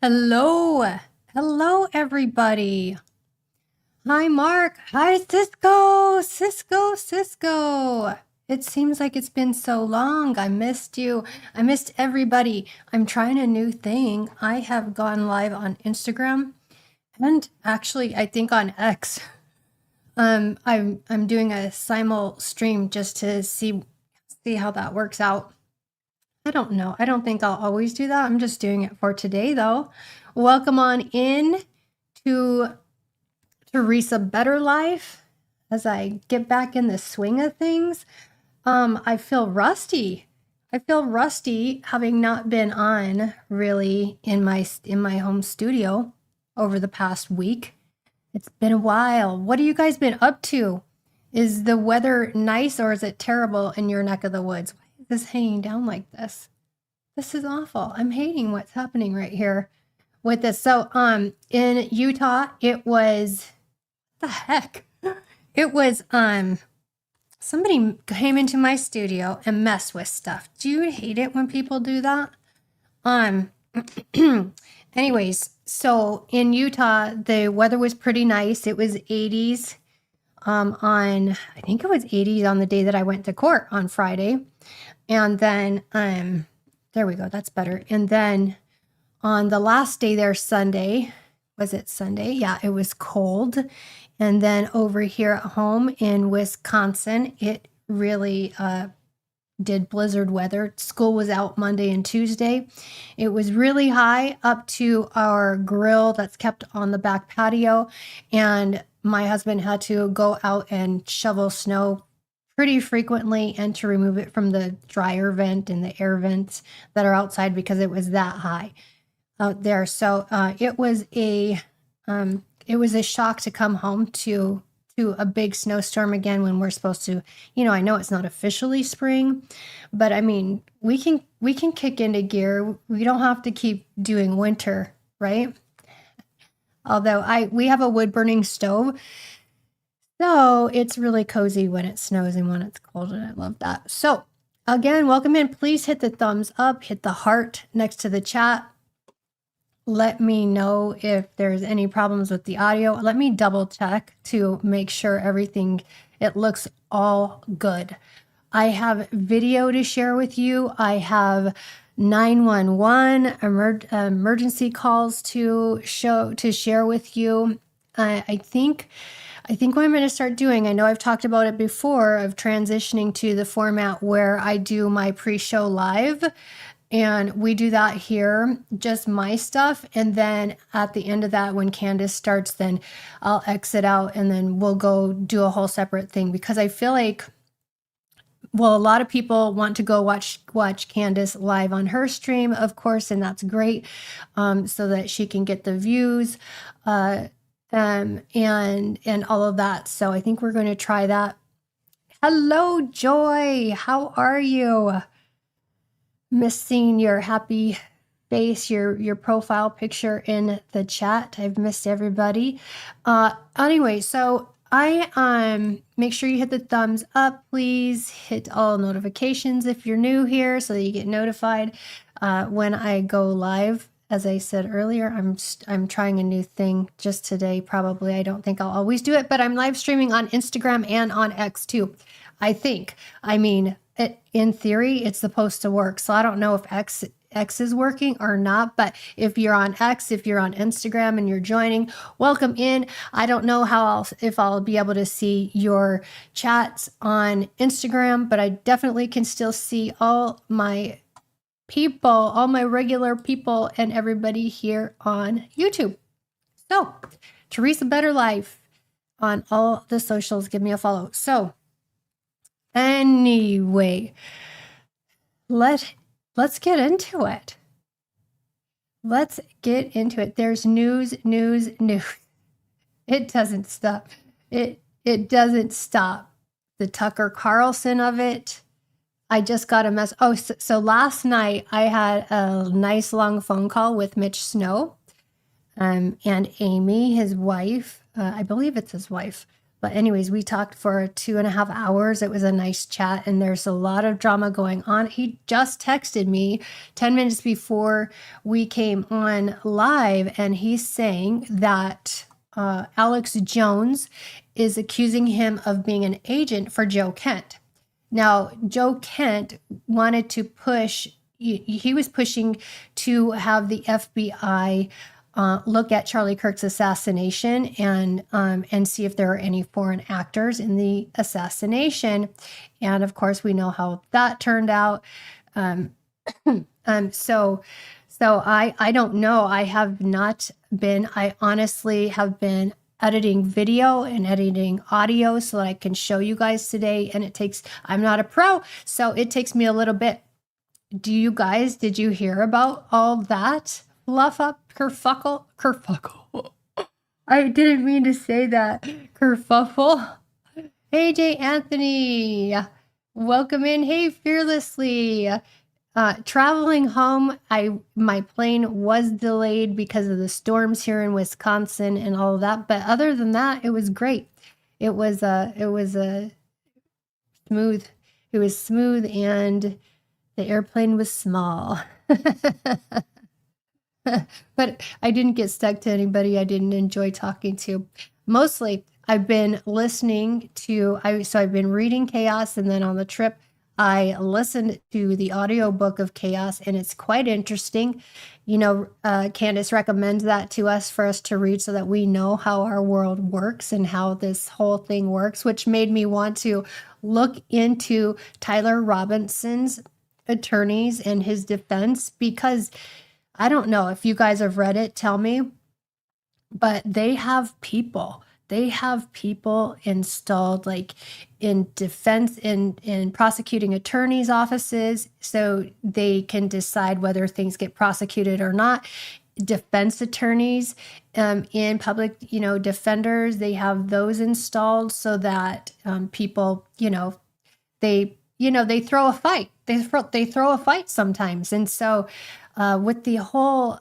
Hello. Hello, everybody. Hi, Mark. Hi, Cisco. It seems like it's been so long. I missed you. I missed everybody. I'm trying a new thing. I have gone live on Instagram and actually, I think on X. I'm doing a simul stream just to see how that works out. I don't know. I don't think I'll always do that. I'm just doing it for today, though. Welcome on in to Teresa Better Life as I get back in the swing of things. I feel rusty. I feel rusty having not been on really in my home studio over the past week. It's been a while. What have you guys been up to? Is the weather nice or is it terrible in your neck of the woods? Why is this hanging down like this? This is awful. I'm hating what's happening right here with this. So, in Utah, it was, what the heck? It was, somebody came into my studio and messed with stuff. Do you hate it when people do that? Anyways, so in Utah, the weather was pretty nice. It was 80s, I think it was 80s on the day that I went to court on Friday. And then, there we go. That's better. And then on the last day there, Sunday, was it Sunday? Yeah, it was cold. And then over here at home in Wisconsin, it really did blizzard weather. School was out Monday and Tuesday. It was really high up to our grill that's kept on the back patio. And my husband had to go out and shovel snow pretty frequently and to remove it from the dryer vent and the air vents that are outside because it was that high out there. So it was a shock to come home to a big snowstorm again when we're supposed to, I know it's not officially spring, but I mean, we can kick into gear. We don't have to keep doing winter, right? Although we have a wood burning stove. So it's really cozy when it snows and when it's cold, and I love that. So again, welcome in. Please hit the thumbs up, hit the heart next to the chat. Let me know if there's any problems with the audio. Let me double check to make sure it looks all good. I have video to share with you. I have 911 emergency calls to share with you. I think what I'm going to start doing, I know I've talked about it before, of transitioning to the format where I do my pre-show live, and we do that here, just my stuff. And then at the end of that, when Candace starts, then I'll exit out and then we'll go do a whole separate thing, because I feel like, well, a lot of people want to go watch Candace live on her stream, of course, and that's great, so that she can get the views, and all of that. So I think we're going to try that. Hello, Joy. How are you? Missing your happy face, your profile picture in the chat. I've missed everybody. Anyway, so I make sure you hit the thumbs up, please. Hit all notifications if you're new here so that you get notified when I go live. As I said earlier, I'm trying a new thing just today. Probably, I don't think I'll always do it, but I'm live streaming on Instagram and on X too. I think. I mean, in theory, it's supposed to work. So I don't know if X is working or not, but if you're on X, if you're on Instagram and you're joining, welcome in. I don't know if I'll be able to see your chats on Instagram, but I definitely can still see all my people, all my regular people, and everybody here on YouTube. So, Teresa Better Life on all the socials. Give me a follow. So, anyway, let's get into it. Let's get into it. There's news. It doesn't stop. It doesn't stop. The Tucker Carlson of it. I just got a mess. Oh, so last night I had a nice long phone call with Mitch Snow, and Amy, his wife. I believe it's his wife. But anyways, we talked for 2.5 hours. It was a nice chat, and there's a lot of drama going on. He just texted me 10 minutes before we came on live, and he's saying that Alex Jones is accusing him of being an agent for Joe Kent. Now, Joe Kent wanted to push, he was pushing to have the FBI look at Charlie Kirk's assassination and see if there are any foreign actors in the assassination. And of course, we know how that turned out. So I don't know. I honestly have been editing video and editing audio so that I can show you guys today. And I'm not a pro, so it takes me a little bit. Did you hear about all that? Fluff up, kerfuffle. I didn't mean to say that. Kerfuffle. Hey, Jay Anthony. Welcome in. Hey, Fearlessly. Traveling home, my plane was delayed because of the storms here in Wisconsin and all of that. But other than that, it was great. It was smooth. It was smooth, and the airplane was small. But I didn't get stuck to anybody I didn't enjoy talking to. Mostly, I've been listening to, I've been reading Chaos, and then on the trip, I listened to the audiobook of Chaos, and it's quite interesting. Candace recommends that to us for us to read so that we know how our world works and how this whole thing works, which made me want to look into Tyler Robinson's attorneys and his defense, because I don't know if you guys have read it, tell me, but they have people installed like in defense, in prosecuting attorneys' offices, so they can decide whether things get prosecuted or not. Defense attorneys in public, defenders, they have those installed so that people, they throw a fight. They throw a fight sometimes. And so with the whole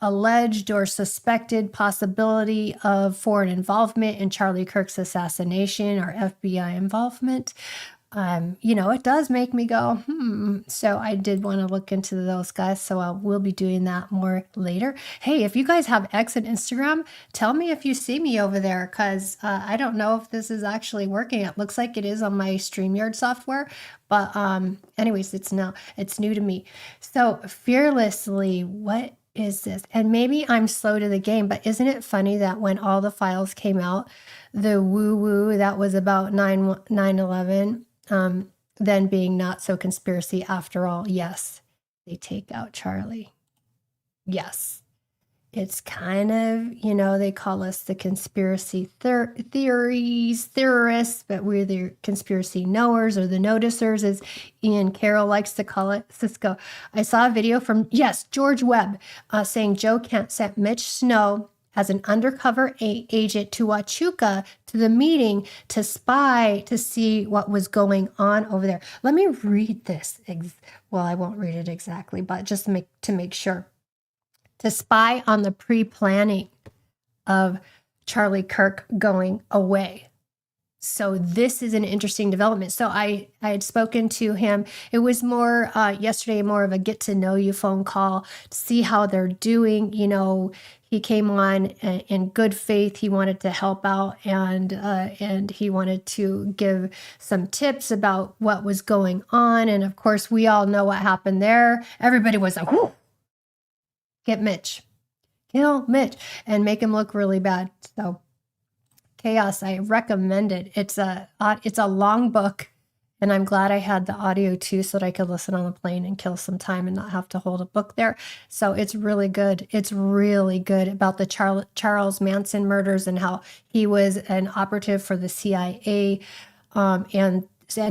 alleged or suspected possibility of foreign involvement in Charlie Kirk's assassination or FBI involvement, it does make me go, So I did want to look into those guys. So I will be doing that more later. Hey, if you guys have X and Instagram, tell me if you see me over there, because I don't know if this is actually working. It looks like it is on my StreamYard software. But anyways, it's new to me. So Fearlessly, what is this? And maybe I'm slow to the game, but isn't it funny that when all the files came out, the woo-woo that was about 9/11, then being not so conspiracy after all, yes, they take out Charlie. Yes. It's kind of, they call us the conspiracy theorists, but we're the conspiracy knowers or the noticers, as Ian Carroll likes to call it. Cisco. I saw a video from, George Webb, saying Joe Kent sent Mitch Snow as an undercover agent to Huachuca to the meeting to spy to see what was going on over there. Let me read this. Well, I won't read it exactly, but just to make sure. To spy on the pre-planning of Charlie Kirk going away. So this is an interesting development. So I had spoken to him. It was more yesterday, more of a get to know you phone call to see how they're doing. He came on in good faith. He wanted to help out, and he wanted to give some tips about what was going on. And of course, we all know what happened there. Everybody was like, whoo. Get Mitch, kill Mitch, and make him look really bad. So Chaos, I recommend it. It's a long book, and I'm glad I had the audio too, so that I could listen on the plane and kill some time and not have to hold a book there. So it's really good. It's really good about the Charles Manson murders and how he was an operative for the CIA, and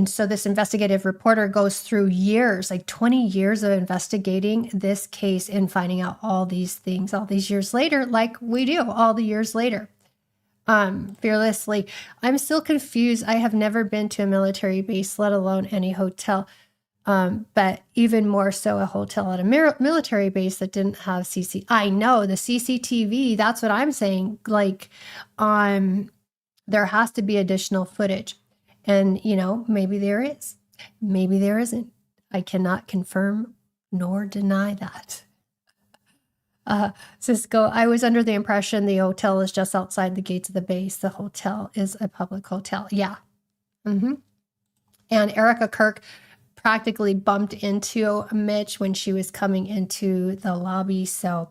so this investigative reporter goes through years, like 20 years of investigating this case and finding out all these things all these years later, like we do all the years later. Fearlessly, I'm still confused. I have never been to a military base, let alone any hotel, but even more so a hotel at a military base that didn't have I know the CCTV. That's what I'm saying. Like, There has to be additional footage. And, maybe there is. Maybe there isn't. I cannot confirm nor deny that. Cisco, I was under the impression the hotel is just outside the gates of the base. The hotel is a public hotel. Yeah. Mm-hmm. And Erika Kirk practically bumped into Mitch when she was coming into the lobby. So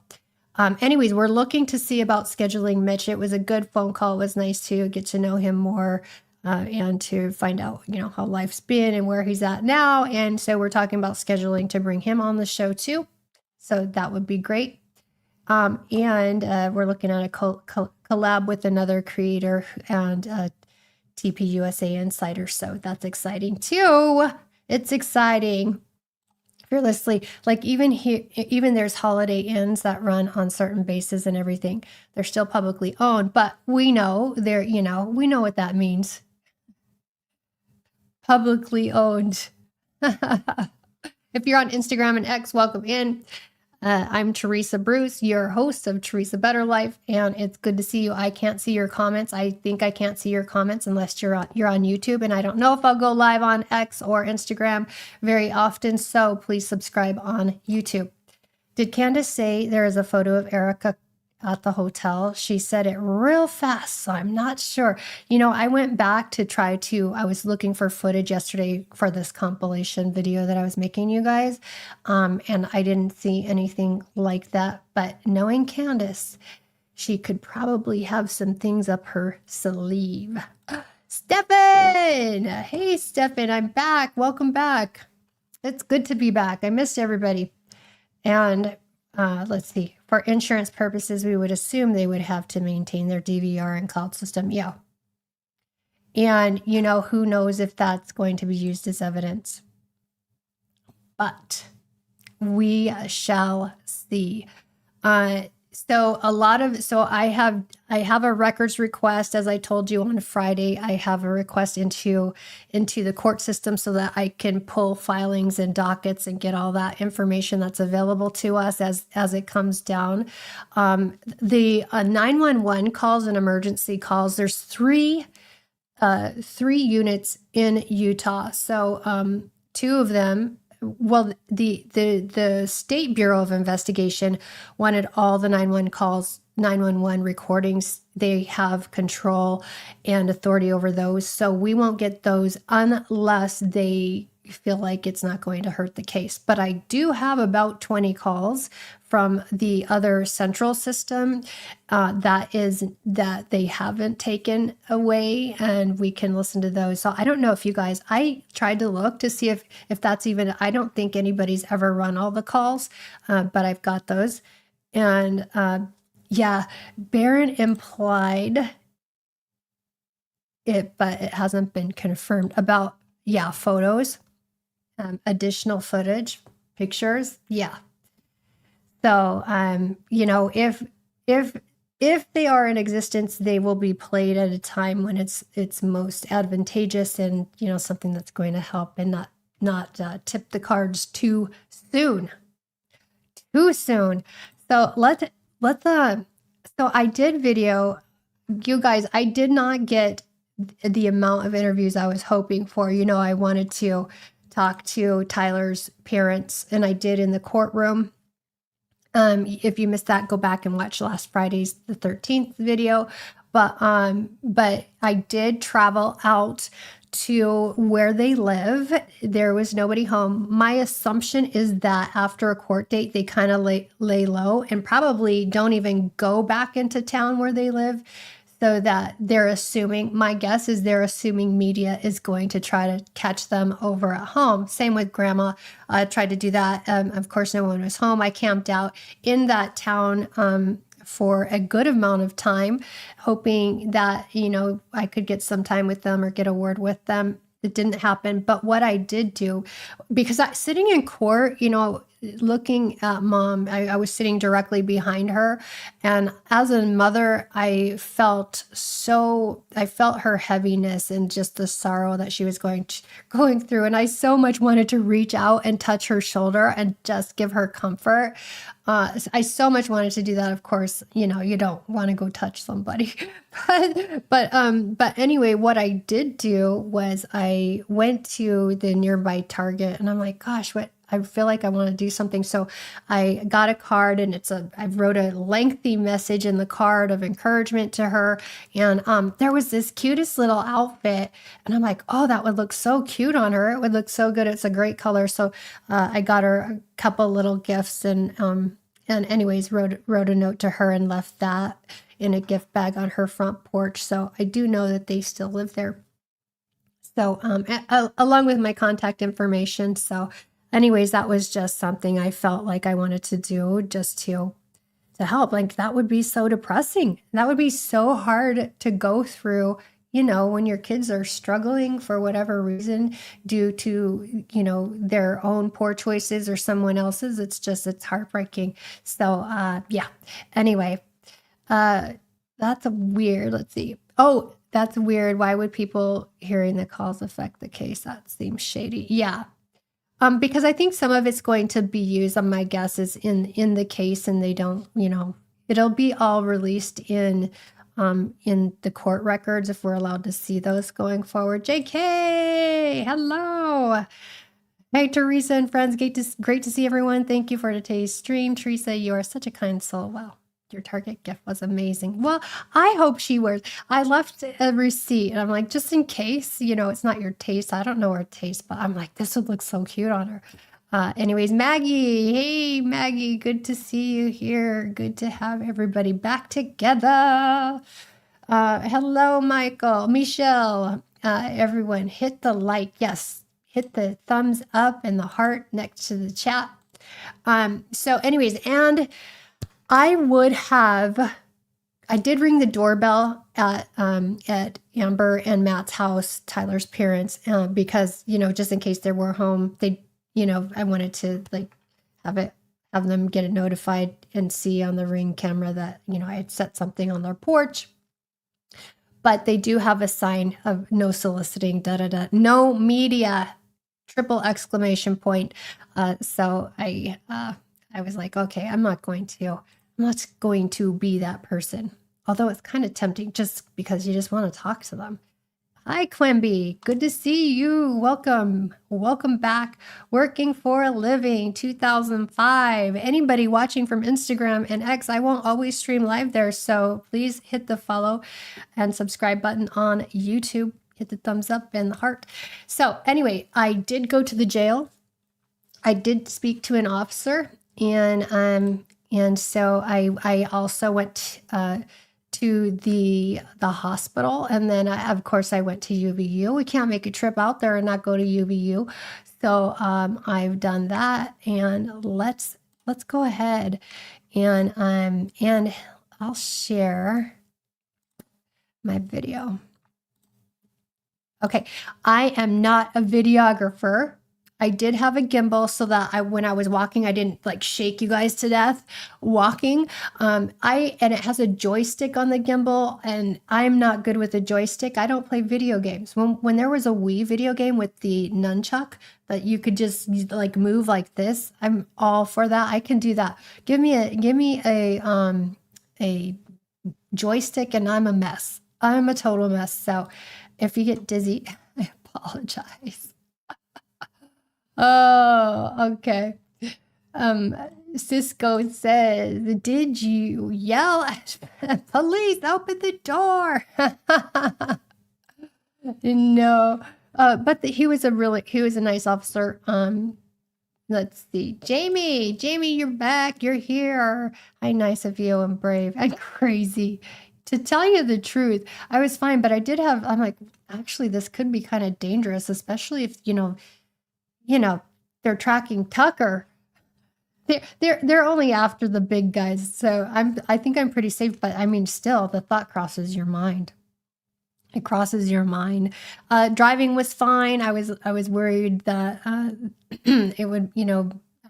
anyways, we're looking to see about scheduling Mitch. It was a good phone call. It was nice to get to know him more and to find out, how life's been and where he's at now. And so we're talking about scheduling to bring him on the show too. So that would be great. And we're looking at a collab with another creator and TP USA Insider. So that's exciting too. It's exciting. Fearlessly, like even here, even there's Holiday Inns that run on certain bases and everything. They're still publicly owned, but we know we know what that means. Publicly owned. If you're on Instagram and X, welcome in. I'm Teresa Bruce, your host of Teresa Better Life, and it's good to see you. I can't see your comments. I think I can't see your comments unless you're on YouTube, and I don't know if I'll go live on X or Instagram very often, so please subscribe on YouTube. Did Candace say there is a photo of Erika at the hotel? She said it real fast, so I'm not sure. I went back to I was looking for footage yesterday for this compilation video that I was making you guys, and I didn't see anything like that. But knowing Candace, she could probably have some things up her sleeve. Stefan! Hey, Stefan, I'm back. Welcome back. It's good to be back. I missed everybody. And let's see. For insurance purposes, we would assume they would have to maintain their DVR and cloud system. Yeah. And, who knows if that's going to be used as evidence. But we shall see. So I have a records request, as I told you on Friday. I have a request into the court system so that I can pull filings and dockets and get all that information that's available to us as it comes down. The 911 calls and emergency calls. There's three units in Utah. So two of them. Well, the State Bureau of Investigation wanted all the 911 recordings. They have control and authority over those. So we won't get those unless they feel like it's not going to hurt the case. But I do have about 20 calls from the other central system that they haven't taken away, and we can listen to those. So I don't know if you guys, I tried to look to see if that's even, I don't think anybody's ever run all the calls, but I've got those. And yeah, Barron implied it, but it hasn't been confirmed about, photos. Additional footage, pictures, yeah. So, if they are in existence, they will be played at a time when it's most advantageous and something that's going to help and not tip the cards too soon. So so I did video, you guys. I did not get the amount of interviews I was hoping for. I wanted to talk to Tyler's parents, and I did in the courtroom. If you missed that, go back and watch last Friday's, the 13th video. But I did travel out to where they live. There was nobody home. My assumption is that after a court date, they kind of lay low and probably don't even go back into town where they live. So that my guess is they're assuming media is going to try to catch them over at home. Same with grandma. I tried to do that. Of course, no one was home. I camped out in that town for a good amount of time, hoping that, I could get some time with them or get a word with them. It didn't happen. But what I did do, because sitting in court, looking at mom. I was sitting directly behind her. And as a mother, I felt her heaviness and just the sorrow that she was going through. And I so much wanted to reach out and touch her shoulder and just give her comfort. I so much wanted to do that. Of course, you don't want to go touch somebody, but anyway, what I did do was I went to the nearby Target, and I'm like, gosh, I feel like I want to do something. So I got a card, and I wrote a lengthy message in the card of encouragement to her. And there was this cutest little outfit, and I'm like, oh, that would look so cute on her. It would look so good. It's a great color. So I got her a couple little gifts, and anyways, wrote a note to her and left that in a gift bag on her front porch. So I do know that they still live there. So along with my contact information. So anyways, that was just something I felt like I wanted to do just to help. Like, that would be so depressing. That would be so hard to go through, when your kids are struggling for whatever reason due to, their own poor choices or someone else's. It's heartbreaking. So, yeah. Anyway, that's weird. Let's see. Oh, that's weird. Why would people hearing the calls affect the case? That seems shady. Yeah. Because I think some of it's going to be used, my guess is in the case, and they don't, it'll be all released in the court records if we're allowed to see those going forward. JK, hello. Hey, Teresa and friends, great to see everyone. Thank you for today's stream. Teresa, you are such a kind soul. Wow. Your Target gift was amazing. Well, I hope she wears. I left a receipt, and I'm like, just in case, it's not your taste. I don't know her taste, but I'm like, this would look so cute on her. Anyways, Maggie. Hey, Maggie. Good to see you here. Good to have everybody back together. Hello, Michael. Michelle. Everyone, hit the like. Yes, hit the thumbs up and the heart next to the chat. So anyways, and I did ring the doorbell at Amber and Matt's house, Tyler's parents, because, just in case they were home, I wanted to have them get it notified and see on the Ring camera that, I had set something on their porch. But they do have a sign of no soliciting, no media, triple exclamation point. So I was like, okay, I'm not going to be that person. Although it's kind of tempting just because you just want to talk to them. Hi, Quimby. Good to see you. Welcome. Welcome back. Working for a Living, 2005. Anybody watching from Instagram and X, I won't always stream live there. So please hit the follow and subscribe button on YouTube. Hit the thumbs up and the heart. So anyway, I did go to the jail. I did speak to an officer, and so I also went to the hospital, and then of course I went to UVU. We can't make a trip out there and not go to UVU, so I've done that. And let's go ahead and I'll share my video. Okay, I am not a videographer. I did have a gimbal so that when I was walking, I didn't shake you guys to death walking. And it has a joystick on the gimbal, and I'm not good with a joystick. I don't play video games. When there was a Wii video game with the nunchuck that you could just move like this, I'm all for that. I can do that. Give me a joystick and I'm a mess. I'm a total mess. So if you get dizzy, I apologize. Oh, okay. Cisco says, did you yell at police? Open the door. No, but he was a nice officer. Let's see. Jamie, you're back. You're here. How nice of you, and brave and crazy. To tell you the truth, I was fine, but I'm like, actually, this could be kind of dangerous, especially if, they're tracking Tucker. They're only after the big guys. So I think I'm pretty safe, but I mean, still the thought crosses your mind. It crosses your mind. Driving was fine. I was worried that it would,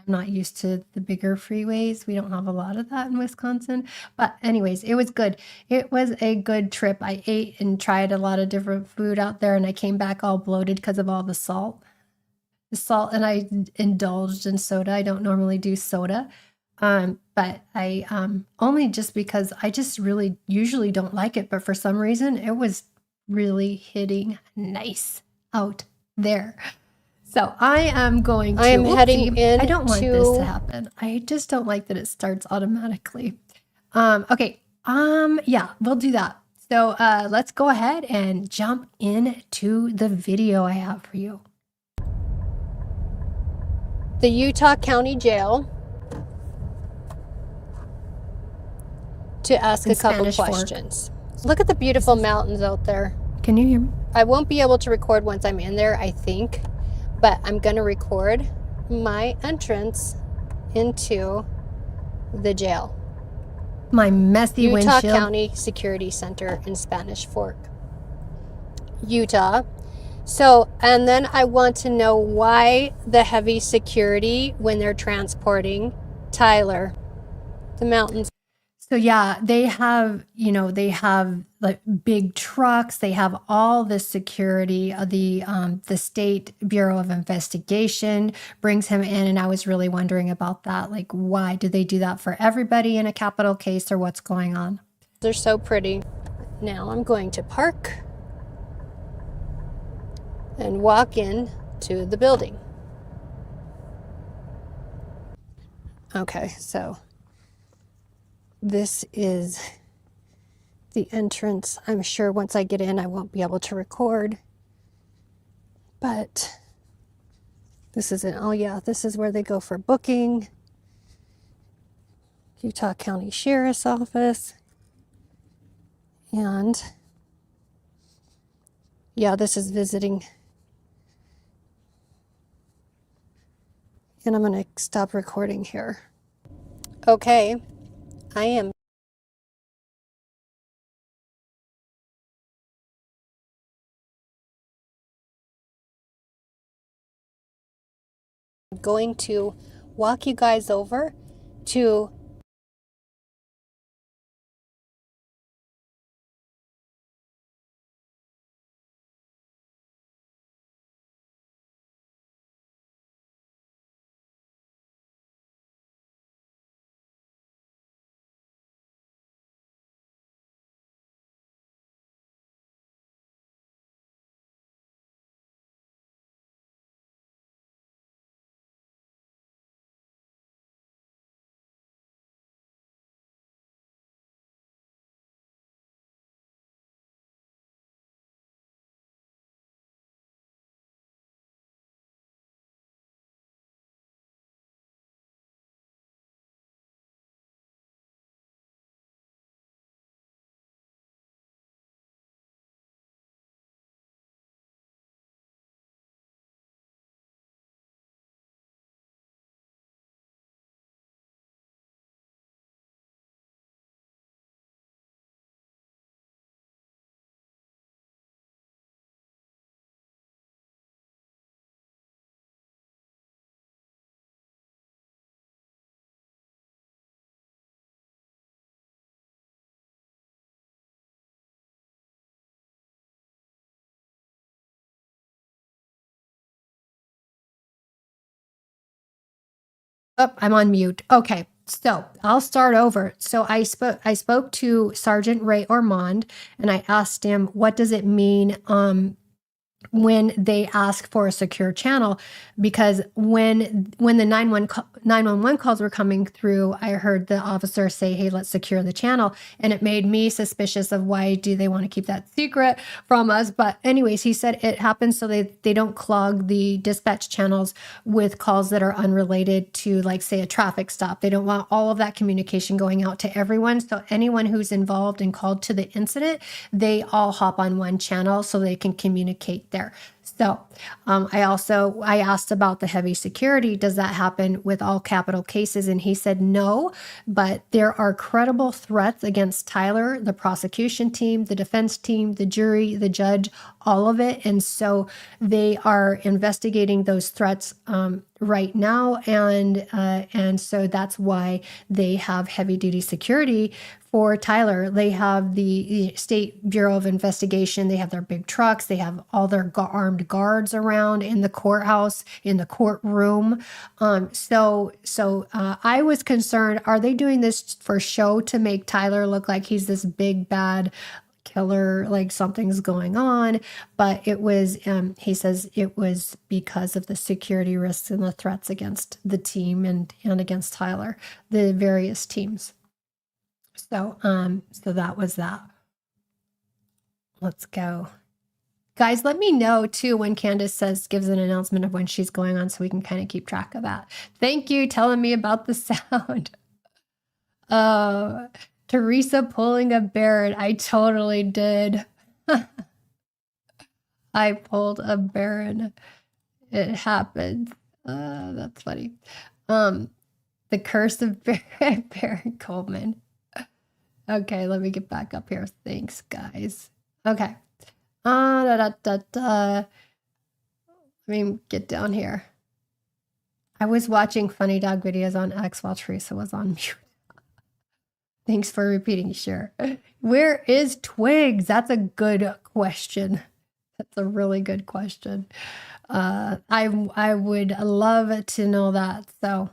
I'm not used to the bigger freeways. We don't have a lot of that in Wisconsin. But anyways, it was good. It was a good trip. I ate and tried a lot of different food out there, and I came back all bloated because of all the salt. The salt, and I indulged in soda. I don't normally do soda. But I only just because I just really usually don't like it, but for some reason it was really hitting nice out there. So I am going to. I am heading in. I don't want this to happen. I just don't like that it starts automatically. Okay. Yeah, we'll do that. So let's go ahead and jump into the video I have for you. The Utah County Jail to ask a couple questions. Look at the beautiful mountains out there. Can you hear me? I won't be able to record once I'm in there, I think, but I'm going to record my entrance into the jail. My messy windshield. Utah County Security Center in Spanish Fork, Utah. So, and then I want to know why the heavy security when they're transporting Tyler, the mountains. So yeah, they have like big trucks. They have all the security. The State Bureau of Investigation brings him in, and I was really wondering about that. Like, why do they do that for everybody in a capital case, or what's going on? They're so pretty. Now I'm going to park and walk in to the building. Okay, so this is the entrance. I'm sure once I get in, I won't be able to record. But this is it. Oh yeah, this is where they go for booking. Utah County Sheriff's Office. And yeah, this is visiting. And I'm going to stop recording here. Okay, I am going to walk you guys over to Oh, I'm on mute. Okay, so I'll start over. So I spoke to Sergeant Ray Ormond, and I asked him, what does it mean when they ask for a secure channel? Because when the 911 calls were coming through, I heard the officer say, hey, let's secure the channel. And it made me suspicious of why do they want to keep that secret from us. But anyways, he said it happens so they don't clog the dispatch channels with calls that are unrelated to, like, say, a traffic stop. They don't want all of that communication going out to everyone. So anyone who's involved and called to the incident, they all hop on one channel so they can communicate there. So I asked about the heavy security. Does that happen with all capital cases? And he said no, but there are credible threats against Tyler, the prosecution team, the defense team, the jury, the judge, all of it. And so they are investigating those threats right now, and so that's why they have heavy duty security for Tyler. They have the State Bureau of Investigation. They have their big trucks. They have all their armed guards around in the courthouse, in the courtroom. So I was concerned, are they doing this for show to make Tyler look like he's this big bad killer, like something's going on? But it was, he says it was because of the security risks and the threats against the team and against Tyler, the various teams. So that was that. Let's go. Guys, let me know too when Candace gives an announcement of when she's going on so we can kind of keep track of that. Thank you telling me about the sound. Teresa pulling a Barrett. I totally did. I pulled a Baron. It happened. That's funny. The curse of Baron Coleman. Okay, let me get back up here. Thanks, guys. Okay. Let me get down here. I was watching funny dog videos on X while Teresa was on mute. Thanks for repeating, sure. Where is Twigs? That's a good question. That's a really good question. I would love to know that. So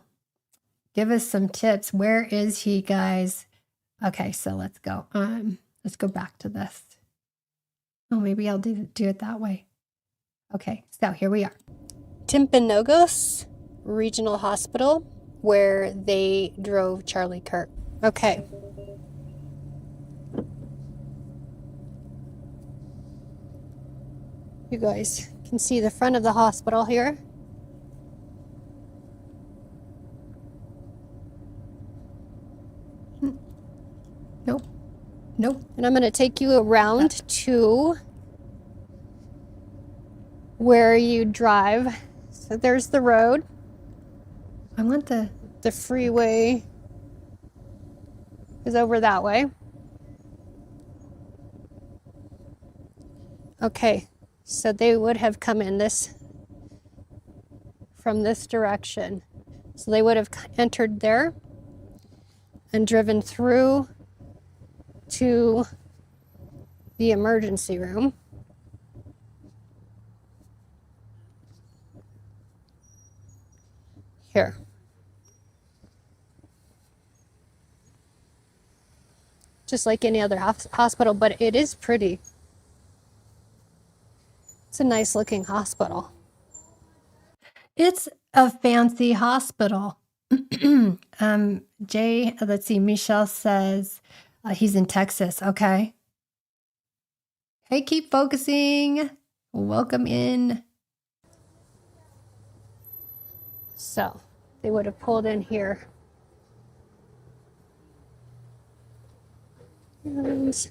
give us some tips. Where is he, guys? Okay, so let's go. Let's go back to this. Oh, maybe I'll do it that way. Okay, so here we are. Timpanogos Regional Hospital, where they drove Charlie Kirk. Okay. You guys can see the front of the hospital here. Nope. And I'm going to take you around to where you drive. So there's the road. I want the freeway is over that way. Okay, so they would have come in from this direction. So they would have entered there and driven through to the emergency room. Here. Just like any other hospital, but it is pretty. It's a nice looking hospital. It's a fancy hospital. Jay, let's see, Michelle says he's in Texas. Okay. Hey, keep focusing. Welcome in. So they would have pulled in here. And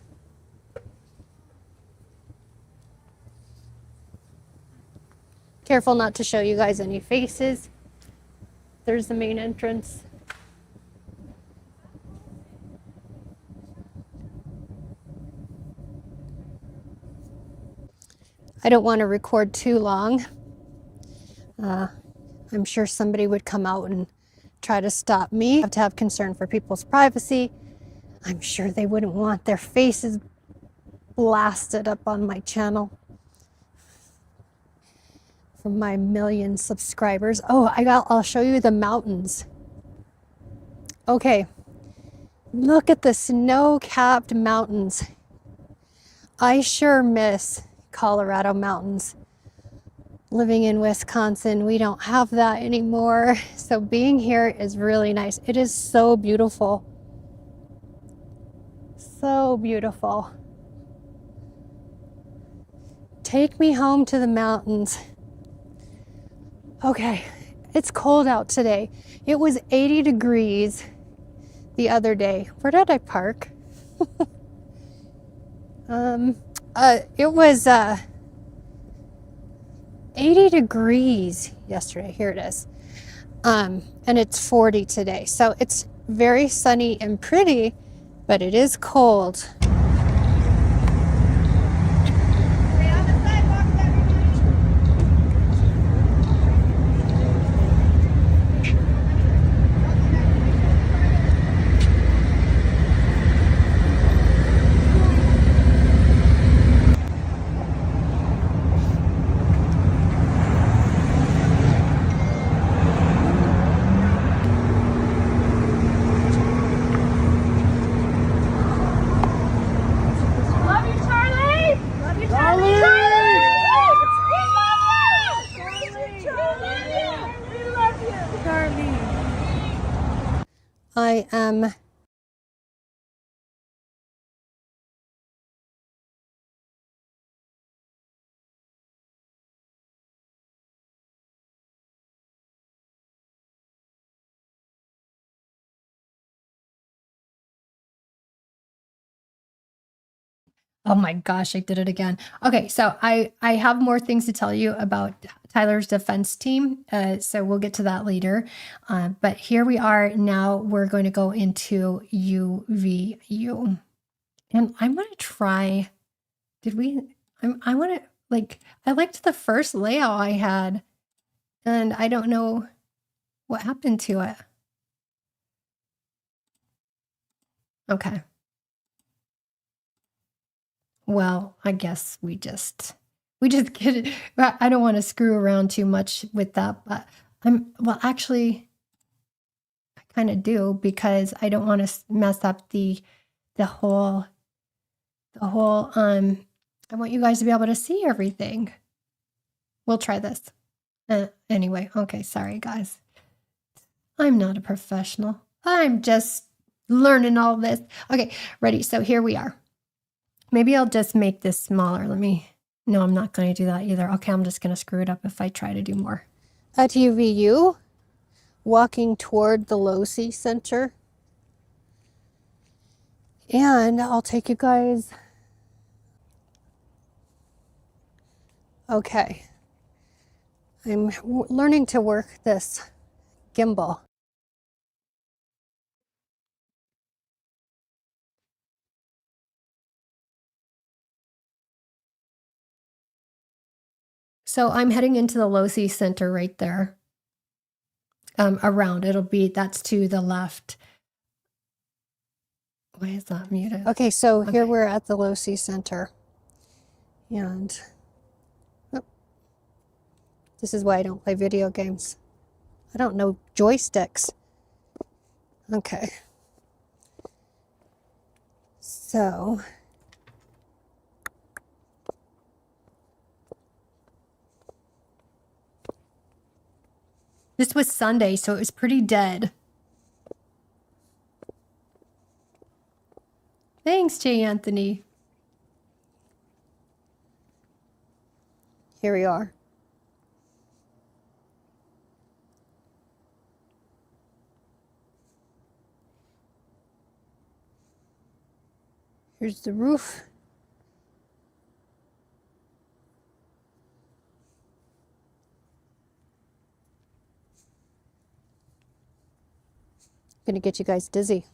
careful not to show you guys any faces. There's the main entrance. I don't want to record too long. I'm sure somebody would come out and try to stop me. I have to have concern for people's privacy. I'm sure they wouldn't want their faces blasted up on my channel from my 1 million subscribers. Oh, I'll show you the mountains. Okay, look at the snow-capped mountains. I sure miss Colorado mountains. Living in Wisconsin, we don't have that anymore. So being here is really nice. It is so beautiful. So beautiful. Take me home to the mountains. Okay, it's cold out today. It was 80 degrees the other day. Where did I park? It was 80 degrees yesterday. Here it is. And it's 40 today. So it's very sunny and pretty, but it is cold. I am Oh my gosh, I did it again. Okay, so I have more things to tell you about Tyler's defense team. So we'll get to that later. But here we are now. We're going to go into UVU, and I'm going to try. Did we? I want to like. I liked the first layout I had, and I don't know what happened to it. Okay. Well, I guess we just get it. I don't want to screw around too much with that, but well, actually, I kind of do because I don't want to mess up the whole I want you guys to be able to see everything. We'll try this. Anyway, okay, sorry guys. I'm not a professional. I'm just learning all this. Okay, ready. So here we are. Maybe I'll just make this smaller. No, I'm not going to do that either. Okay, I'm just going to screw it up if I try to do more. at UVU, walking toward the Losi Center. And I'll take you guys. Okay. I'm learning to work this gimbal. So I'm heading into the Losi Center right there. Around. That's to the left. Why is that muted? Okay, so here we're at the Losi Center. And this is why I don't play video games. I don't know joysticks. Okay. So this was Sunday, so it was pretty dead. Thanks, J. Anthony. here we are. Here's the roof. Gonna get you guys dizzy.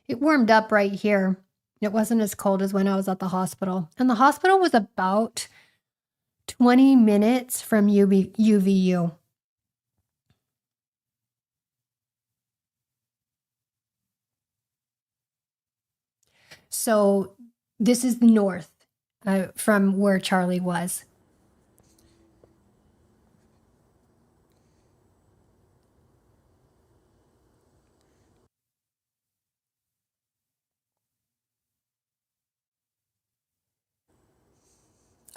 It warmed up right here. It wasn't as cold as when I was at the hospital. And the hospital was about 20 minutes from UVU. So this is the north from where Charlie was.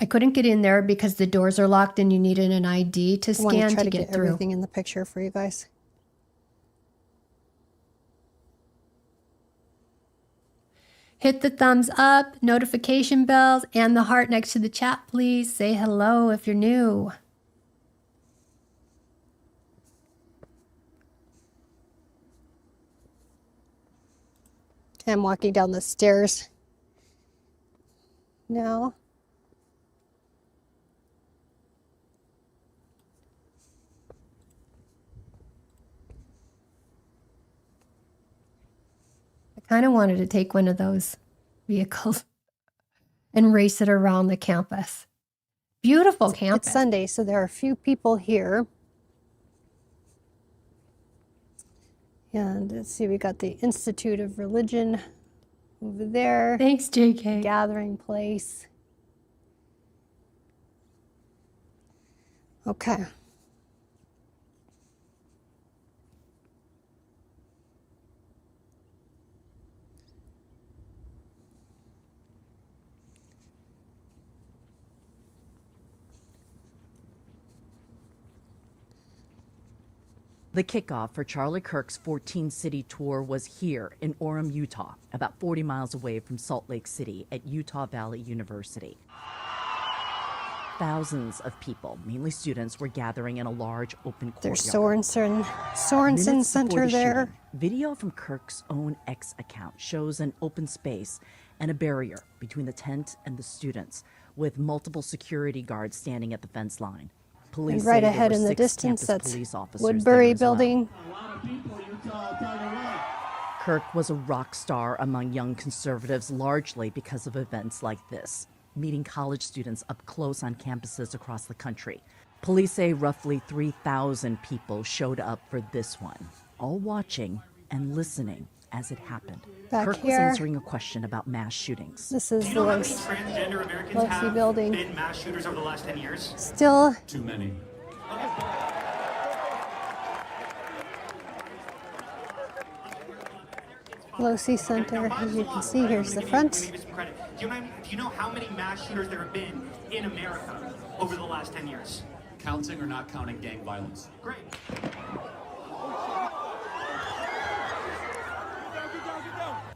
I couldn't get in there because the doors are locked and you needed an ID to scan to get through. Everything in the picture for you guys. Hit the thumbs up, notification bells, and the heart next to the chat, please. Say hello if you're new. I'm walking down the stairs now. I kind of wanted to take one of those vehicles and race it around the campus. Beautiful campus. It's Sunday, so there are a few people here. And let's see, we got the Institute of Religion over there. Thanks, JK. Gathering place. Okay. The kickoff for Charlie Kirk's 14-city tour was here in Orem, Utah, about 40 miles away from Salt Lake City at Utah Valley University. Thousands of people, mainly students, were gathering in a large open courtyard. There's Sorensen Minutes Center before the there. shooting, video from Kirk's own X account shows an open space and a barrier between the tent and the students, with multiple security guards standing at the fence line. Police And right say there ahead were in the 6 distance, campus that's police officers Woodbury there as well. Building. Kirk was a rock star among young conservatives, largely because of events like this, meeting college students up close on campuses across the country. Police say roughly 3,000 people showed up for this one, all watching and listening as it happened. Back Kirk was here. answering a question about mass shootings. This is Do you the know how many Los transgender Americans Losi have building. been mass shooters over the last 10 years? Still Too many. Losi Center. As you can see, here's the front. Give me some credit. Do you know how many mass shooters there have been in America over the last 10 years? Counting or not counting gang violence? Great.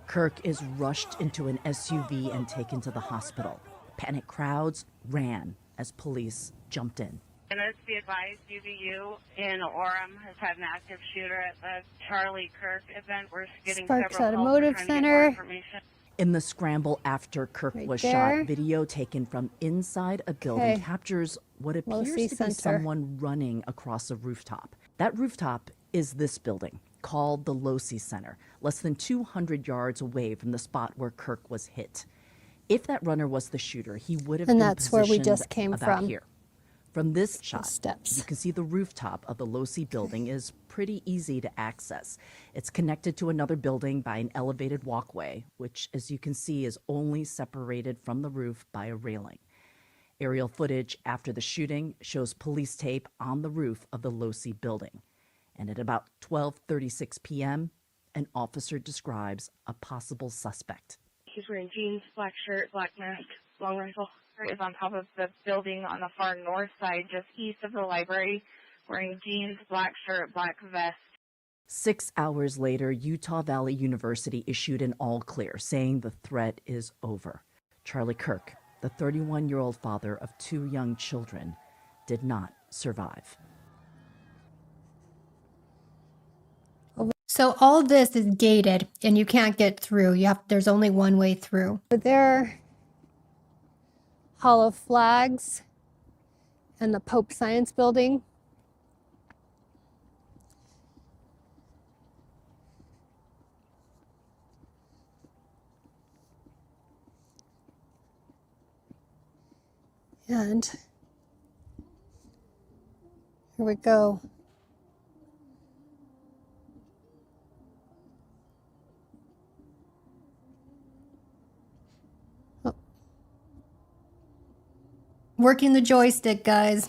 Kirk is rushed into an SUV and taken to the hospital. Panic crowds ran as police jumped in. And let's be advised, UVU in Orem has had an active shooter at the Charlie Kirk event. We're getting Sparks several calls. Automotive We're trying to get more Center. information. In the scramble after Kirk Right was there. shot, video taken from inside a building Okay. captures what appears Losi to be Center. someone running across a rooftop. That rooftop is this building, called the Losi Center, less than 200 yards away from the spot where Kirk was hit. If that runner was the shooter, he would have And been that's where we positioned just came about from. here. From this shot, steps. you can see the rooftop of the Losi building is pretty easy to access. It's connected to another building by an elevated walkway, which, as you can see, is only separated from the roof by a railing. Aerial footage after the shooting shows police tape on the roof of the Losi building. And at about 12:36 p.m., an officer describes a possible suspect. He's wearing jeans, black shirt, black mask, long rifle. Is on top of the building on the far north side, just east of the library, wearing jeans, black shirt, black vest. 6 hours later, Utah Valley University issued an all clear, saying the threat is over. Charlie Kirk, the 31-year-old father of 2 young children, did not survive. So all this is gated and you can't get through. There's only one way through. Over there, Hall of Flags and the Pope Science Building. And here we go. Working the joystick, guys.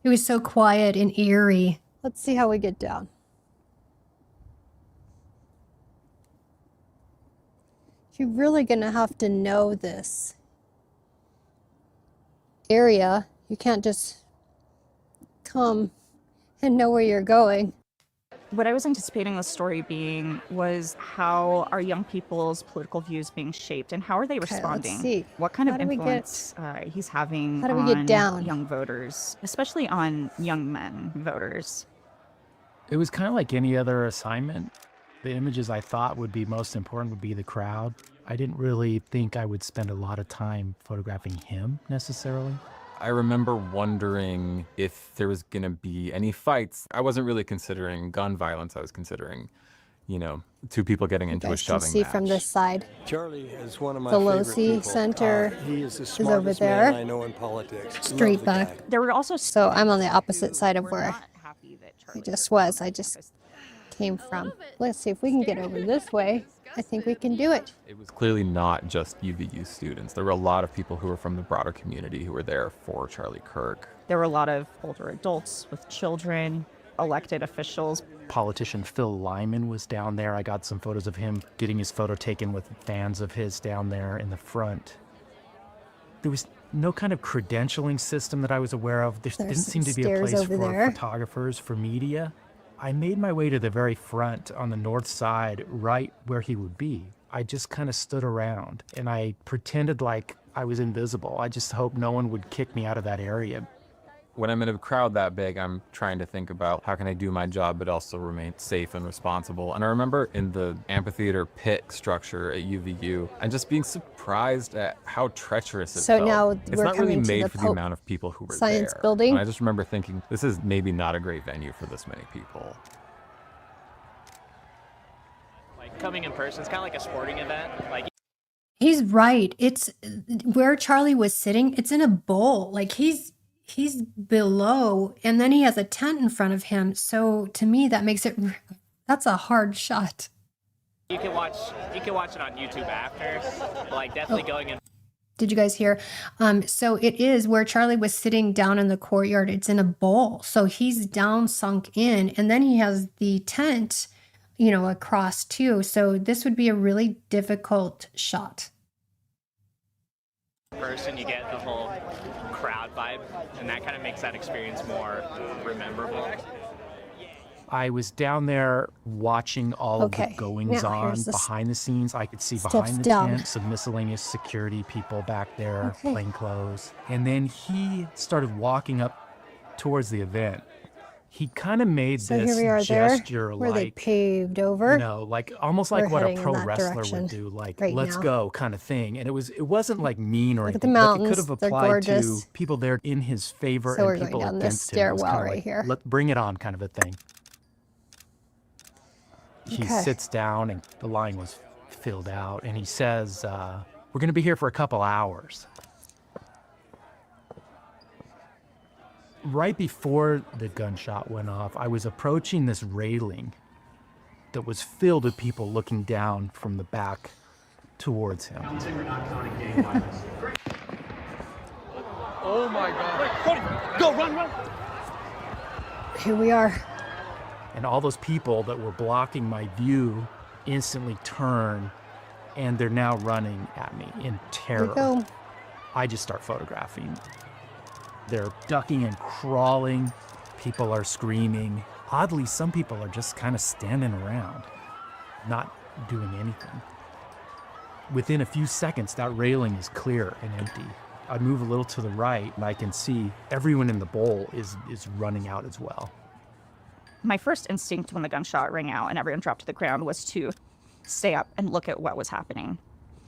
It was so quiet and eerie. Let's see how we get down. You're really going to have to know this area. You can't just come and know where you're going. What I was anticipating the story being was how are young people's political views being shaped and how are they responding? Let's see. What kind How of do we influence he's having how do we get on down? young voters, especially on young men voters. It was kind of like any other assignment. The images I thought would be most important would be the crowd. I didn't really think I would spend a lot of time photographing him necessarily. I remember wondering if there was going to be any fights. I wasn't really considering gun violence. I was considering, you know, two people getting into a You guys can shoving see match. from this side. Charlie is one of my The favorite Losi people. Center He is the over smartest there. man I know in politics. Street Love the back. guy. There were also So I'm on the opposite who side of were where not happy that I Charlie just Kirk was. I just came from. Let's see if we can get over this way. I think we can do it. It was clearly not just UVU students. There were a lot of people who were from the broader community who were there for Charlie Kirk. There were a lot of older adults with children, elected officials. Politician Phil Lyman was down there. I got some photos of him getting his photo taken with fans of his down there in the front. There was no kind of credentialing system that I was aware of. There There's didn't seem some to be a stairs place over for there. photographers, for media. I made my way to the very front on the north side, right where he would be. I just kind of stood around and I pretended like I was invisible. I just hoped no one would kick me out of that area. When I'm in a crowd that big, I'm trying to think about how can I do my job but also remain safe and responsible. And I remember in the amphitheater pit structure at UVU, and just being surprised at how treacherous it So felt. now It's we're not really coming to made the for the Pope amount of people who were Science there. Building. And I just remember thinking, this is maybe not a great venue for this many people. Like coming in person, it's kind of like a sporting event. Like He's right. It's where Charlie was sitting. It's in a bowl. Like he's below, and then he has a tent in front of him. So to me, that makes it. That's a hard shot. you can watch it on YouTube after. But like definitely going in. Did you guys hear? So it is where Charlie was sitting down in the courtyard. It's in a bowl. So he's down, sunk in, and then he has the tent, across too. So this would be a really difficult shot. Person, you get the whole crowd vibe, and that kind of makes that experience more memorable. I was down there watching all of Okay, the goings now on here's the behind the scenes. I could see steps behind the down. tent some miscellaneous security people back there, Okay. plain clothes. And then he started walking up towards the event. He kind of made So this here we are there, gesture where they like, paved over. almost like We're what a heading in pro that wrestler direction would do, like right let's now. go kind of thing. And it wasn't like mean or Look at the anything, but it mountains. could have They're applied to gorgeous. people there in his favor So we're and going people down this against him. It was stairwell kinda right like, here. Let's bring it on kind of a thing. He Okay. sits down and the line was filled out and he says, we're going to be here for a couple hours. Right before the gunshot went off, I was approaching this railing that was filled with people looking down from the back towards him. Counting or not counting gang violence. Oh my God. Go, run! Here we are. And all those people that were blocking my view instantly turn and they're now running at me in Here terror. we go. I just start photographing. They're ducking and crawling. People are screaming. Oddly, some people are just kind of standing around, not doing anything. Within a few seconds, that railing is clear and empty. I move a little to the right and I can see everyone in the bowl is running out as well. My first instinct when the gunshot rang out and everyone dropped to the ground was to stay up and look at what was happening.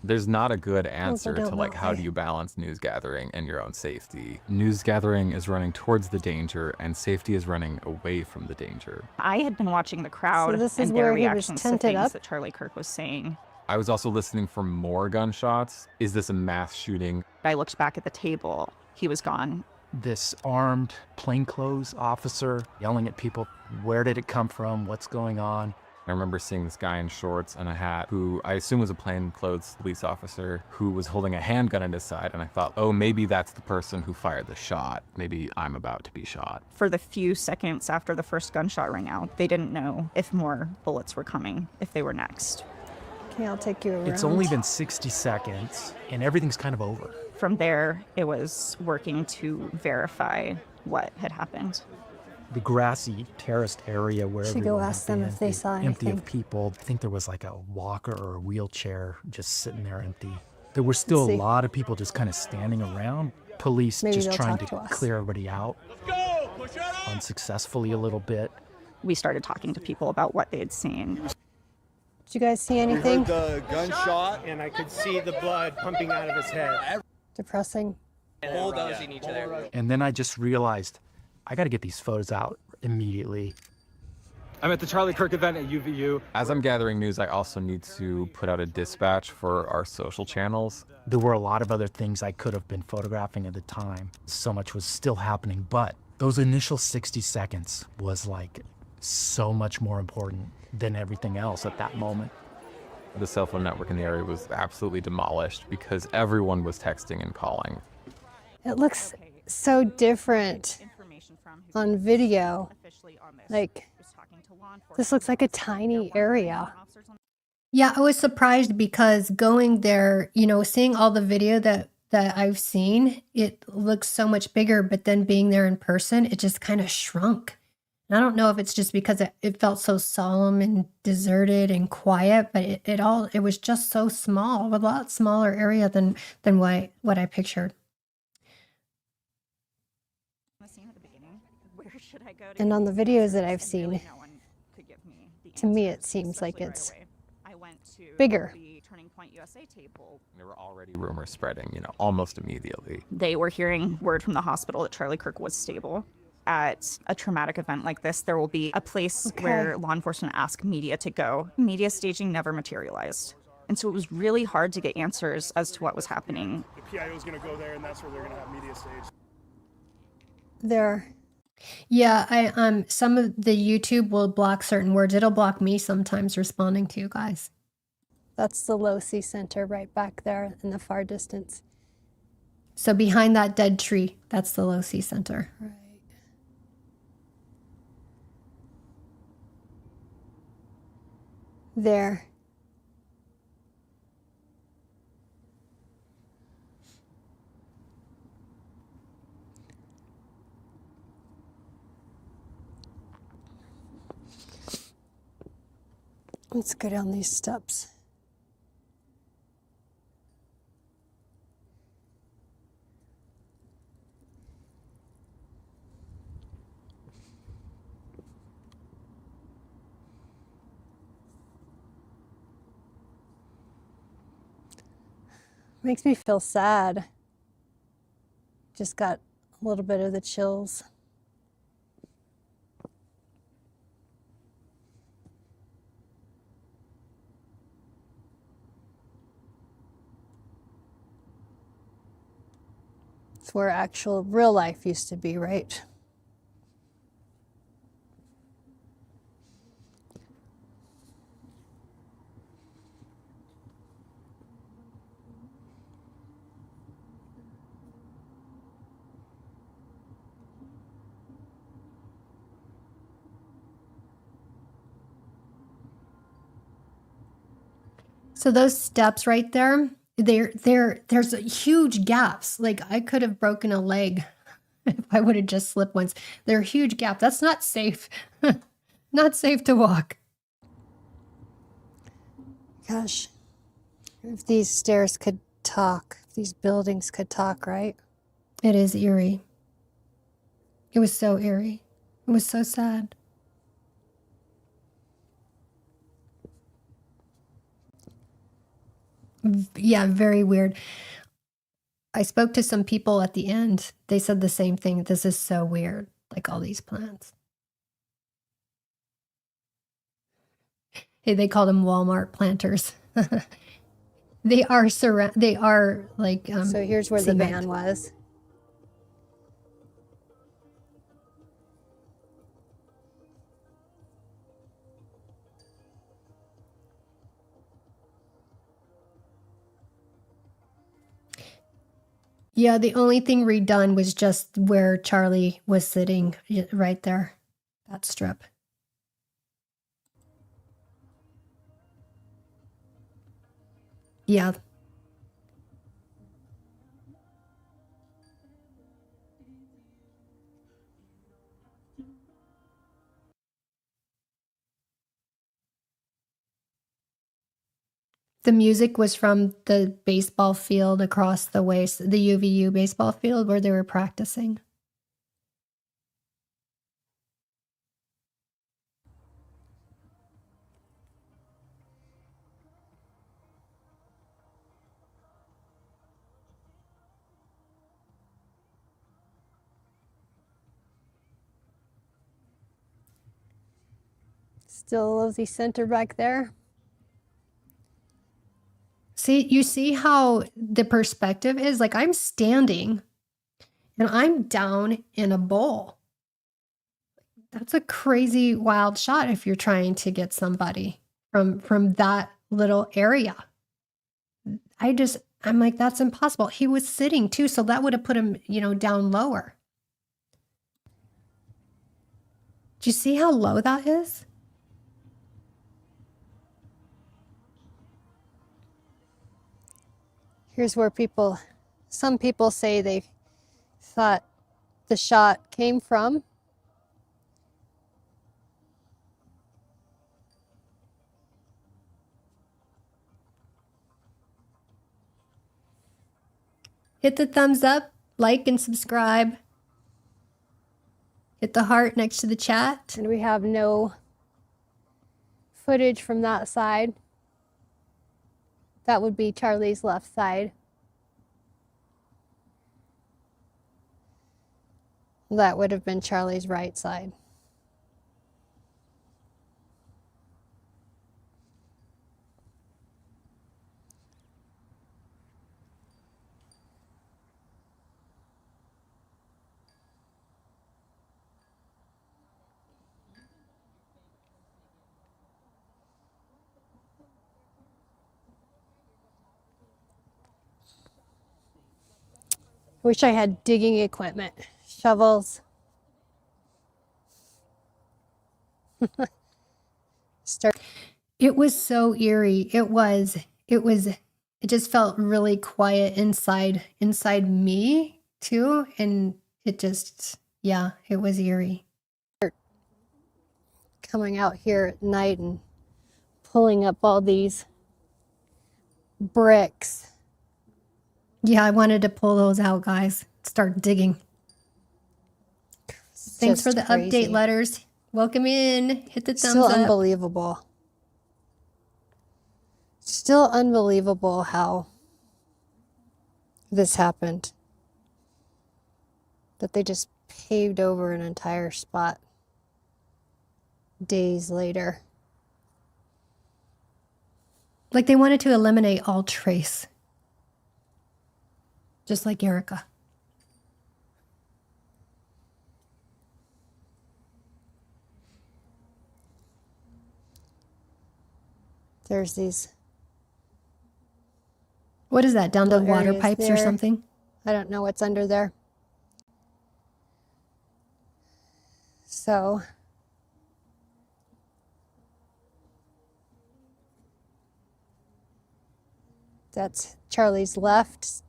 There's not a good answer down to like that how way. do you balance news gathering and your own safety. News gathering is running towards the danger and safety is running away from the danger. I had been watching the crowd So this is and their where he was reactions to tented things up? that Charlie Kirk was saying. I was also listening for more gunshots. Is this a mass shooting? I looked back at the table. He was gone. This armed plainclothes officer yelling at people, where did it come from? What's going on? I remember seeing this guy in shorts and a hat who I assume was a plainclothes police officer who was holding a handgun at his side. And I thought, oh, maybe that's the person who fired the shot. Maybe I'm about to be shot. For the few seconds after the first gunshot rang out, they didn't know if more bullets were coming, if they were next. Okay, I'll take you around. It's only been 60 seconds and everything's kind of over. From there, it was working to verify what had happened. The grassy, terraced area where Should go everyone ask had them been, if they is saw empty anything. of people. I think there was like a walker or a wheelchair just sitting there empty. There were still a see. lot of people just kind of standing around. Police Maybe just they'll trying talk to to us. clear everybody out. Unsuccessfully a little bit. We started talking to people about what they had seen. Did you guys see anything? The gunshot. And I could see the blood pumping out of his head. Depressing. Bulldozing each other. And then I just realized I got to get these photos out immediately. I'm at the Charlie Kirk event at UVU. As I'm gathering news, I also need to put out a dispatch for our social channels. There were a lot of other things I could have been photographing at the time. So much was still happening, but those initial 60 seconds was like so much more important than everything else at that moment. The cell phone network in the area was absolutely demolished because everyone was texting and calling. It looks so different on video. Like, this looks like a tiny area. Yeah, I was surprised because going there, you know, seeing all the video that I've seen, it looks so much bigger, but then being there in person, it just kind of shrunk. And I don't know if it's just because it felt so solemn and deserted and quiet, but it was just so small, a lot smaller area than what I pictured. And on the videos that I've seen, to me it seems like it's bigger. There were already rumors spreading, almost immediately. They were hearing word from the hospital that Charlie Kirk was stable. At a traumatic event like this, there will be a place where law enforcement ask media to go. Media staging never materialized. And so it was really hard to get answers as to what was happening. The PIO is going to go there, and that's where they're going to have media stage. There. Yeah, some of the YouTube will block certain words. It'll block me sometimes responding to you guys. That's the Losi Center right back there in the far distance. So behind that dead tree, that's the Losi Center. Right. There. Let's go down these steps. Makes me feel sad. Just got a little bit of the chills. It's where actual real life used to be, right? So those steps right there, there's huge gaps. Like I could have broken a leg if I would have just slipped once. They're a huge gap. That's not safe. Not safe to walk. Gosh, if these stairs could talk, if these buildings could talk, right? It is eerie. It was so eerie. It was so sad. Yeah, very weird. I spoke to some people at the end. They said the same thing. This is so weird, like all these plants. Hey, they call them Walmart planters. They are like so here's where cement. the van was. Yeah, the only thing redone was just where Charlie was sitting right there, that strip. Yeah. The music was from the baseball field across the way, the UVU baseball field where they were practicing. Still Losey Center back there. See, you see how the perspective is? Like I'm standing and I'm down in a bowl. That's a crazy wild shot if you're trying to get somebody from that little area. I'm like, that's impossible. He was sitting too, so that would have put him, down lower. Do you see how low that is? Here's where some people say they thought the shot came from. Hit the thumbs up, like and subscribe. Hit the heart next to the chat. And we have no footage from that side. That would be Charlie's left side. That would have been Charlie's right side. Wish I had digging equipment, shovels. It was so eerie. It just felt really quiet inside me too. And it was eerie. Coming out here at night and pulling up all these bricks. Yeah, I wanted to pull those out, guys. Start digging. Thanks for the update letters. Welcome in. Hit the thumbs Still up. unbelievable. Still unbelievable how this happened. That they just paved over an entire spot days later. Like they wanted to eliminate all trace. Just like Erika. There's these. What is that? Down to water areas pipes or there. something? I don't know what's under there. So that's Charlie's left.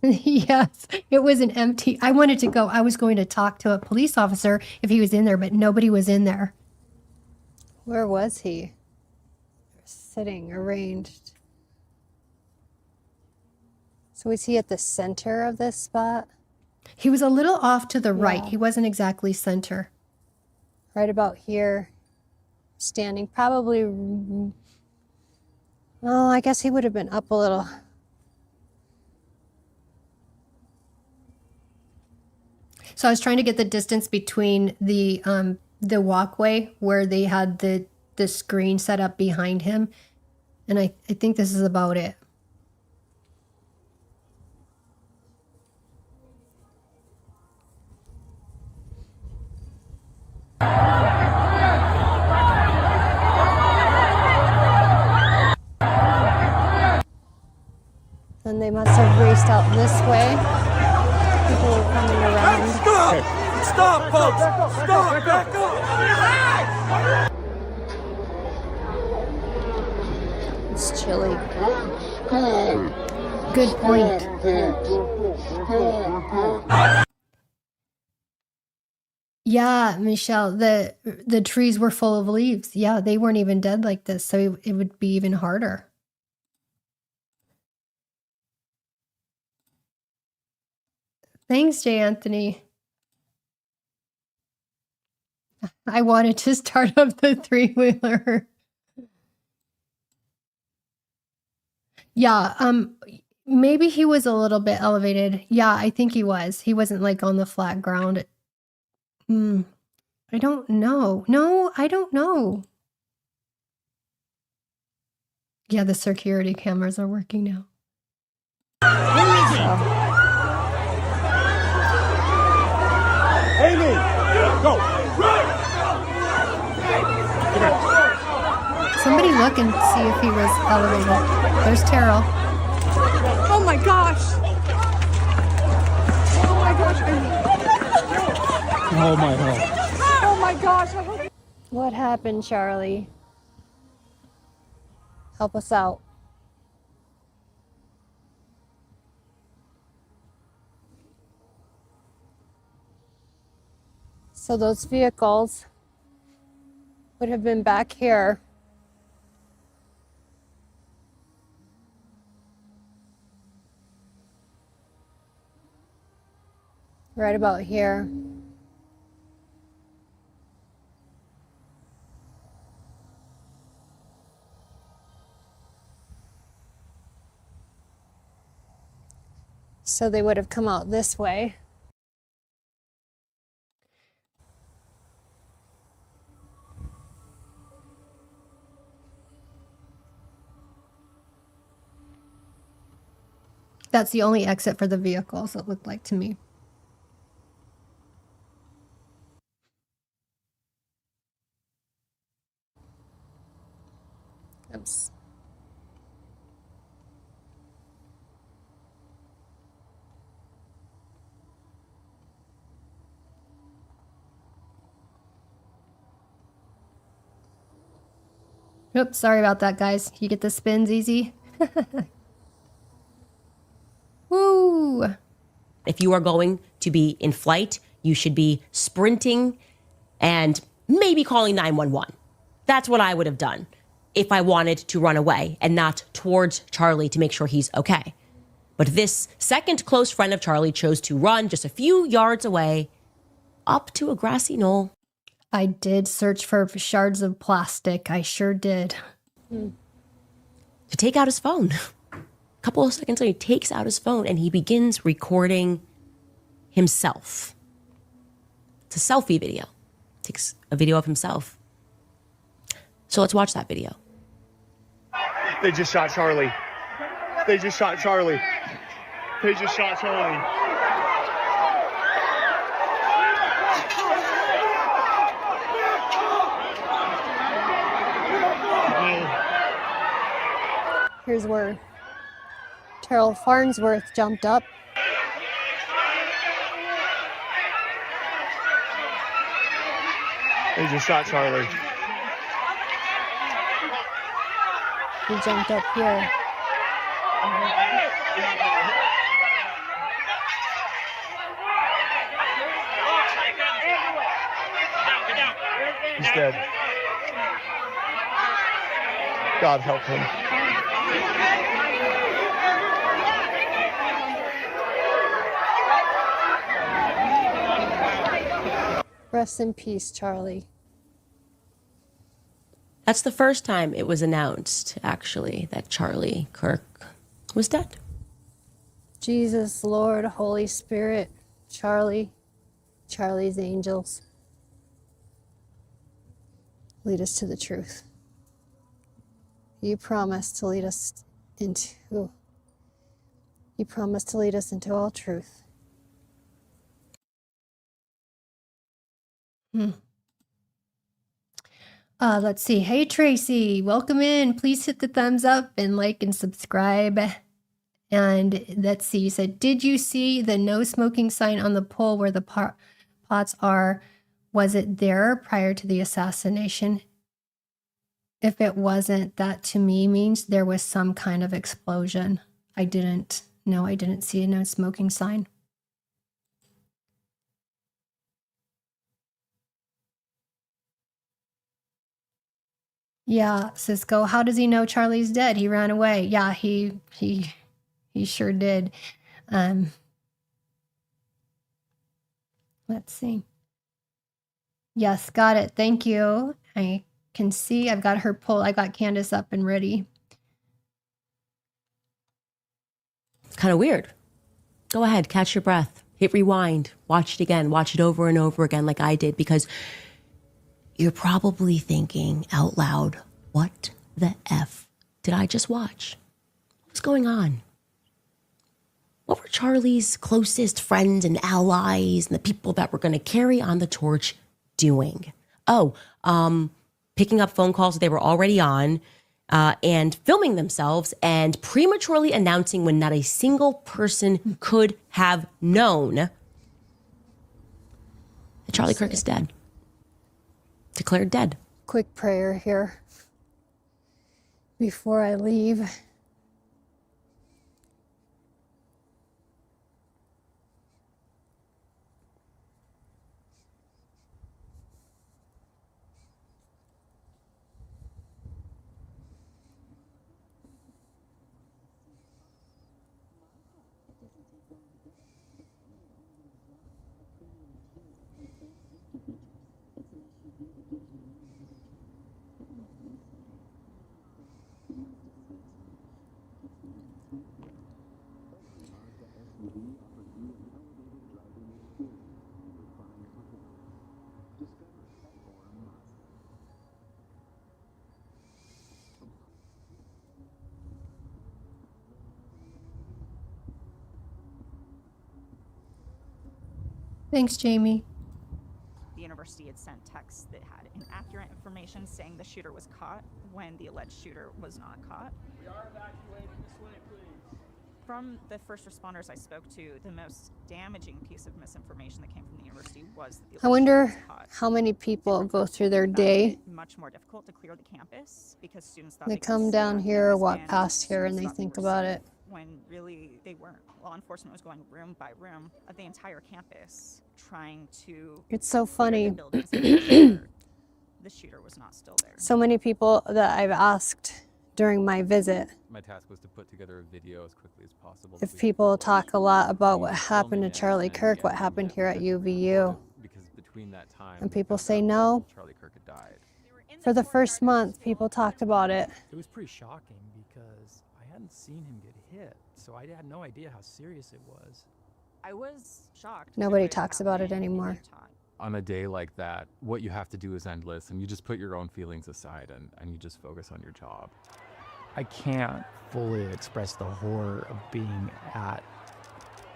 Yes, it was an empty. I wanted to go. I was going to talk to a police officer if he was in there, but nobody was in there. Where was he? Sitting arranged. So is he at the center of this spot? He was a little off to the right. Yeah. He wasn't exactly center. Right about here, standing probably. Oh, I guess he would have been up a little. So I was trying to get the distance between the walkway where they had the screen set up behind him, and I think this is about it. And they must have raced out this way. People were coming around. Stop! Stop, folks! Stop! Back up! It's chilly. Good point. Yeah, Michelle, the trees were full of leaves. Yeah, they weren't even dead like this, so it would be even harder. Thanks, Jay Anthony. I wanted to start up the three-wheeler. Yeah, maybe he was a little bit elevated. Yeah, I think he was. He wasn't like on the flat ground. I don't know. No, I don't know. Yeah, the security cameras are working now. Amy! Go! Somebody look and see if he was elevated. There's Terrell. Oh my gosh! Oh my gosh! Oh my god. Oh my gosh! What happened, Charlie? Help us out. So those vehicles would have been back here. Right about here. So they would have come out this way. That's the only exit for the vehicles, it looked like to me. Oops. Oops, sorry about that, guys. You get the spins easy. Woo! If you are going to be in flight, you should be sprinting and maybe calling 911. That's what I would have done if I wanted to run away and not towards Charlie to make sure he's okay. But this second close friend of Charlie chose to run just a few yards away up to a grassy knoll. I did search for shards of plastic. I sure did. To take out his phone. A couple of seconds later, he takes out his phone and he begins recording himself. It's a selfie video. Takes a video of himself. So let's watch that video. They just shot Charlie. They just shot Charlie. They just shot Charlie. Here's where Terrell Farnsworth jumped up. They just shot Charlie. He jumped up here. He's dead. God help him. Rest in peace, Charlie. That's the first time it was announced, actually, that Charlie Kirk was dead. Jesus, Lord, Holy Spirit, Charlie's angels. Lead us to the truth. You promised to lead us into all truth. Let's see. Hey, Tracy, welcome in. Please hit the thumbs up and like and subscribe. And let's see, you said, did you see the no smoking sign on the pole where the pots are? Was it there prior to the assassination? If it wasn't, that to me means there was some kind of explosion. I didn't see a no smoking sign. Yeah, Cisco, how does he know Charlie's dead? He ran away. Yeah, he sure did. Let's see. Yes, got it. Thank you. I can see I've got her pulled. I got Candace up and ready. It's kind of weird. Go ahead, catch your breath, hit rewind, watch it again, watch it over and over again like I did, because you're probably thinking out loud, what the F did I just watch? What's going on? What were Charlie's closest friends and allies and the people that were going to carry on the torch doing? Oh, picking up phone calls they were already on, and filming themselves and prematurely announcing when not a single person could have known that Charlie Kirk is dead. Declared dead. Quick prayer here before I leave. Thanks, Jamie. The university had sent texts that had inaccurate information saying the shooter was caught when the alleged shooter was not caught. We are evacuating this way, please. From the first responders I spoke to, the most damaging piece of misinformation that came from the university was that the I alleged shooter wonder was caught. how many people go through their day. Much more difficult to clear the campus because students thought They could come stay down on here or campus walk and past here and students they thought think were about safe, it. when really they weren't. Law enforcement was going room by room of the entire campus trying to It's so clear funny. the buildings and make sure the shooter was not still there. So many people that I've asked during my visit, My task was to put together a video as quickly as possible. if people talk a lot about what happened to Charlie Kirk, what happened here at UVU, Because between that time, and people say no. Charlie Kirk had died. For the first month, people talked about it. It was pretty shocking because I hadn't seen him get hit, so I had no idea how serious it was. I was shocked. Nobody talks about it anymore. On a day like that, what you have to do is endless, and you just put your own feelings aside and you just focus on your job. I can't fully express the horror of being at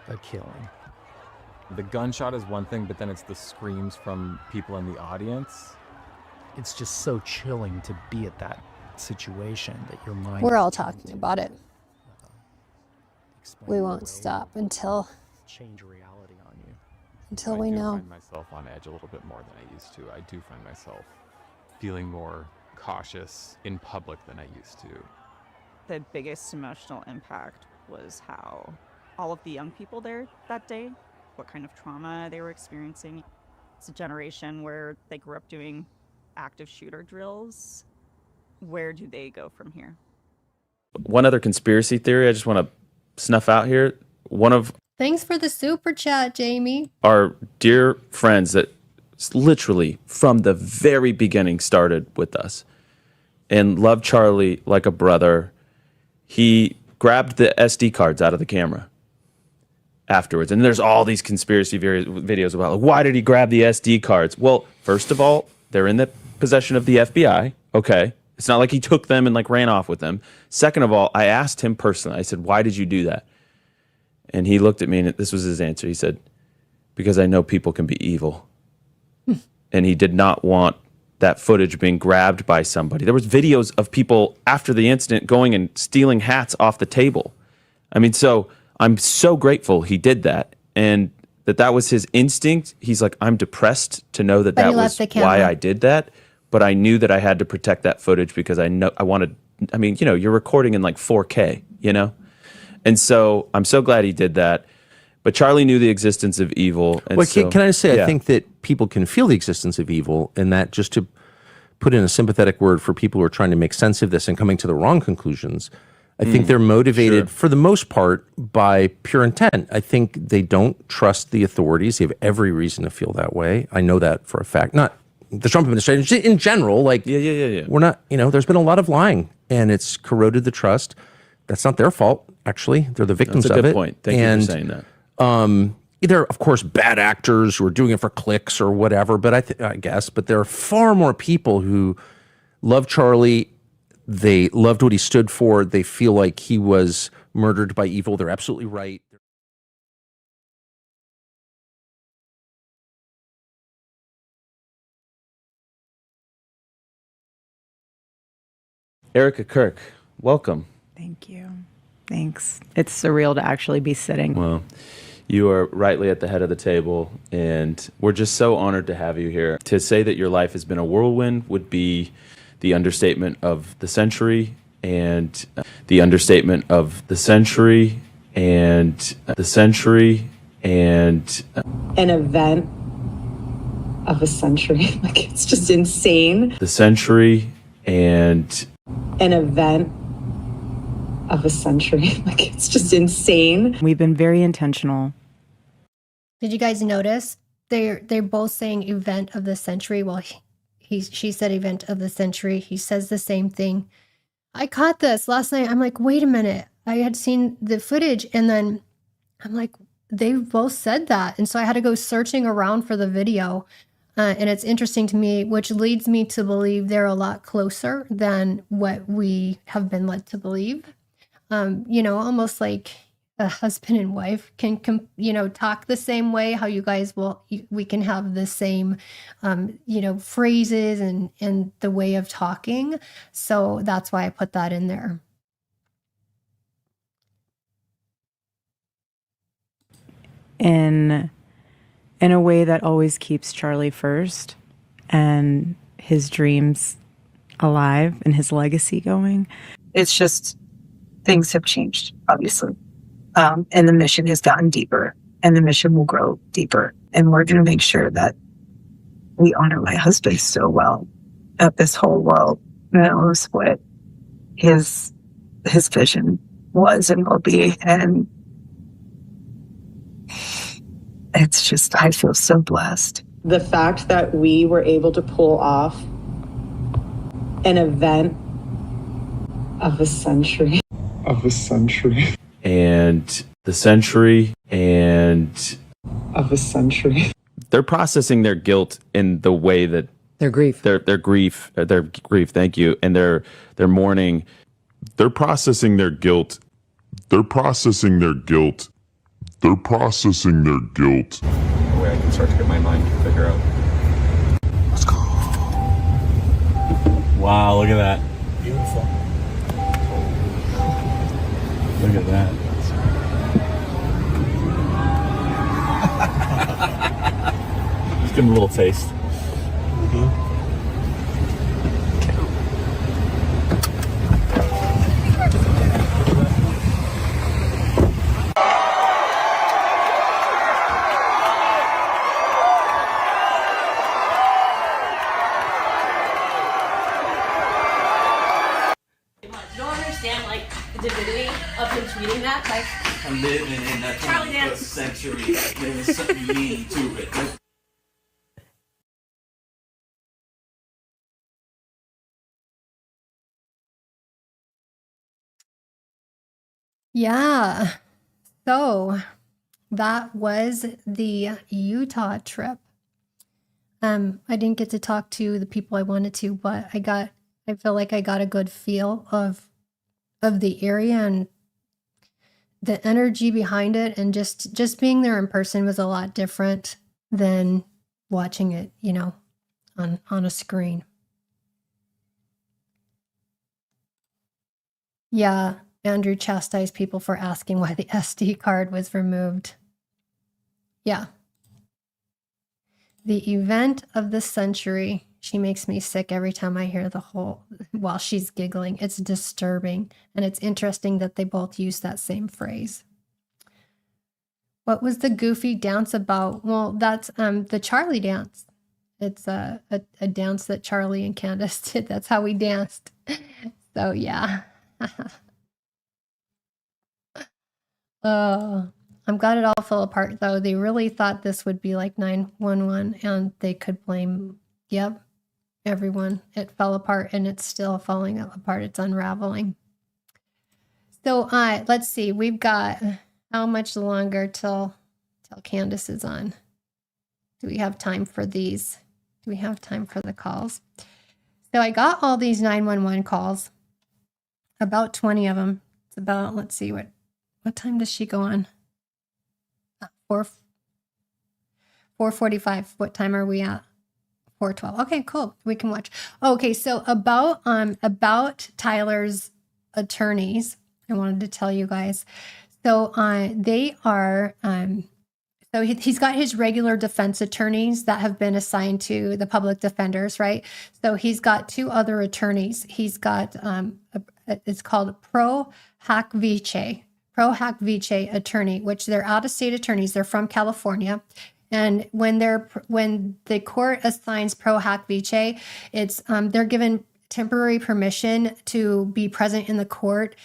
a killing. The gunshot is one thing, but then it's the screams from people in the audience. It's just so chilling to be at that situation that your mind. We're is all trying talking to, about it. explain We away won't stop until change reality on you. until we I do know. find myself on edge a little bit more than I used to. I do find myself feeling more cautious in public than I used to. The biggest emotional impact was how all of the young people there that day, what kind of trauma they were experiencing. It's a generation where they grew up doing active shooter drills. Where do they go from here? One other conspiracy theory I just want to snuff out here. One of Thanks for the super chat, Jamie. our dear friends that literally from the very beginning started with us and loved Charlie like a brother, he grabbed the SD cards out of the camera afterwards. And there's all these conspiracy videos about, like, why did he grab the SD cards? Well, first of all, they're in the possession of the FBI. Okay. It's not like he took them and like ran off with them. Second of all, I asked him personally, I said, why did you do that? And he looked at me and this was his answer. He said, because I know people can be evil. And he did not want that footage being grabbed by somebody. There was videos of people after the incident going and stealing hats off the table. I mean, so I'm so grateful he did that, and that was his instinct. He's like, I'm depressed to know that But he that left was the why camera. I did that, but I knew that I had to protect that footage because I wanted, I mean, you're recording in like 4K, And so I'm so glad he did that. But Charlie knew the existence of evil. And Well, so, can I say, yeah. I think that people can feel the existence of evil, and that just to put in a sympathetic word for people who are trying to make sense of this and coming to the wrong conclusions, I think they're motivated for the most part by pure intent. I think they don't trust the authorities. They have every reason to feel that way. I know that for a fact. Not the Trump administration in general. Like, we're not, there's been a lot of lying and it's corroded the trust. That's not their fault, actually. They're the victims That's a of good it. point. Thank you for saying that. There are, of course, bad actors who are doing it for clicks or whatever, but I guess, but there are far more people who love Charlie. They loved what he stood for. They feel like he was murdered by evil. They're absolutely right. Erika, Kirk, welcome. Thank you. Thanks. It's surreal to actually be sitting. Well, you are rightly at the head of the table, and we're just so honored to have you here. To say that your life has been a whirlwind would be the understatement of the century, and the understatement of the century, and the century, and an event of a century. Like, it's just insane. the century, and An event of a century. Like, it's just insane. We've been very intentional. Did you guys notice they're both saying event of the century? Well, she said event of the century. He says the same thing. I caught this last night. I'm like, wait a minute. I had seen the footage and then I'm like, they both said that. And so I had to go searching around for the video. And it's interesting to me, which leads me to believe they're a lot closer than what we have been led to believe. Almost like a husband and wife can, talk the same way, how you guys we can have the same, phrases and the way of talking. So that's why I put that in there. In a way that always keeps Charlie first and his dreams alive and his legacy going. It's just things have changed, obviously. And the mission has gotten deeper and the mission will grow deeper. And we're going to make sure that we honor my husband so well that this whole world knows what his vision was and will be. And it's just, I feel so blessed. The fact that we were able to pull off an event of a century. of a century, and the century, and of a century. They're processing their guilt in the way that their grief, their grief. Thank you, and their mourning. They're processing their guilt. They're processing their guilt. They're processing their guilt. The way I can start to get my mind to figure out. Let's go. Wow, look at that. Beautiful. Look at that. Just give him a little taste. Divinity of him tweeting that, like I'm living in that Charlie 21st dance. century. There's something meaning to it. Yeah. So that was the Utah trip. I didn't get to talk to the people I wanted to, but I feel like I got a good feel of the area and the energy behind it, and just being there in person was a lot different than watching it, on a screen. Yeah, Andrew chastised people for asking why the SD card was removed. Yeah. The event of the century. She makes me sick every time I hear the whole, while she's giggling. It's disturbing. And it's interesting that they both use that same phrase. What was the goofy dance about? Well, that's the Charlie dance. It's a dance that Charlie and Candace did. That's how we danced. So, yeah. I'm glad it all fell apart, though. They really thought this would be like 911, and they could blame, yep, everyone. It fell apart, and it's still falling apart. It's unraveling. So, let's see. We've got how much longer till Candace is on? Do we have time for these? Do we have time for the calls? So I got all these 911 calls, about 20 of them. It's about, let's see, what time does she go on? 4:45. What time are we at? 4:12. Okay, cool. We can watch. Okay, so about Tyler's attorneys, I wanted to tell you guys. So they are so he's got his regular defense attorneys that have been assigned to the public defenders, right? So he's got two other attorneys. He's got it's called Pro Hac Vice attorney, which they're out-of-state attorneys. They're from California. And when the court assigns Pro Hac Vice, it's they're given temporary permission to be present in the court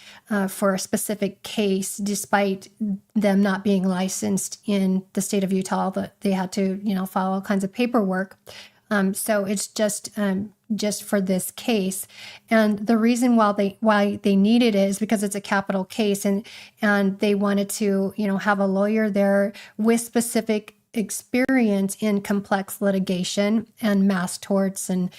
for a specific case, despite them not being licensed in the state of Utah. That they had to, file all kinds of paperwork. So it's just for this case. And the reason why they needed it is because it's a capital case, and they wanted to, have a lawyer there with specific experience in complex litigation and mass torts and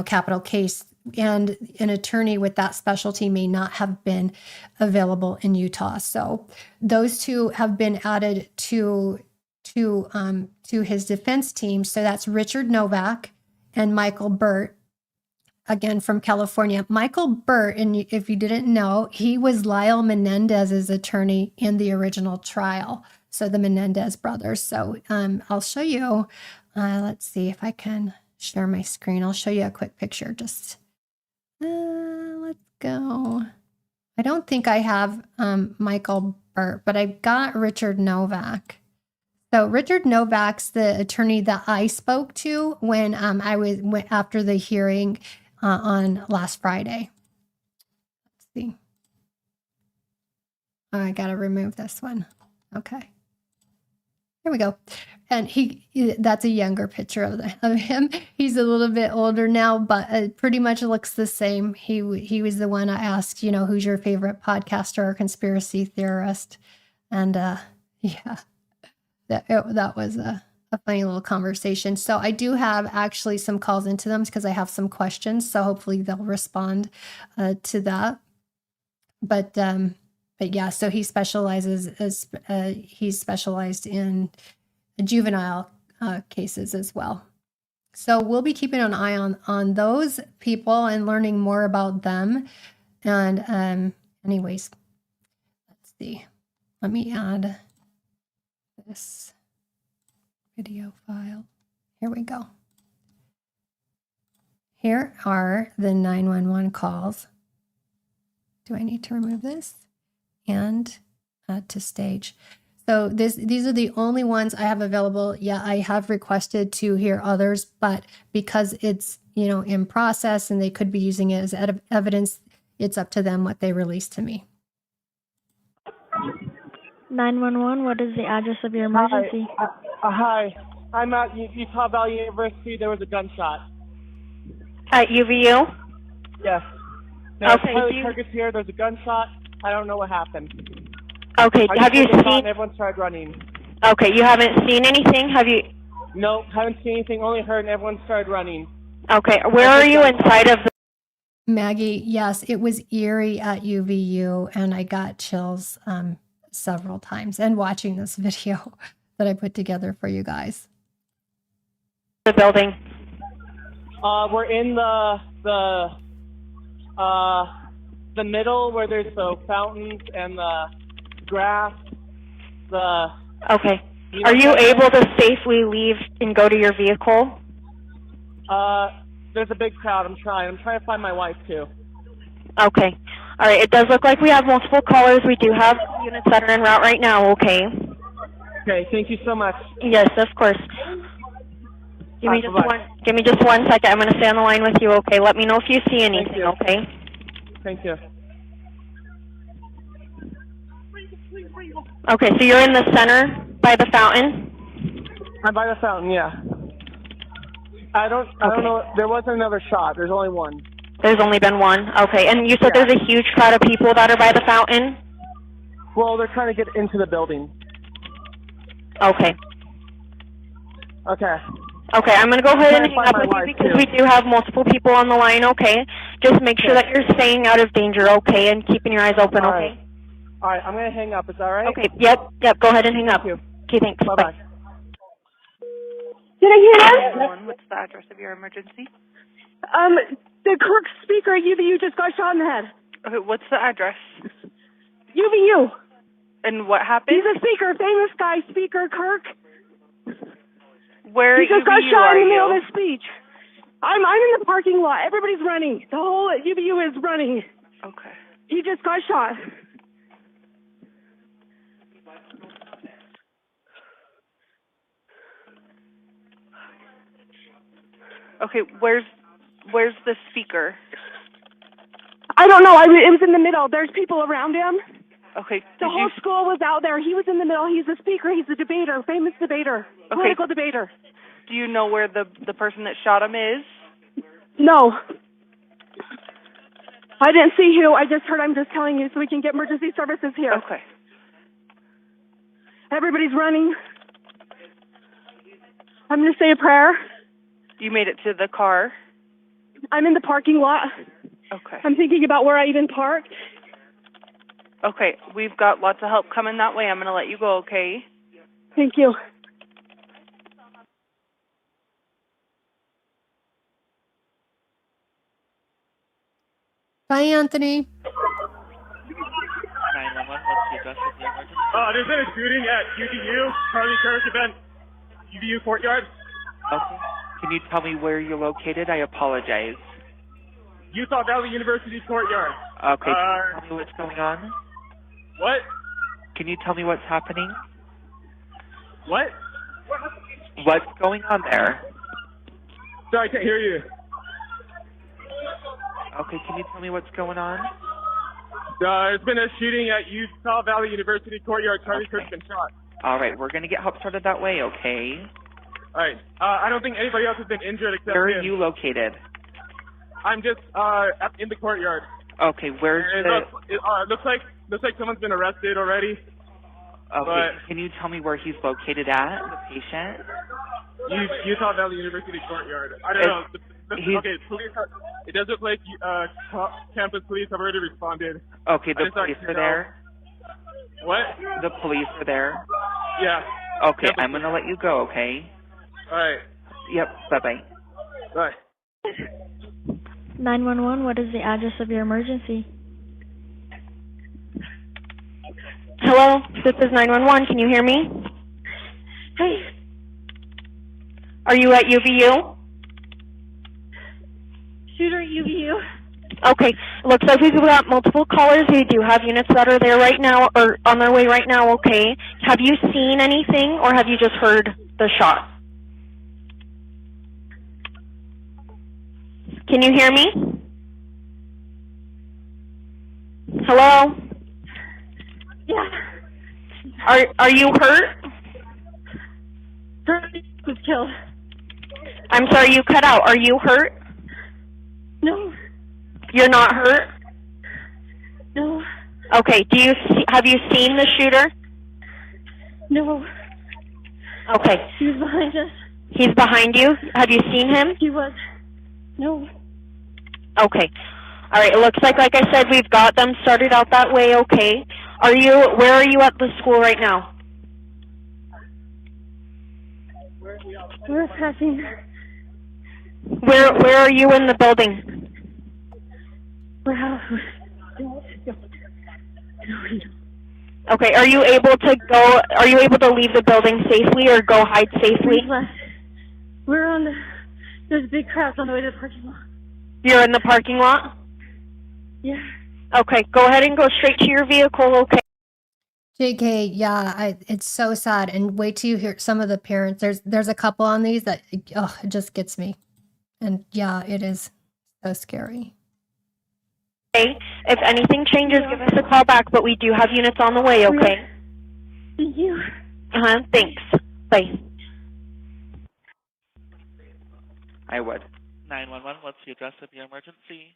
capital case. And an attorney with that specialty may not have been available in Utah. So those two have been added to his defense team. So that's Richard Novak and Michael Burt, again from California. Michael Burt, and if you didn't know, he was Lyle Menendez's attorney in the original trial. So the Menendez brothers. So I'll show you. Let's see if I can share my screen. I'll show you a quick picture. Just let's go. I don't think I have Michael Burt, but I've got Richard Novak. So Richard Novak's the attorney that I spoke to when went after the hearing on last Friday. Let's see. Oh, I got to remove this one. Okay. Here we go. And that's a younger picture of him. He's a little bit older now, but pretty much looks the same. He was the one I asked, who's your favorite podcaster or conspiracy theorist? And yeah, that was a funny little conversation. So I do have actually some calls into them because I have some questions. So hopefully they'll respond to that. But yeah, so he specialized in juvenile cases as well. So we'll be keeping an eye on those people and learning more about them. And anyways, let's see. Let me add this video file. Here we go. Here are the 911 calls. Do I need to remove this? And add to stage. So these are the only ones I have available. Yeah, I have requested to hear others, but because it's, in process and they could be using it as evidence, it's up to them what they release to me. 911, what is the address of your emergency? Hi. I'm at Utah Valley University. There was a gunshot. At UVU? Yes. Now, Okay, Charlie Kirk is here. There's a gunshot. I don't know what happened. Okay, have you seen... Everyone started running. Okay, you haven't seen anything? Have you... No, haven't seen anything. Only heard and everyone started running. Okay, where are you inside of the... Maggie, yes, it was eerie at UVU, and I got chills several times, and watching this video that I put together for you guys. The building. We're in the the middle where there's the fountains and the grass. Okay. Are you able to safely leave and go to your vehicle? There's a big crowd. I'm trying to find my wife too. Okay. All right. It does look like we have multiple callers. We do have units that are en route right now. Okay. Okay. Thank you so much. Yes, of course. Give me just one second. I'm going to stay on the line with you. Okay. Let me know if you see anything. Okay. Thank you. Okay. So you're in the center by the fountain. I'm by the fountain. Yeah. I don't know. There wasn't another shot. There's only one. There's only been one. Okay. And you said there's a huge crowd of people that are by the fountain? Well, they're trying to get into the building. Okay. Okay. Okay, I'm going to go ahead and hang up with you because we do have multiple people on the line, okay? Just make sure that you're staying out of danger, okay, and keeping your eyes open, okay? All right, I'm going to hang up. Is that all right? Okay, yep, go ahead and hang up. Thank you. Okay, thanks. Bye-bye. Did I hear that? What's the address of your emergency? The Kirk speaker at UVU just got shot in the head. Okay, what's the address? UVU. And what happened? He's a speaker, famous guy, Speaker Kirk. Where he just got UVU shot are in the middle you? of his speech. I'm in the parking lot. Everybody's running. The whole UVU is running. Okay. He just got shot. Okay, where's the speaker? I don't know. It was in the middle. There's people around him. Okay. The whole school was out there. He was in the middle. He's a speaker. He's a debater, famous debater, political debater. Do you know where the person that shot him is? No. I didn't see who. I just heard. I'm just telling you so we can get emergency services here. Okay. Everybody's running. I'm going to say a prayer. You made it to the car? I'm in the parking lot. Okay. I'm thinking about where I even parked. Okay, we've got lots of help coming that way. I'm going to let you go, okay? Thank you. Bye, Anthony. 911, what's the address of the emergency? There's been a shooting at UVU, Charlie Kirk event, UVU courtyard. Okay. Can you tell me where you're located? I apologize. Utah Valley University courtyard. Okay, can you tell me what's going on? What? Can you tell me what's happening? What? What's going on there? Sorry, I can't hear you. Okay, can you tell me what's going on? There's been a shooting at Utah Valley University courtyard. Charlie Kirk's been shot. All right, we're going to get help started that way, okay? All right. I don't think anybody else has been injured except Where him. are you located? I'm just in the courtyard. Okay, where's looks like someone's been arrested already. Okay, can you tell me where he's located at, the patient? Utah Valley University courtyard. I don't know. Okay, police. It does look like campus police have already responded. Okay, the police are there? What? The police are there? Yeah. Okay, I'm going to let you go, okay? All right. Yep, bye-bye. Bye. 911, what is the address of your emergency? Hello, this is 911. Can you hear me? Hey. Are you at UVU? Shooter at UVU. Okay, looks like we've got multiple callers. We do have units that are there right now, or on their way right now, okay. Have you seen anything, or have you just heard the shot? Can you hear me? Hello? Yeah. Are you hurt? Was killed. I'm sorry, you cut out. Are you hurt? No. You're not hurt? No. Okay, have you seen the shooter? No. Okay. He was behind us. He's behind you? Have you seen him? He was. No. Okay. All right, it looks like I said, we've got them started out that way, okay. Where are you at the school right now? We're passing. Where are you in the building? Warehouse. Okay, are you able to leave the building safely or go hide safely? There's big crowds on the way to the parking lot. You're in the parking lot? Yeah. Okay, go ahead and go straight to your vehicle, okay? JK, yeah, it's so sad. And wait till you hear some of the parents. There's a couple on these that it just gets me. And yeah, it is so scary. Okay, if anything changes, give us a call back, but we do have units on the way, okay? Thank you. Thanks. Bye. I would. 911, what's the address of your emergency?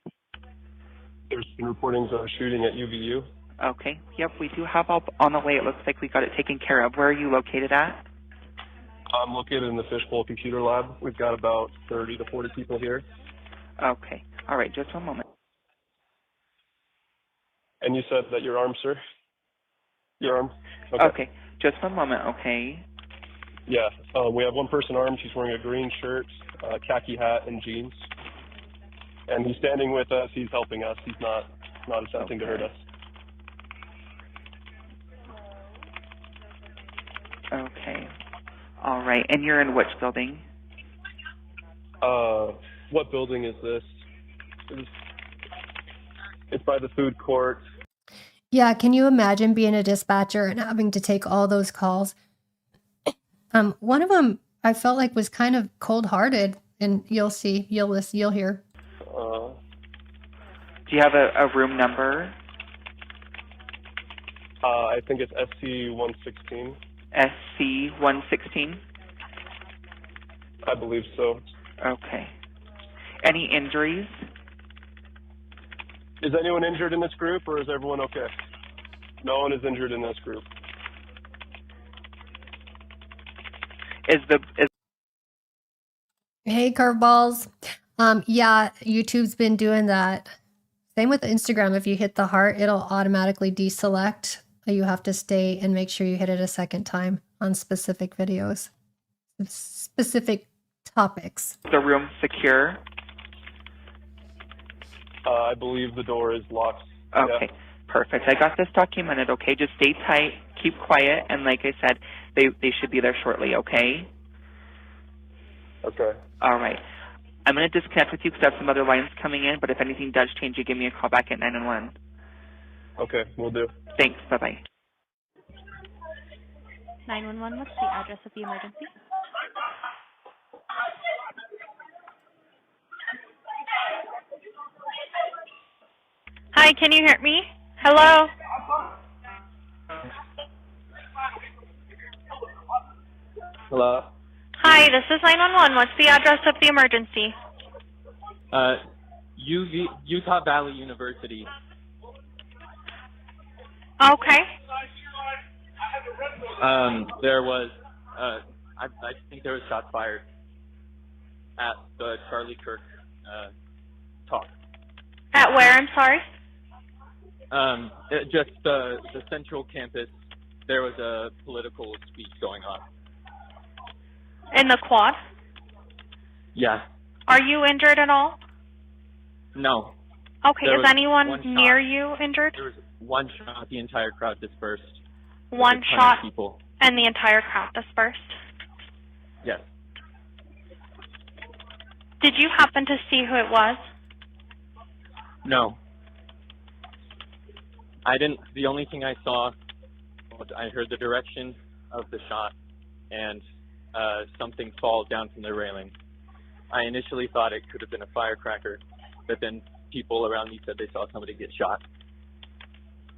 There's been reportings of a shooting at UVU. Okay, yep, we do have help on the way. It looks like we got it taken care of. Where are you located at? I'm located in the Fishbowl Computer Lab. We've got about 30 to 40 people here. Okay, all right, just one moment. And you said that your arm, sir? Your arm? Okay, just one moment, okay? Yeah, we have one person armed. He's wearing a green shirt, khaki hat, and jeans. And he's standing with us. He's helping us. He's not attempting to hurt us. Okay, all right, and you're in which building? What building is this? It's by the food court. Yeah, can you imagine being a dispatcher and having to take all those calls? One of them I felt like was kind of cold-hearted, and you'll see, you'll hear. Do you have a room number? I think it's SC-116. SC-116? I believe so. Okay. Any injuries? Is anyone injured in this group, or is everyone okay? No one is injured in this group. Hey, curveballs. Yeah, YouTube's been doing that. Same with Instagram. If you hit the heart, it'll automatically deselect. You have to stay and make sure you hit it a second time on specific videos, specific topics. The room secure? I believe the door is locked. Okay, yeah. Perfect. I got this documented, okay? Just stay tight, keep quiet, and like I said, they should be there shortly, okay? Okay. All right. I'm going to disconnect with you because I have some other lines coming in, but if anything does change, you give me a call back at 911. Okay, we'll do. Thanks. Bye-bye. 911, what's the address of the emergency? Hi, can you hear me? Hello? Hello? Hi, this is 911. What's the address of the emergency? Utah Valley University. Okay. There was, I think there was shots fired at the Charlie Kirk talk. At where, I'm sorry? Just the central campus, there was a political speech going on. In the quad? Yeah. Are you injured at all? No. Okay, There is was anyone one near shot. you injured? There was one shot, the entire crowd dispersed. One There was a ton shot of people. and the entire crowd dispersed. Yes. Did you happen to see who it was? No. I didn't. The only thing I saw was I heard the direction of the shot and something fall down from the railing. I initially thought it could have been a firecracker, but then people around me said they saw somebody get shot.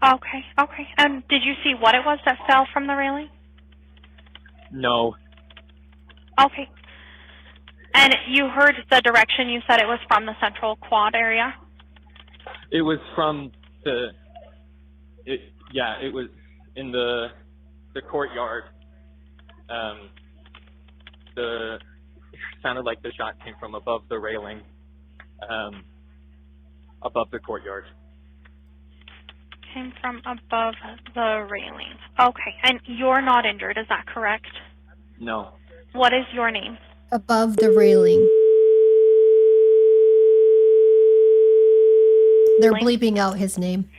Okay, okay. And did you see what it was that fell from the railing? No. Okay. And you heard the direction, you said it was from the central quad area? It was from the. It was in the courtyard. It sounded like the shot came from above the railing, above the courtyard. Came from above the railing. Okay, and you're not injured, is that correct? No. What is your name? Above the railing. They're bleeping out his name.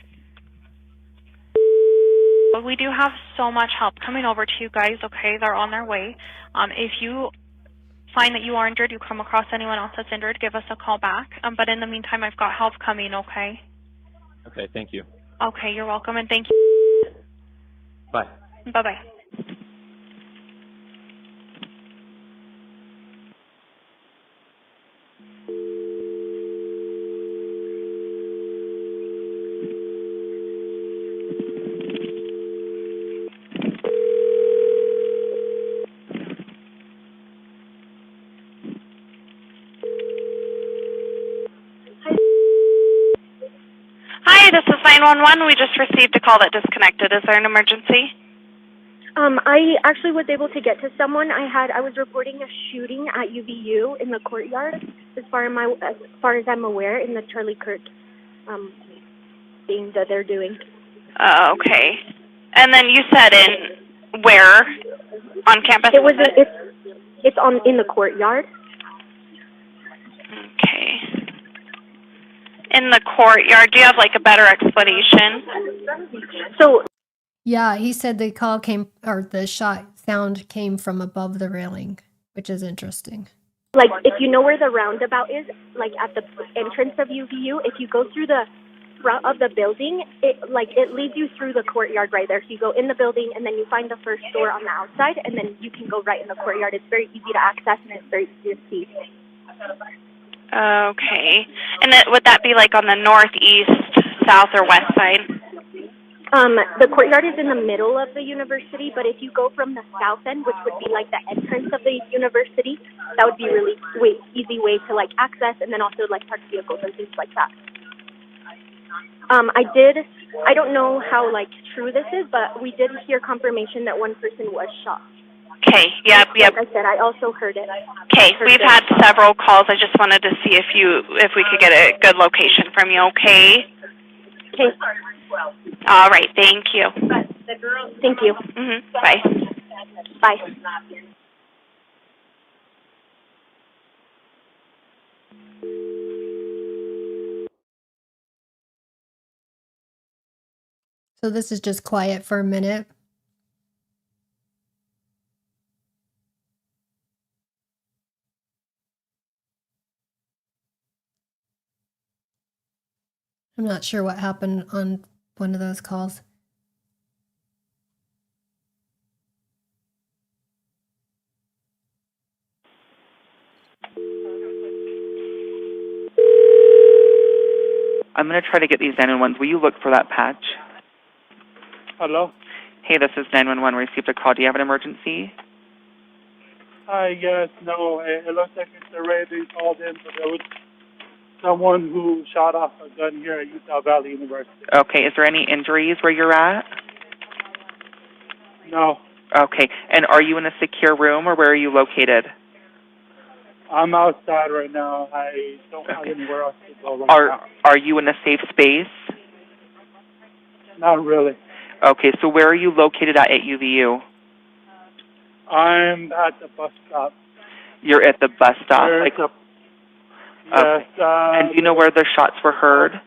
We do have so much help coming over to you guys, okay? They're on their way. If you find that you are injured, you come across anyone else that's injured, give us a call back. But in the meantime, I've got help coming, okay? Okay, thank you. Okay, you're welcome, and thank you. Bye. Bye-bye. Hi, this is 911. We just received a call that disconnected. Is there an emergency? I actually was able to get to someone. I was reporting a shooting at UVU in the courtyard, as far as I'm aware, in the Charlie Kirk thing that they're doing. Okay. And then you said in where on campus? It's in the courtyard. Okay. In the courtyard. Do you have like a better explanation? So yeah, he said the call came, or the shot sound came from above the railing, which is interesting. Like, if you know where the roundabout is, like at the entrance of UVU, if you go through the front of the building, it leads you through the courtyard right there. So you go in the building, and then you find the first door on the outside, and then you can go right in the courtyard. It's very easy to access, and it's very easy to see. Okay. And would that be like on the northeast, south, or west side? The courtyard is in the middle of the university, but if you go from the south end, which would be like the entrance of the university, that would be really easy way to like access, and then also like park vehicles and things like that. I don't know how like true this is, but we did hear confirmation that one person was shot. Okay, yep. Like I said, I also heard it. Okay, we've had several calls. I just wanted to see if we could get a good location from you, okay? Okay. All right, thank you. Thank you. Bye. Bye. So this is just quiet for a minute. I'm not sure what happened on one of those calls. I'm going to try to get these 911s. Will you look for that patch? Hello? Hey, this is 911. Received a call. Do you have an emergency? Yes, no. It looks like it's already called in, but there was someone who shot off a gun here at Utah Valley University. Okay. Is there any injuries where you're at? No. Okay. And are you in a secure room, or where are you located? I'm outside right now. I don't have anywhere else to go right now. Are you in a safe space? Not really. Okay. So where are you located at UVU? I'm at the bus stop. You're at the bus stop? Yes. Okay. And do you know where the shots were heard?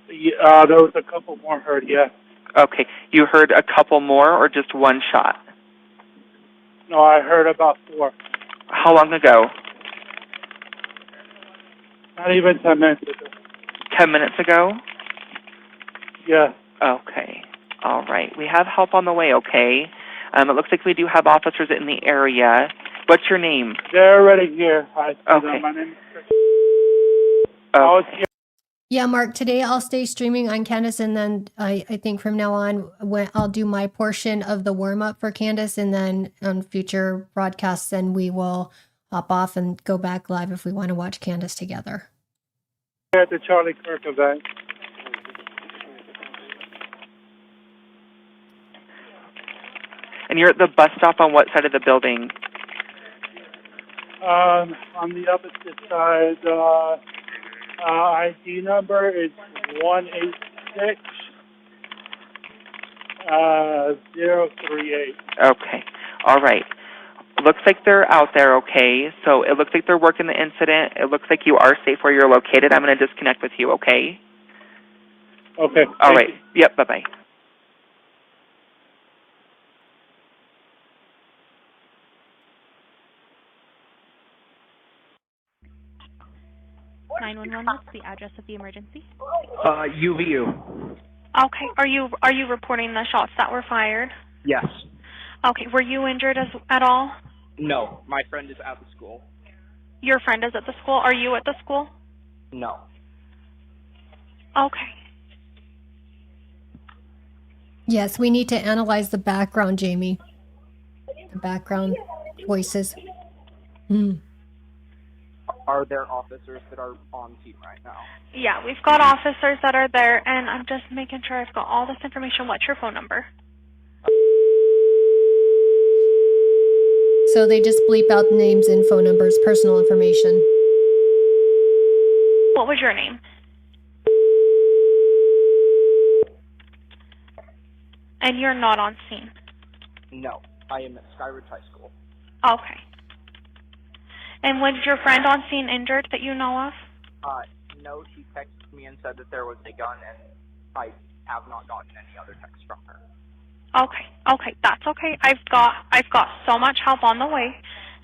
There was a couple more heard, yeah. Okay. You heard a couple more, or just one shot? No, I heard about 4. How long ago? Not even 10 minutes ago. 10 minutes ago? Yeah. Okay. All right. We have help on the way, okay? It looks like we do have officers in the area. What's your name? They're already here. Okay. My name is Kirk. Yeah, Mark, today I'll stay streaming on Candace, and then I think from now on I'll do my portion of the warm-up for Candace, and then on future broadcasts, then we will hop off and go back live if we want to watch Candace together. At the Charlie Kirk event. And you're at the bus stop on what side of the building? On the opposite side, ID number is 186 038. Okay. All right. Looks like they're out there, okay? So it looks like they're working the incident. It looks like you are safe where you're located. I'm going to disconnect with you, okay? Okay. All right. Yep, bye-bye. 911, what's the address of the emergency? UVU. Okay. Are you reporting the shots that were fired? Yes. Okay. Were you injured at all? No. My friend is at the school. Your friend is at the school. Are you at the school? No. Okay. Yes, we need to analyze the background, Jamie. The background voices. Are there officers that are on scene right now? Yeah, we've got officers that are there, and I'm just making sure I've got all this information. What's your phone number? So they just bleep out names and phone numbers, personal information. What was your name? And you're not on scene? No. I am at Skyridge High School. Okay. And was your friend on scene injured that you know of? No, she texted me and said that there was a gun, and I have not gotten any other texts from her. Okay, that's okay. I've got so much help on the way,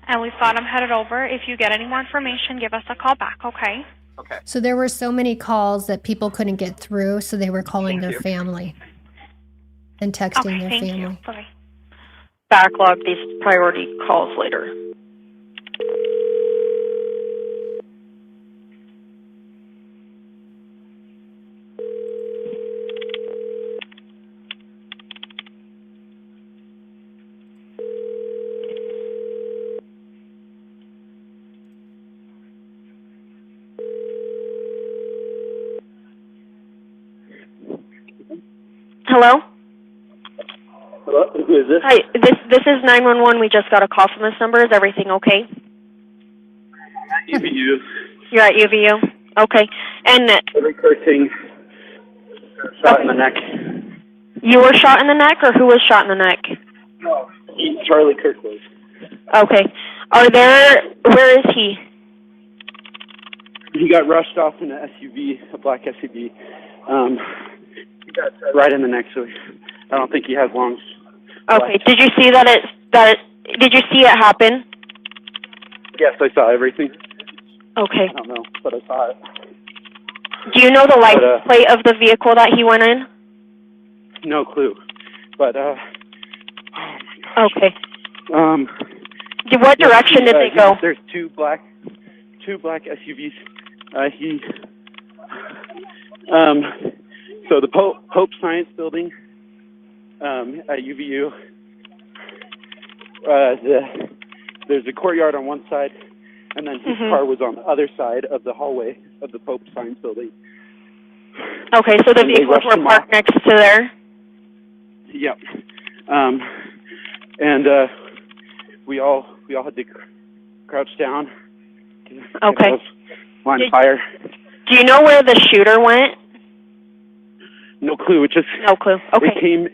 and we've got them headed over. If you get any more information, give us a call back, okay? Okay. So there were so many calls that people couldn't get through, so they were calling their family and texting their thank family. you. Bye. Backlog these priority calls later. Hello? Hello, who is this? Hi, this is 911. We just got a call from this number. Is everything okay? UVU. You're at UVU? Okay. And Kirk King shot in the neck. you were shot in the neck, or who was shot in the neck? No, Charlie Kirk was. Okay. Where is he? He got rushed off in an SUV, a black SUV. He got right in the neck, so I don't think he has lungs. Okay. Did you see did you see it happen? Yes, I saw everything. Okay. I don't know, but I saw it. Do you know the license plate of the vehicle that he went in? No clue. But okay. What direction did they go? There's two black SUVs. So the Pope Science Building at UVU. There's a courtyard on one side, and then his car was on the other side of the hallway of the Pope Science Building. Okay, so the vehicles were parked next to there? Yep. And we all had to crouch down. Okay. Line of fire. Do you know where the shooter went? No clue. No clue. Okay.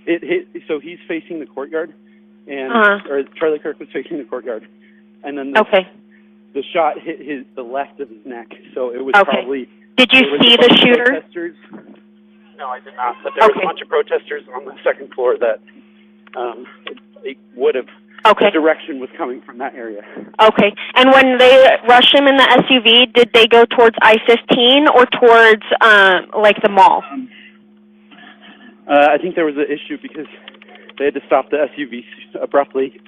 It hit. So he's facing the courtyard, and or Charlie Kirk was facing the courtyard, and then the shot hit the left of his neck. So it was probably. Did you see the shooter? Protesters. No, I did not. But there was a bunch of protesters on the second floor that it would have. Okay. The direction was coming from that area. Okay. And when they rushed him in the SUV, did they go towards I-15 or towards like the mall? I think there was an issue because they had to stop the SUV abruptly.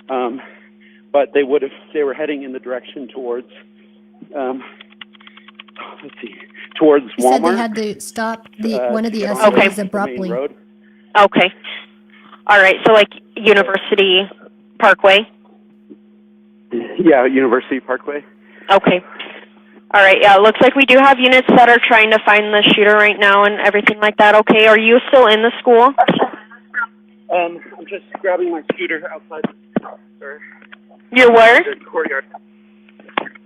But they were heading in the direction towards towards Walmart. You said they had to stop one of the SUVs abruptly. Okay. All right. So like University Parkway? Yeah, University Parkway. Okay. All right. Yeah, it looks like we do have units that are trying to find the shooter right now and everything like that. Okay. Are you still in the school? I'm just grabbing my scooter outside. You're where? The courtyard.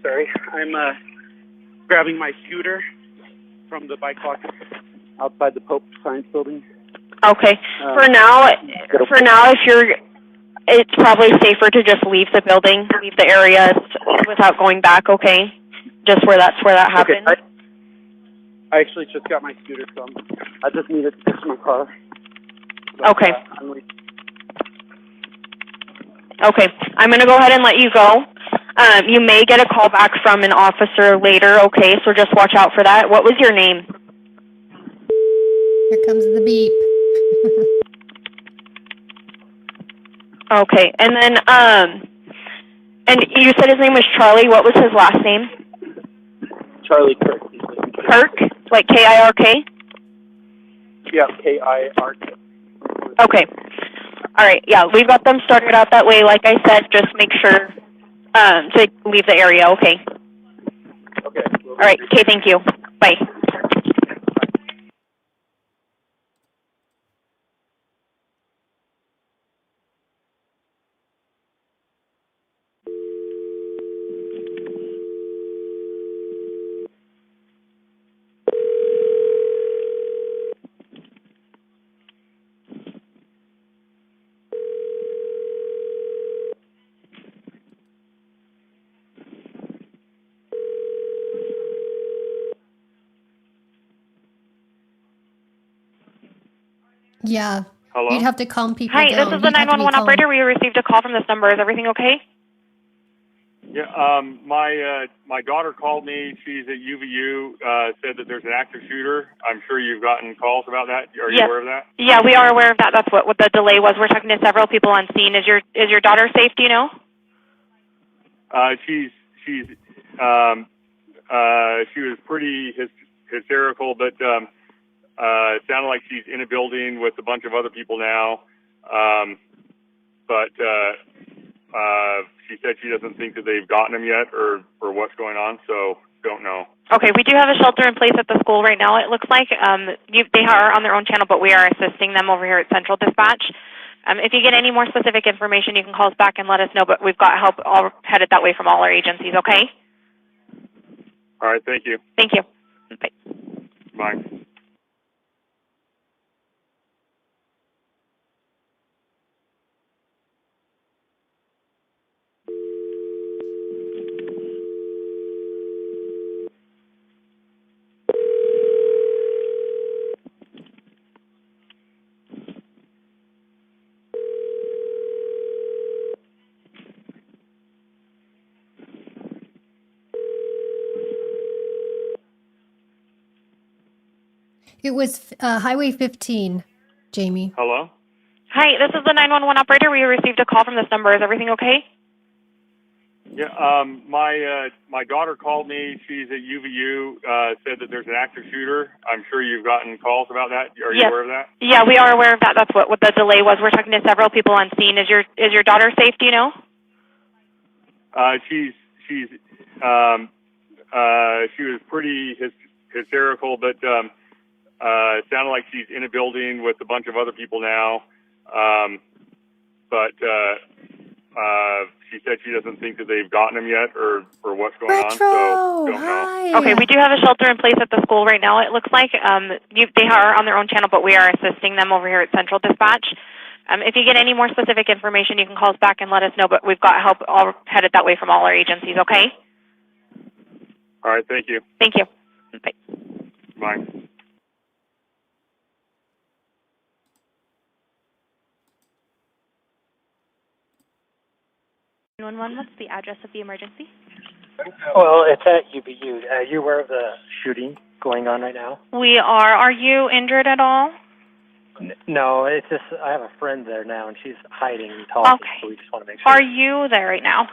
Sorry. I'm grabbing my scooter from the bike locker outside the Pope Science Building. Okay. For now, it's probably safer to just leave the building, leave the area without going back, okay? Just where that happened. Okay, I actually just got my scooter, so I just needed to fix my car. But, okay. Okay. I'm going to go ahead and let you go. You may get a call back from an officer later, okay? So just watch out for that. What was your name? Here comes the beep. Okay, and then, and you said his name was Charlie. What was his last name? Charlie Kirk. Kirk? Like K-I-R-K? Yeah, K-I-R-K. Okay. All right, yeah, we've got them started out that way. Like I said, just make sure to leave the area, okay? Okay. All right, okay, thank you. Bye. Yeah. Hello? You'd have to calm people Hi, down. this is the You'd have to be 911 calm. operator. We received a call from this number. Is everything okay? Yeah, my daughter called me. She's at UVU, said that there's an active shooter. I'm sure you've gotten calls about that. Are you Yes. aware of that? Yeah, we are aware of that. That's what the delay was. We're talking to several people on scene. Is your daughter safe, do you know? She was pretty hysterical, but it sounded like she's in a building with a bunch of other people now. But she said she doesn't think that they've gotten him yet or what's going on, so don't know. Okay, we do have a shelter in place at the school right now, it looks like. They are on their own channel, but we are assisting them over here at Central Dispatch. If you get any more specific information, you can call us back and let us know, but we've got help all headed that way from all our agencies, okay? All right, thank you. Thank you. Bye. Bye. It was Highway 15, Jamie. Hello? Hi, this is the 911 operator. We received a call from this number. Is everything okay? Yeah, my daughter called me. She's at UVU, said that there's an active shooter. I'm sure you've gotten calls about that. Are you Yes. aware of that? Yeah, we are aware of that. That's what the delay was. We're talking to several people on scene. Is your daughter safe, do you know? She was pretty hysterical, but it sounded like she's in a building with a bunch of other people now. But she said she doesn't think that they've gotten him yet or what's going on, so don't know. Okay, we do have a shelter in place at the school right now, it looks like. They are on their own channel, but we are assisting them over here at Central Dispatch. If you get any more specific information, you can call us back and let us know, but we've got help all headed that way from all our agencies, okay? All right, thank you. Thank you. Bye. Bye. What's the address of the emergency? Well, it's at UVU. Are you aware of the shooting going on right now? We are. Are you injured at all? No, it's just I have a friend there now, and she's hiding and talking, Okay. so we just want to make sure. Are you there right now?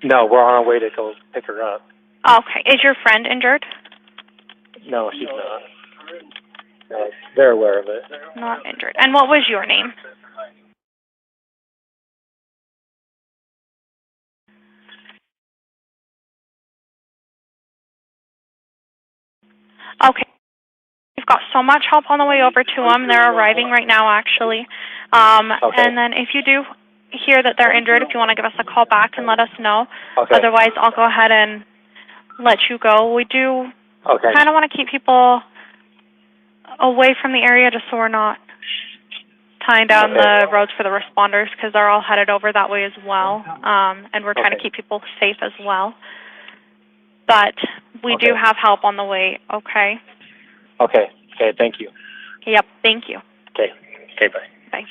No, we're on our way to go pick her up. Okay. Is your friend injured? No, she's not. No, they're aware of it. Not injured. And what was your name? Okay. We've got so much help on the way over to them. They're arriving right now, actually. Okay. And then if you do hear that they're injured, if you want to give us a call back and let us know. Okay. Otherwise, I'll go ahead and let you go. We do kind of want to keep people away from the area just so we're not tying down the roads for the responders because they're all headed over that way as well. And we're trying to keep people safe as well. But we do have help on the way, okay? Okay. Okay, thank you. Yep, thank you. Okay. Okay, bye. Bye.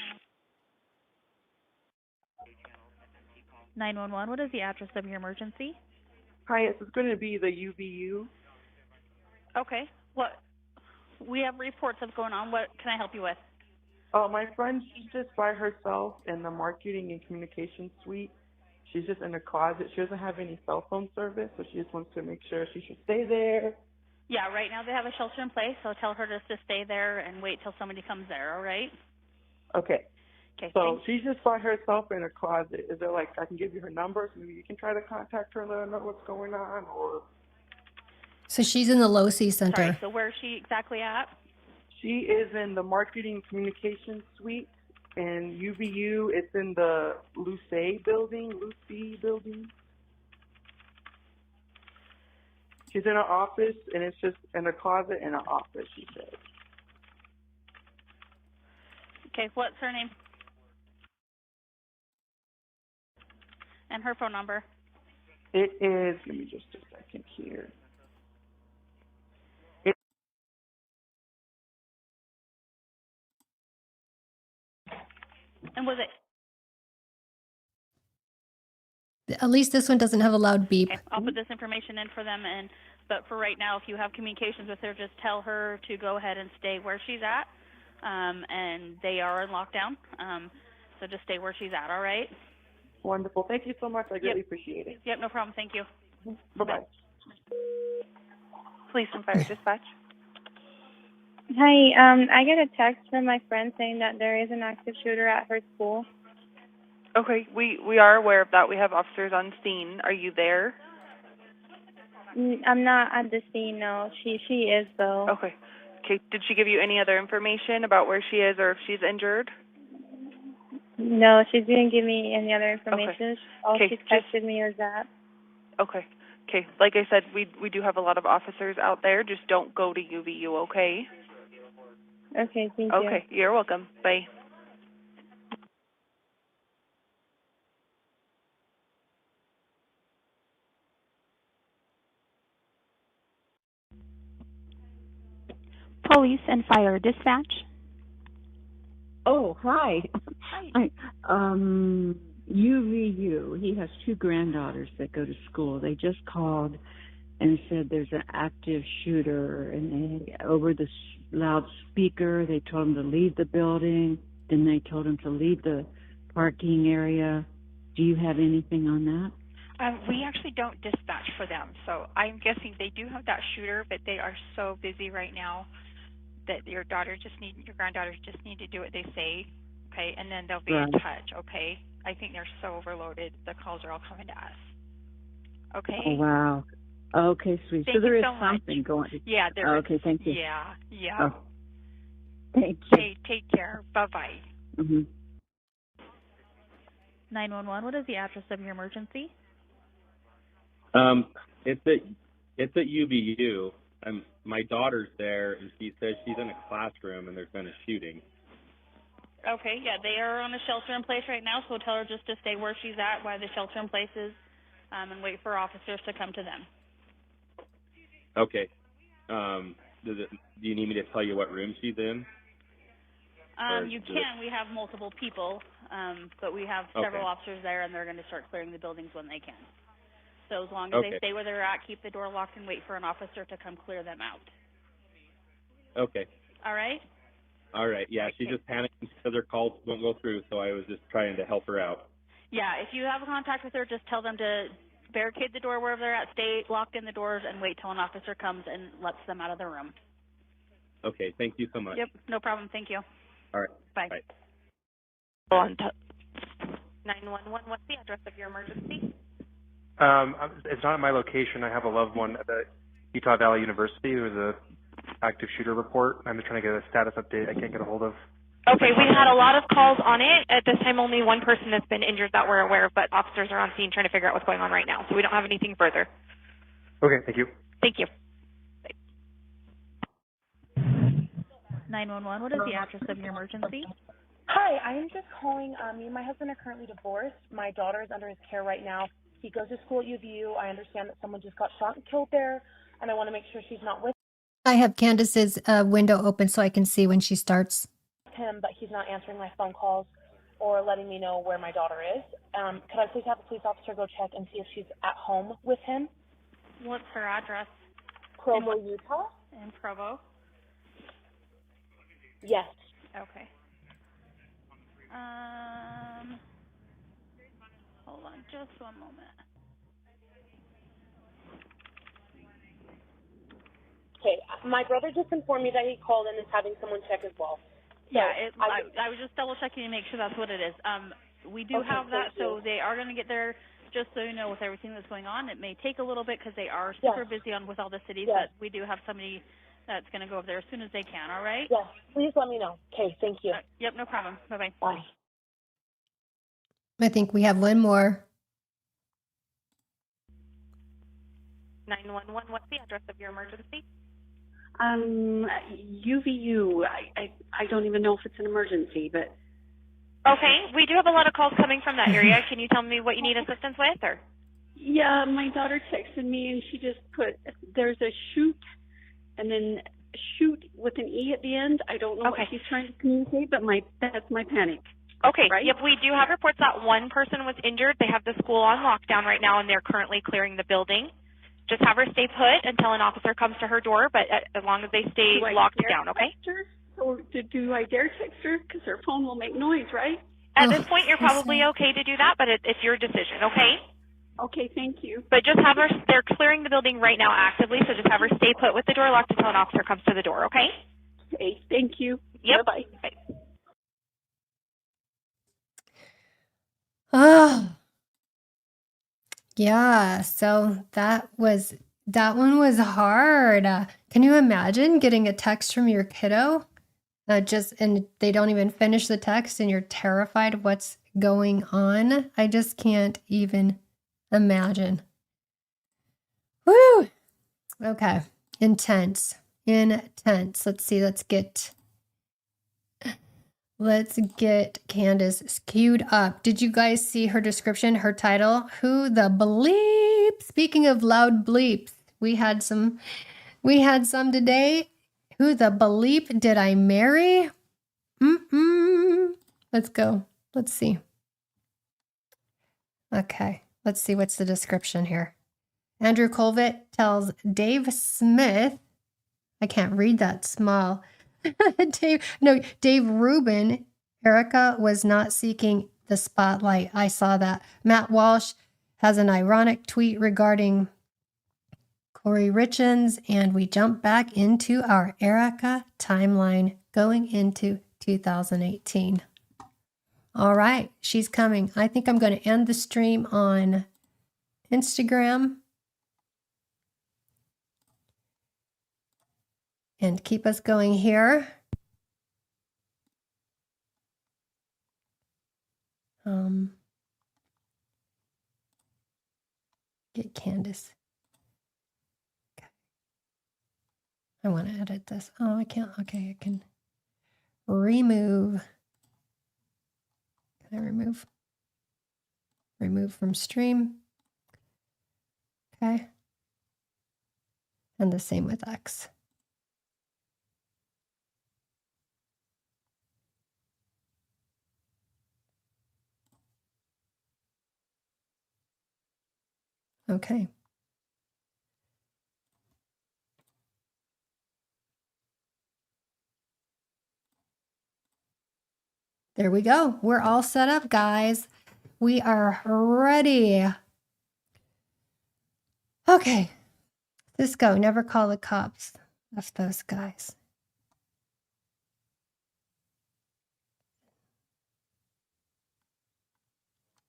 911, what is the address of your emergency? Hi, this is going to be the UVU. Okay. What? We have reports of going on. What can I help you with? My friend, she's just by herself in the marketing and communications suite. She's just in a closet. She doesn't have any cell phone service, so she just wants to make sure she should stay there. Yeah, right now they have a shelter in place, so tell her just to stay there and wait till somebody comes there, all right? Okay. Okay, So thanks. she's just by herself in a closet. Is there, like, I can give you her number, so maybe you can try to contact her and let her know what's going on, or... So she's in the Low C Center. Sorry, so where is she exactly at? She is in the marketing communications suite, and UVU, it's in the Lucy building. She's in an office, and it's just in a closet in an office, she said. Okay, what's her name? And her phone number? It is, give me just a second here. And was it? At least this one doesn't have a loud beep. Okay, I'll put this information in for them, but for right now, if you have communications with her, just tell her to go ahead and stay where she's at, and they are in lockdown, so just stay where she's at, all right? Wonderful. Thank you so much. I really appreciate it. Yep, no problem. Thank you. Bye-bye. Police and fire dispatch. Hi, I get a text from my friend saying that there is an active shooter at her school. Okay, we are aware of that. We have officers on scene. Are you there? I'm not at the scene, no. She is, though. Okay. Okay, did she give you any other information about where she is or if she's injured? No, she didn't give me any other information. All Okay, she texted me was that. Okay. Okay, like I said, we do have a lot of officers out there. Just don't go to UVU, okay? Okay, thank you. Okay, you're welcome. Bye. Police and fire dispatch. Oh, hi. Hi. UVU. He has two granddaughters that go to school. They just called and said there's an active shooter, and they, over the loudspeaker, they told him to leave the building. Then they told him to leave the parking area. Do you have anything on that? We actually don't dispatch for them, so I'm guessing they do have that shooter, but they are so busy right now that your granddaughters just need to do what they say, okay, and then they'll be in touch, okay? I think they're so overloaded. The calls are all coming to us. Okay. Oh, wow. Okay, sweet. Thank so there you is so much. something going. Yeah, there is. Okay, thank you. Yeah, yeah. Oh, thank you. Okay, take care. Bye-bye. Mm-hmm. 911, what is the address of your emergency? It's at UVU. My daughter's there, and she says she's in a classroom, and there's been a shooting. Okay, yeah, they are on a shelter in place right now, so tell her just to stay where she's at while the shelter in place is, and wait for officers to come to them. Okay. Do you need me to tell you what room she's in? You can. We have multiple people, but we have several officers there, and they're going to start clearing the buildings when they can. So as long as they stay where they're at, keep the door locked, and wait for an officer to come clear them out. Okay. All right? All right. Yeah, she's just panicking because her calls won't go through, so I was just trying to help her out. Yeah, if you have a contact with her, just tell them to barricade the door wherever they're at, stay locked in the doors, and wait till an officer comes and lets them out of the room. Okay. Thank you so much. Yep, no problem. Thank you. All right. Bye. Bye. 911, what's the address of your emergency? It's not at my location. I have a loved one at the Utah Valley University who is a active shooter report. I'm just trying to get a status update. I can't get a hold of. Okay, we had a lot of calls on it. At this time, only one person has been injured that we're aware of, but officers are on scene trying to figure out what's going on right now, so we don't have anything further. Okay, thank you. Thank you. 911, what is the address of your emergency? Hi, I am just calling. Me and my husband are currently divorced. My daughter is under his care right now. He goes to school at UVU. I understand that someone just got shot and killed there, and I want to make sure she's not with I have Candace's window open so I can see when she starts. him, but he's not answering my phone calls. or letting me know where my daughter is. Could I please have a police officer go check and see if she's at home with him? What's her address? Provo, Utah? In Provo? Yes. Okay. Hold on just one moment. Okay, my brother just informed me that he called and is having someone check as well. So I was just double checking to make sure that's what it is. We do have that, so they are going to get there. Just so you know, with everything that's going on, it may take a little bit because they are super busy with all the cities. Yes. But we do have somebody that's going to go over there as soon as they can. All right? Yes. Please let me know. Okay. Thank you. Yep. No problem. Bye-bye. Bye. I think we have one more. 911, what's the address of your emergency? UVU. I don't even know if it's an emergency, but Okay, we do have a lot of calls coming from that area. Can you tell me what you need assistance with, or? yeah, my daughter texted me and she just put there's a shoot and then shoot with an E at the end. I don't know what she's trying to communicate, but that's my panic. Okay, Right? yep, we do have reports that one person was injured. They have the school on lockdown right now, and they're currently clearing the building. Just have her stay put until an officer comes to her door, but as long as they stay Do I locked dare down, okay? text her? Or do I dare text her? Because her phone will make noise, right? At this point, you're probably okay to do that, but it's your decision, okay? Okay, thank you. But just have her, they're clearing the building right now actively, so just have her stay put with the door locked until an officer comes to the door, okay? Okay, thank you. Yep. Bye-bye. Bye. Oh, yeah. So that one was hard. Can you imagine getting a text from your kiddo? And they don't even finish the text and you're terrified of what's going on. I just can't even imagine. Woo! Okay. Intense. Let's see. Let's get Candace queued up. Did you guys see her description, her title? Who the bleep? Speaking of loud bleeps, we had some today. Who the bleep did I marry? Let's go. Let's see. Okay. Let's see what's the description here. Andrew Colvett tells Dave Smith, I can't read that small. Dave Rubin, Erika was not seeking the spotlight. I saw that. Matt Walsh has an ironic tweet regarding Corey Richens, and we jump back into our Erika timeline going into 2018. All right, she's coming. I think I'm going to end the stream on Instagram and keep us going here. Get Candace. Okay. I want to edit this. Oh, I can't. Okay, I can remove. Can I remove? Remove from stream. Okay. And the same with X. Okay. There we go. We're all set up, guys. We are ready. Okay. Let's go. Never call the cops. That's those guys.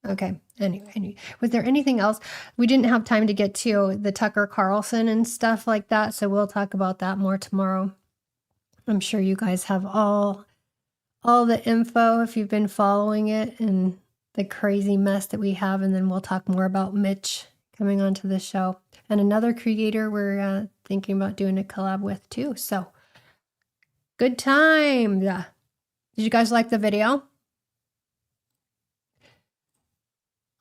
Okay. Anyway, was there anything else? We didn't have time to get to the Tucker Carlson and stuff like that, so we'll talk about that more tomorrow. I'm sure you guys have all the info if you've been following it and the crazy mess that we have, and then we'll talk more about Mitch coming onto the show and another creator we're thinking about doing a collab with too. So good time. Yeah. Did you guys like the video?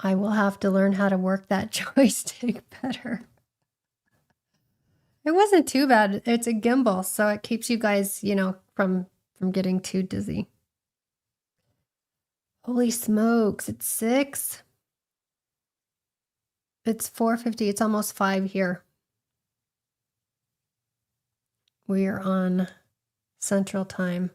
I will have to learn how to work that joystick better. It wasn't too bad. It's a gimbal, so it keeps you guys, from getting too dizzy. Holy smokes, it's 6. It's 4:50. It's almost 5 here. We are on Central Time.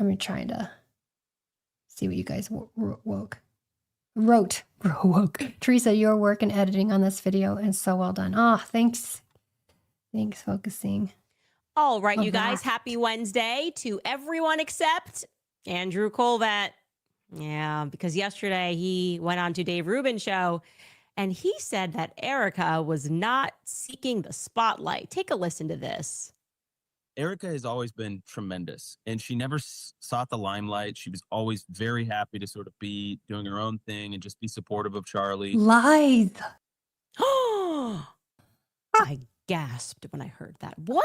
I'm trying to see what you guys wrote. Teresa, your work and editing on this video is so well done. Oh, thanks. Thanks, focusing. All right, Love you guys, that. happy Wednesday to everyone except Andrew Colvett. Yeah, because yesterday he went on to Dave Rubin's show and he said that Erika was not seeking the spotlight. Take a listen to this. Erika has always been tremendous, and she never sought the limelight. She was always very happy to sort of be doing her own thing and just be supportive of Charlie. Lies. I gasped when I heard that. What?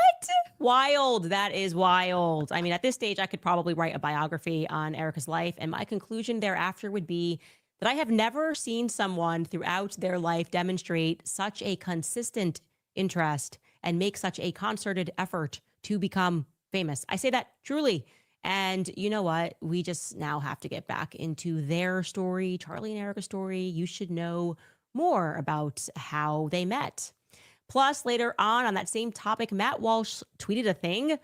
Wild. That is wild. I mean, at this stage, I could probably write a biography on Erika's life, and my conclusion thereafter would be that I have never seen someone throughout their life demonstrate such a consistent interest and make such a concerted effort to become famous. I say that truly. And you know what? We just now have to get back into their story, Charlie and Erika's story. You should know more about how they met. Plus, later on that same topic, Matt Walsh tweeted a thing.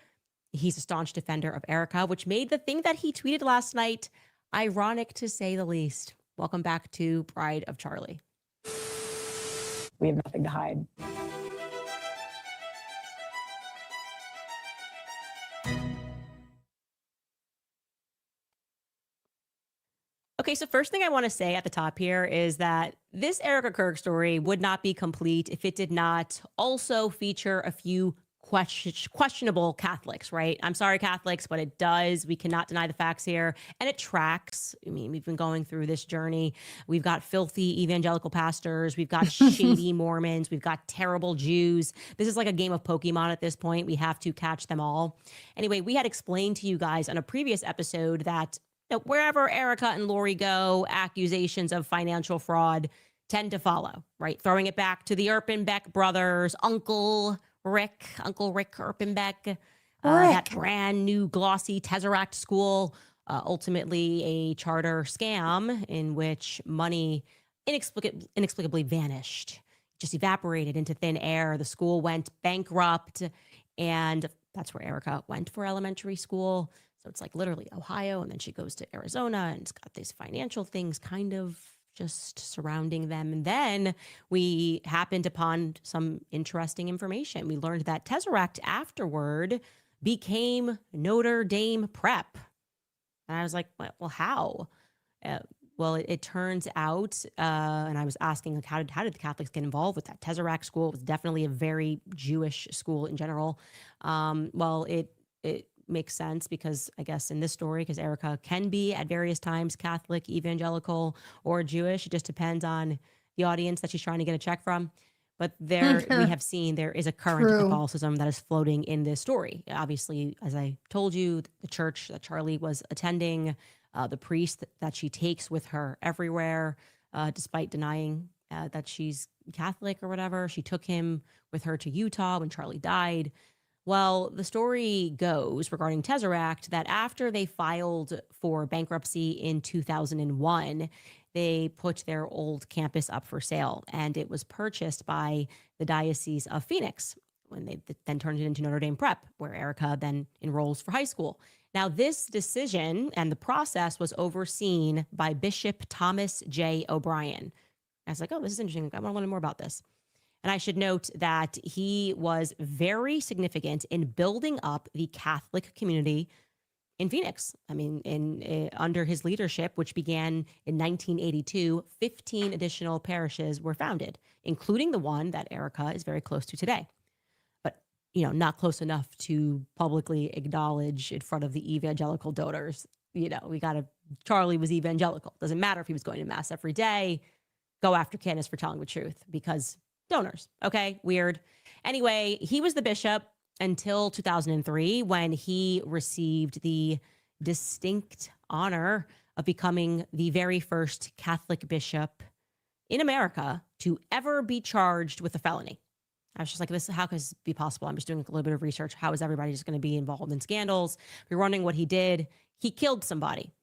He's a staunch defender of Erika, which made the thing that he tweeted last night ironic to say the least. Welcome back to Bride of Charlie. We have nothing to hide. Okay, so first thing I want to say at the top here is that this Erika Kirk story would not be complete if it did not also feature a few questionable Catholics, right? I'm sorry, Catholics, but it does. We cannot deny the facts here. And it tracks. I mean, we've been going through this journey. We've got filthy evangelical pastors. We've got shady Mormons. We've got terrible Jews. This is like a game of Pokemon at this point. We have to catch them all. Anyway, we had explained to you guys on a previous episode that wherever Erika and Lori go, accusations of financial fraud tend to follow, right? Throwing it back to the Erpenbeck brothers, Uncle Rick Erpenbeck, that brand new glossy Tesseract school, ultimately a charter scam in which money inexplicably vanished, just evaporated into thin air. The school went bankrupt, and that's where Erika went for elementary school. So it's like literally Ohio, and then she goes to Arizona, and it's got these financial things kind of just surrounding them. And then we happened upon some interesting information. We learned that Tesseract afterward became Notre Dame Prep. And I was like, well, how? Well, it turns out, and I was asking, like, how did the Catholics get involved with that? Tesseract school was definitely a very Jewish school in general. Well, it makes sense because I guess in this story, because Erika can be at various times Catholic, evangelical, or Jewish. It just depends on the audience that she's trying to get a check from. But there we have seen there is a current of Catholicism that is floating in this story. Obviously, as I told you, the church that Charlie was attending, the priest that she takes with her everywhere, despite denying that she's Catholic or whatever. She took him with her to Utah when Charlie died. Well, the story goes regarding Tesseract that after they filed for bankruptcy in 2001, they put their old campus up for sale, and it was purchased by the Diocese of Phoenix when they then turned it into Notre Dame Prep, where Erika then enrolls for high school. Now, this decision and the process was overseen by Bishop Thomas J. O'Brien. I was like, oh, this is interesting. I want to learn more about this. And I should note that he was very significant in building up the Catholic community in Phoenix. I mean, under his leadership, which began in 1982, 15 additional parishes were founded, including the one that Erika is very close to today. But, not close enough to publicly acknowledge in front of the evangelical donors. Charlie was evangelical. Doesn't matter if he was going to mass every day. Go after Candace for telling the truth because donors. Okay. Weird. Anyway, he was the bishop until 2003 when he received the distinct honor of becoming the very first Catholic bishop in America to ever be charged with a felony. I was just like, how could this be possible? I'm just doing a little bit of research. How is everybody just going to be involved in scandals? We're wondering what he did. He killed somebody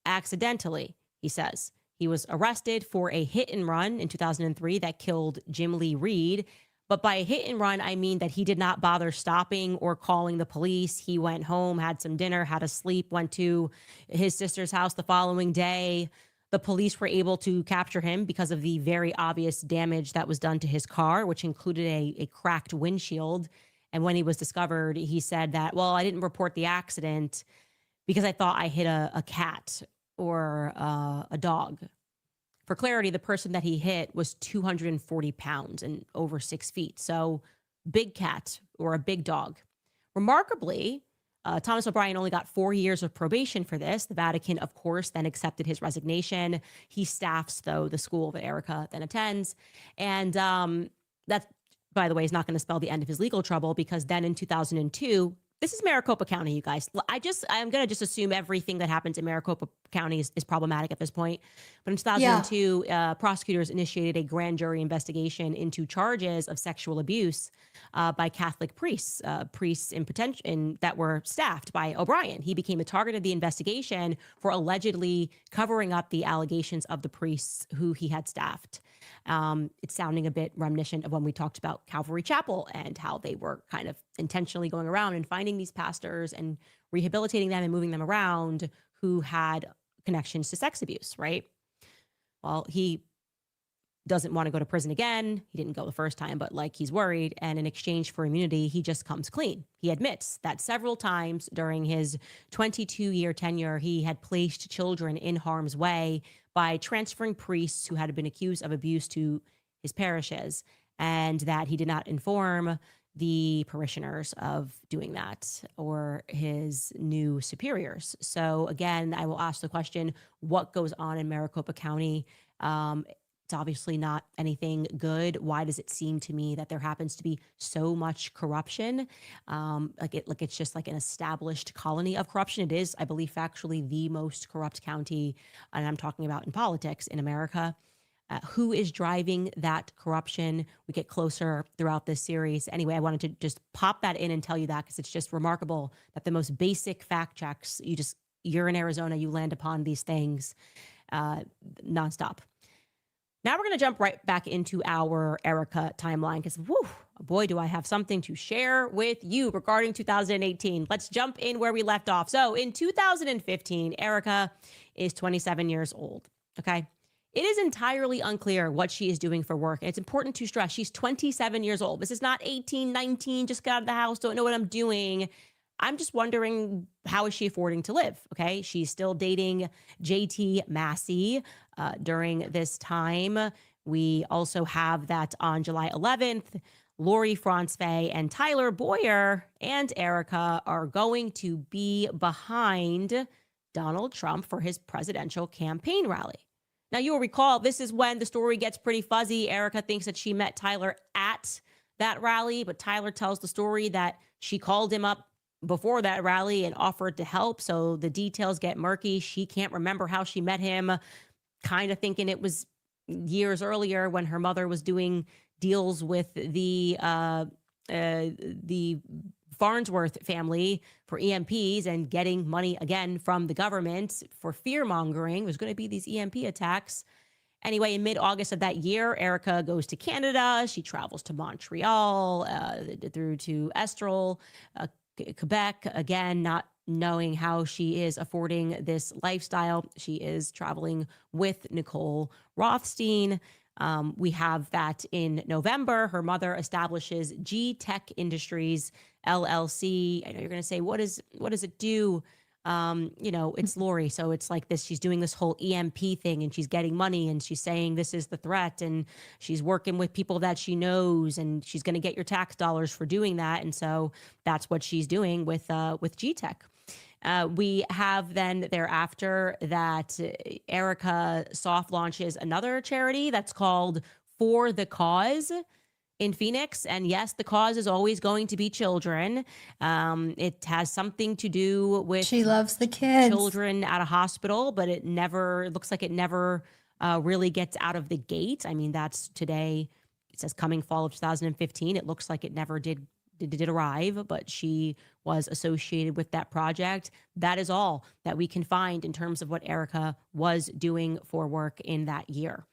accidentally, he says. He was arrested for a hit and run in 2003 that killed Jim Lee Reed. But by a hit and run, I mean that he did not bother stopping or calling the police. He went home, had some dinner, had a sleep, went to his sister's house the following day. The police were able to capture him because of the very obvious damage that was done to his car, which included a cracked windshield. And when he was discovered, he said that, well, I didn't report the accident because I thought I hit a cat or a dog. For clarity, the person that he hit was 240 pounds and over 6 feet. So big cat or a big dog. Remarkably, Thomas O'Brien only got 4 years of probation for this. The Vatican, of course, then accepted his resignation. He staffs, though, the school that Erika then attends. And that, by the way, is not going to spell the end of his legal trouble, because then in 2002, this is Maricopa County, you guys. I'm going to just assume everything that happens in Maricopa County is problematic at this point. But in 2002, prosecutors initiated a grand jury investigation into charges of sexual abuse by Catholic priests, that were staffed by O'Brien. He became a target of the investigation for allegedly covering up the allegations of the priests who he had staffed. It's sounding a bit reminiscent of when we talked about Calvary Chapel and how they were kind of intentionally going around and finding these pastors and rehabilitating them and moving them around who had connections to sex abuse, right? Well, he doesn't want to go to prison again. He didn't go the first time, but he's worried. And in exchange for immunity, he just comes clean. He admits that several times during his 22-year tenure, he had placed children in harm's way by transferring priests who had been accused of abuse to his parishes, and that he did not inform the parishioners of doing that or his new superiors. So again, I will ask the question, what goes on in Maricopa County? It's obviously not anything good. Why does it seem to me that there happens to be so much corruption? It's just like an established colony of corruption. It is, I believe, factually the most corrupt county, and I'm talking about in politics in America. Who is driving that corruption? We get closer throughout this series. Anyway, I wanted to just pop that in and tell you that, because it's just remarkable that the most basic fact checks, you're in Arizona, you land upon these things nonstop. Now we're going to jump right back into our Erika timeline, because boy, do I have something to share with you regarding 2018. Let's jump in where we left off. So in 2015, Erika is 27 years old. Okay. It is entirely unclear what she is doing for work. And it's important to stress she's 27 years old. This is not 18, 19, just got out of the house, don't know what I'm doing. I'm just wondering, how is she affording to live? Okay. She's still dating JT Massey during this time. We also have that on July 11th, Lori Franzfey and Tyler Boyer and Erika are going to be behind Donald Trump for his presidential campaign rally. Now, you'll recall, this is when the story gets pretty fuzzy. Erika thinks that she met Tyler at that rally, but Tyler tells the story that she called him up before that rally and offered to help. So the details get murky. She can't remember how she met him, kind of thinking it was years earlier when her mother was doing deals with the Farnsworth family for EMPs and getting money again from the government for fear mongering. There's going to be these EMP attacks. Anyway, in mid-August of that year, Erika goes to Canada. She travels to Montreal, through to Estrel, Quebec, again, not knowing how she is affording this lifestyle. She is traveling with Nicole Rothstein. We have that in November. Her mother establishes G Tech Industries LLC. I know you're going to say, what does it do? It's Lori. So it's like this. She's doing this whole EMP thing, and she's getting money, and she's saying this is the threat, and she's working with people that she knows, and she's going to get your tax dollars for doing that. And so that's what she's doing with G Tech. We have then thereafter that Erika soft launches another charity that's called For the Cause in Phoenix. And yes, the cause is always going to be children. It has something to do with, she loves the kids, children at a hospital, but it looks like it never really gets out of the gate. I mean, that's today. It says coming fall of 2015. It looks like it never did arrive, but she was associated with that project. That is all that we can find in terms of what Erika was doing for work in that year.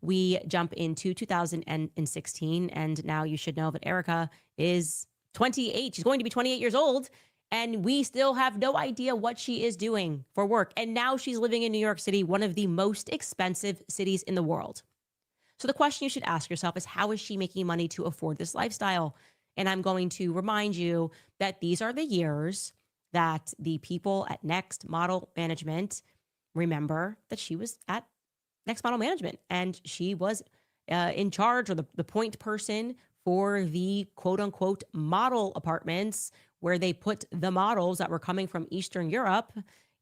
We jump into 2016, and now you should know that Erika is 28. She's going to be 28 years old, and we still have no idea what she is doing for work. And now she's living in New York City, one of the most expensive cities in the world. So the question you should ask yourself is, how is she making money to afford this lifestyle? And I'm going to remind you that these are the years that the people at Next Model Management remember that she was at Next Model Management, and she was in charge, or the point person for the quote unquote model apartments where they put the models that were coming from Eastern Europe,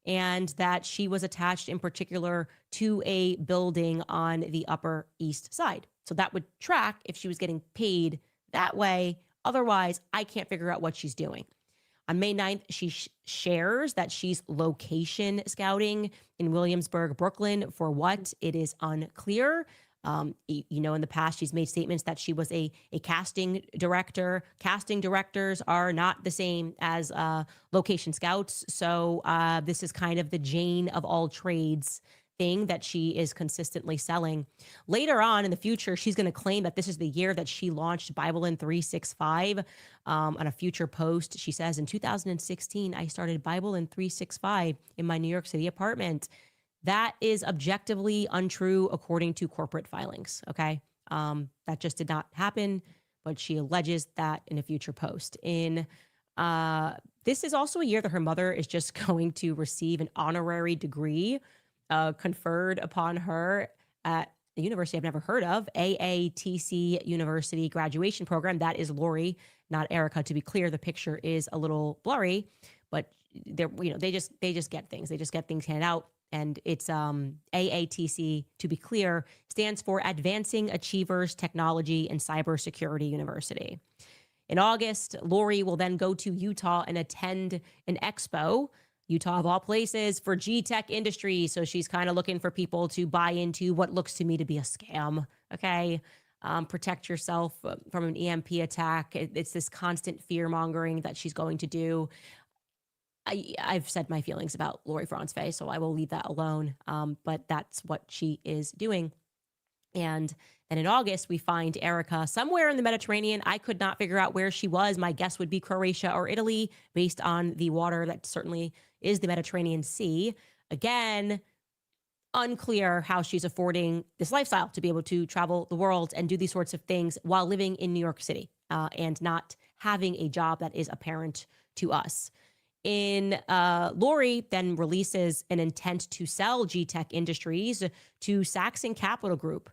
and that she was attached in particular to a building on the Upper East Side. So that would track if she was getting paid that way. Otherwise, I can't figure out what she's doing. On May 9th, she shares that she's location scouting in Williamsburg, Brooklyn. For what? It is unclear. In the past, she's made statements that she was a casting director. Casting directors are not the same as location scouts. So this is kind of the Jane of all trades thing that she is consistently selling. Later on in the future, she's going to claim that this is the year that she launched Bible in 365. On a future post, she says, in 2016, I started Bible in 365 in my New York City apartment. That is objectively untrue according to corporate filings, okay? That just did not happen, but she alleges that in a future post. This is also a year that her mother is just going to receive an honorary degree conferred upon her at a university I've never heard of, AATC University graduation program. That is Lori, not Erika. To be clear, the picture is a little blurry, but they just get things. They just get things handed out. And it's AATC, to be clear, stands for Advancing Achievers Technology and Cybersecurity University. In August, Lori will then go to Utah and attend an expo, Utah of all places, for G-Tech Industries. So she's kind of looking for people to buy into what looks to me to be a scam, okay? Protect yourself from an EMP attack. It's this constant fear-mongering that she's going to do. I've said my feelings about Lori Franzfey, so I will leave that alone. But that's what she is doing. And then in August, we find Erika somewhere in the Mediterranean. I could not figure out where she was. My guess would be Croatia or Italy, based on the water that certainly is the Mediterranean Sea. Again, unclear how she's affording this lifestyle to be able to travel the world and do these sorts of things while living in New York City and not having a job that is apparent to us. Lori then releases an intent to sell G-Tech Industries to Saxon Capital Group.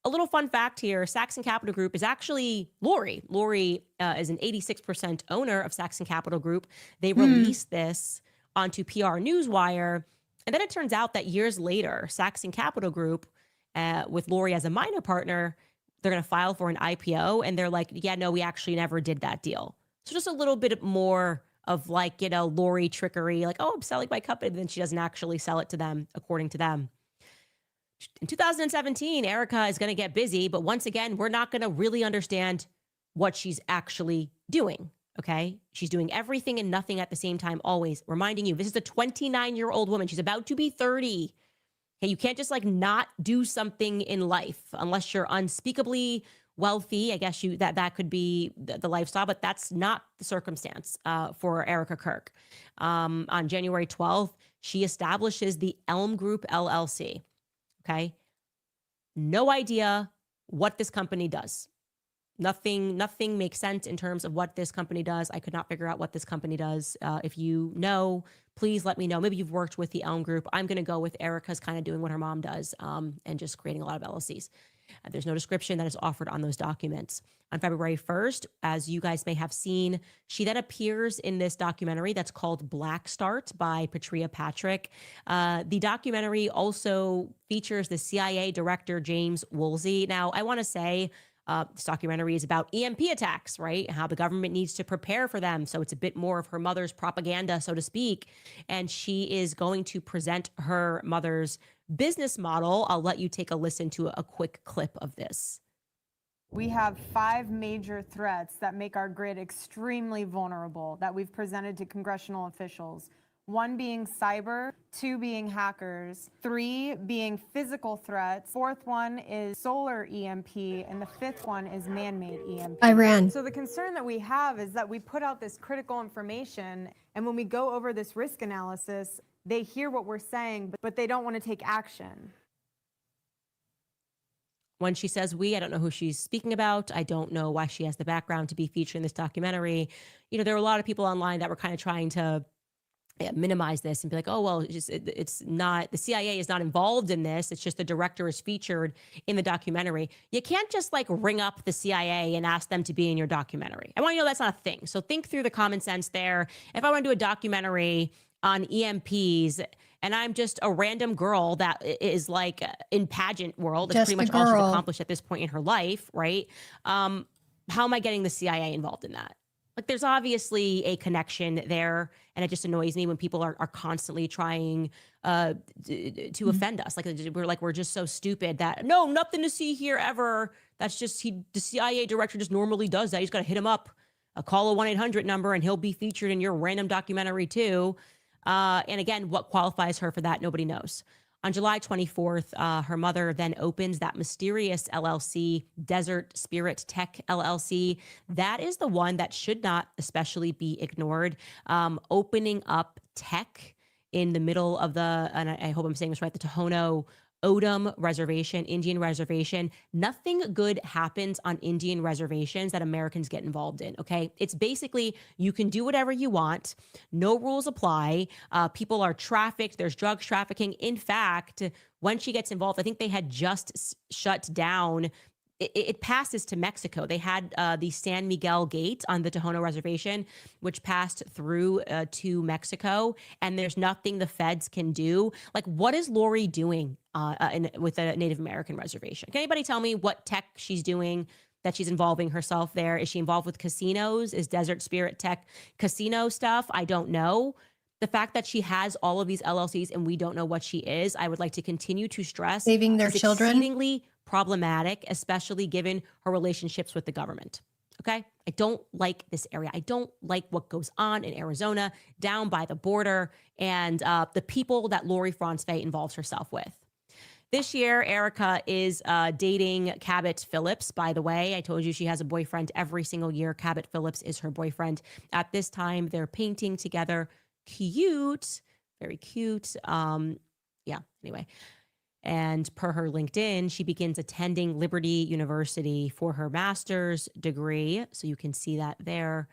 A little fun fact here, Saxon Capital Group is actually Lori. Lori is an 86% owner of Saxon Capital Group. They released this onto PR Newswire, and then it turns out that years later, Saxon Capital Group, with Lori as a minor partner, they're going to file for an IPO, and they're like, yeah, no, we actually never did that deal. So just a little bit more of Lori trickery, oh, I'm selling my company, but then she doesn't actually sell it to them, according to them. In 2017, Erika is going to get busy, but once again, we're not going to really understand what she's actually doing, okay? She's doing everything and nothing at the same time, always. Reminding you, this is a 29-year-old woman. She's about to be 30. Okay, you can't just not do something in life unless you're unspeakably wealthy. I guess that could be the lifestyle, but that's not the circumstance for Erika Kirk. On January 12th, she establishes the Elm Group LLC. Okay, no idea what this company does. Nothing makes sense in terms of what this company does. I could not figure out what this company does. If you know, please let me know. Maybe you've worked with the Elm Group. I'm going to go with Erika's kind of doing what her mom does and just creating a lot of LLCs. There's no description that is offered on those documents. On February 1st, as you guys may have seen, she then appears in this documentary that's called Black Start by Patria Patrick. The documentary also features the CIA director, James Woolsey. Now, I want to say this documentary is about EMP attacks, right? How the government needs to prepare for them. So it's a bit more of her mother's propaganda, so to speak. And she is going to present her mother's business model. I'll let you take a listen to a quick clip of this. We have 5 major threats that make our grid extremely vulnerable that we've presented to congressional officials. 1 being cyber, 2 being hackers, 3 being physical threats, 4th one is solar EMP, and the 5th one is man-made EMP. Iran. So the concern that we have is that we put out this critical information, and when we go over this risk analysis, they hear what we're saying, but they don't want to take action. When she says we, I don't know who she's speaking about. I don't know why she has the background to be featured in this documentary. You know, there were a lot of people online that were kind of trying to minimize this and be like, oh, well, it's not, the CIA is not involved in this. It's just the director is featured in the documentary. You can't just like ring up the CIA and ask them to be in your documentary. I want you to know that's not a thing. So think through the common sense there. If I want to do a documentary on EMPs and I'm just a random girl that is like in pageant world, that's pretty much all she's accomplished at this point in her life, right? How am I getting the CIA involved in that? Like, there's obviously a connection there, and it just annoys me when people are constantly trying to offend us. Like we're just so stupid that no, nothing to see here ever. That's just the CIA director just normally does that. He's got to hit him up, call a 1-800 number, and he'll be featured in your random documentary too. And again, what qualifies her for that, nobody knows. On July 24th, her mother then opens that mysterious LLC, Desert Spirit Tech LLC. That is the one that should not especially be ignored. Opening up tech in the middle of and I hope I'm saying this right, the Tohono O'odham Reservation, Indian Reservation. Nothing good happens on Indian reservations that Americans get involved in, okay? It's basically you can do whatever you want. No rules apply. People are trafficked. There's drugs trafficking. In fact, when she gets involved, I think they had just shut down. It passes to Mexico. They had the San Miguel Gate on the Tohono Reservation, which passed through to Mexico, and there's nothing the feds can do. Like, what is Lori doing with a Native American reservation? Can anybody tell me what tech she's doing that she's involving herself there? Is she involved with casinos? Is Desert Spirit Tech casino stuff? I don't know. The fact that she has all of these LLCs and we don't know what she is, I would like to continue to stress. Saving their children? Exceedingly problematic, especially given her relationships with the government. Okay? I don't like this area. I don't like what goes on in Arizona, down by the border, and the people that Lori Franzfei involves herself with. This year, Erika is dating Cabot Phillips, by the way. I told you she has a boyfriend every single year. Cabot Phillips is her boyfriend. At this time, they're painting together. Cute. Very cute. Anyway. And per her LinkedIn, she begins attending Liberty University for her master's degree. So you can see that there.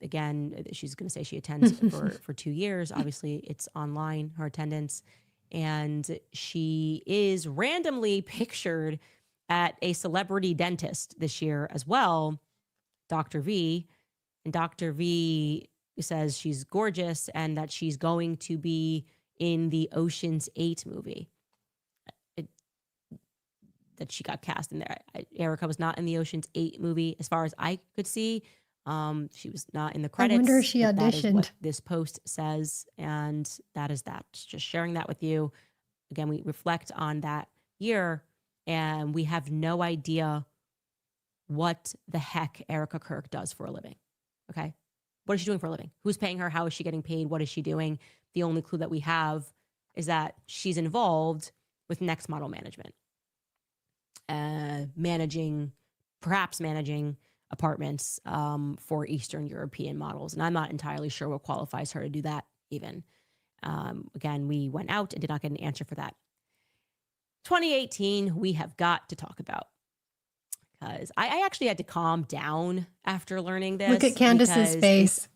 Again, she's going to say she attends for 2 years. Obviously, it's online, her attendance. And she is randomly pictured at a celebrity dentist this year as well, Dr. V. And Dr. V says she's gorgeous and that she's going to be in the Ocean's 8 movie. That she got cast in there. Erika was not in the Ocean's 8 movie, as far as I could see. She was not in the credits. I wonder if she auditioned. That is what this post says, and that is that. Just sharing that with you. Again, we reflect on that year, and we have no idea what the heck Erika Kirk does for a living. Okay? What is she doing for a living? Who's paying her? How is she getting paid? What is she doing? The only clue that we have is that she's involved with Next Model Management. Perhaps managing apartments for Eastern European models. And I'm not entirely sure what qualifies her to do that even. Again, we went out and did not get an answer for that. 2018, we have got to talk about. Because I actually had to calm down after learning this. Look at Candace's face.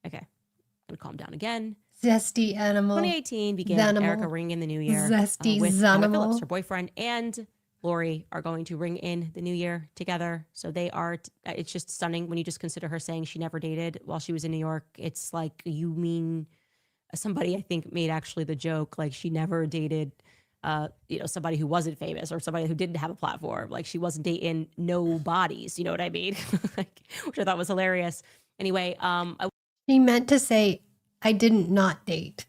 Okay, I'm going to calm down again. Zesty animal. 2018 began with Erika ringing in the new year Zesty with Zanimal. Phillips, her boyfriend, and Lori are going to ring in the new year together. So they are, it's just stunning when you just consider her saying she never dated while she was in New York. It's like, you mean, somebody I think made actually the joke, like she never dated, somebody who wasn't famous or somebody who didn't have a platform. Like she wasn't dating no bodies, you know what I mean? Which I thought was hilarious. Anyway, he meant to say, I didn't not date.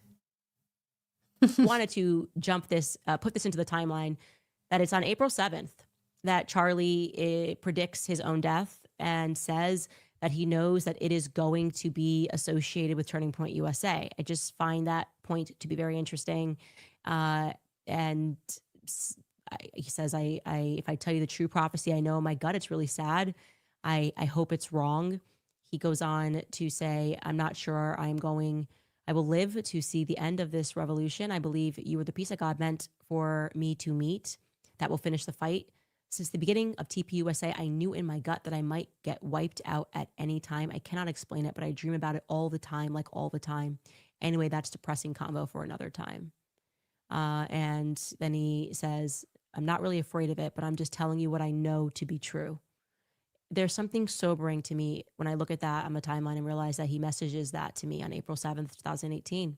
wanted to put this into the timeline, that it's on April 7th that Charlie predicts his own death and says that he knows that it is going to be associated with Turning Point USA. I just find that point to be very interesting. And he says, if I tell you the true prophecy, I know in my gut it's really sad. I hope it's wrong. He goes on to say, I'm not sure I will live to see the end of this revolution. I believe you were the piece that God meant for me to meet that will finish the fight. Since the beginning of TPUSA, I knew in my gut that I might get wiped out at any time. I cannot explain it, but I dream about it all the time, like all the time. Anyway, that's depressing convo for another time. And then he says, I'm not really afraid of it, but I'm just telling you what I know to be true. There's something sobering to me when I look at that on the timeline and realize that he messages that to me on April 7th, 2018.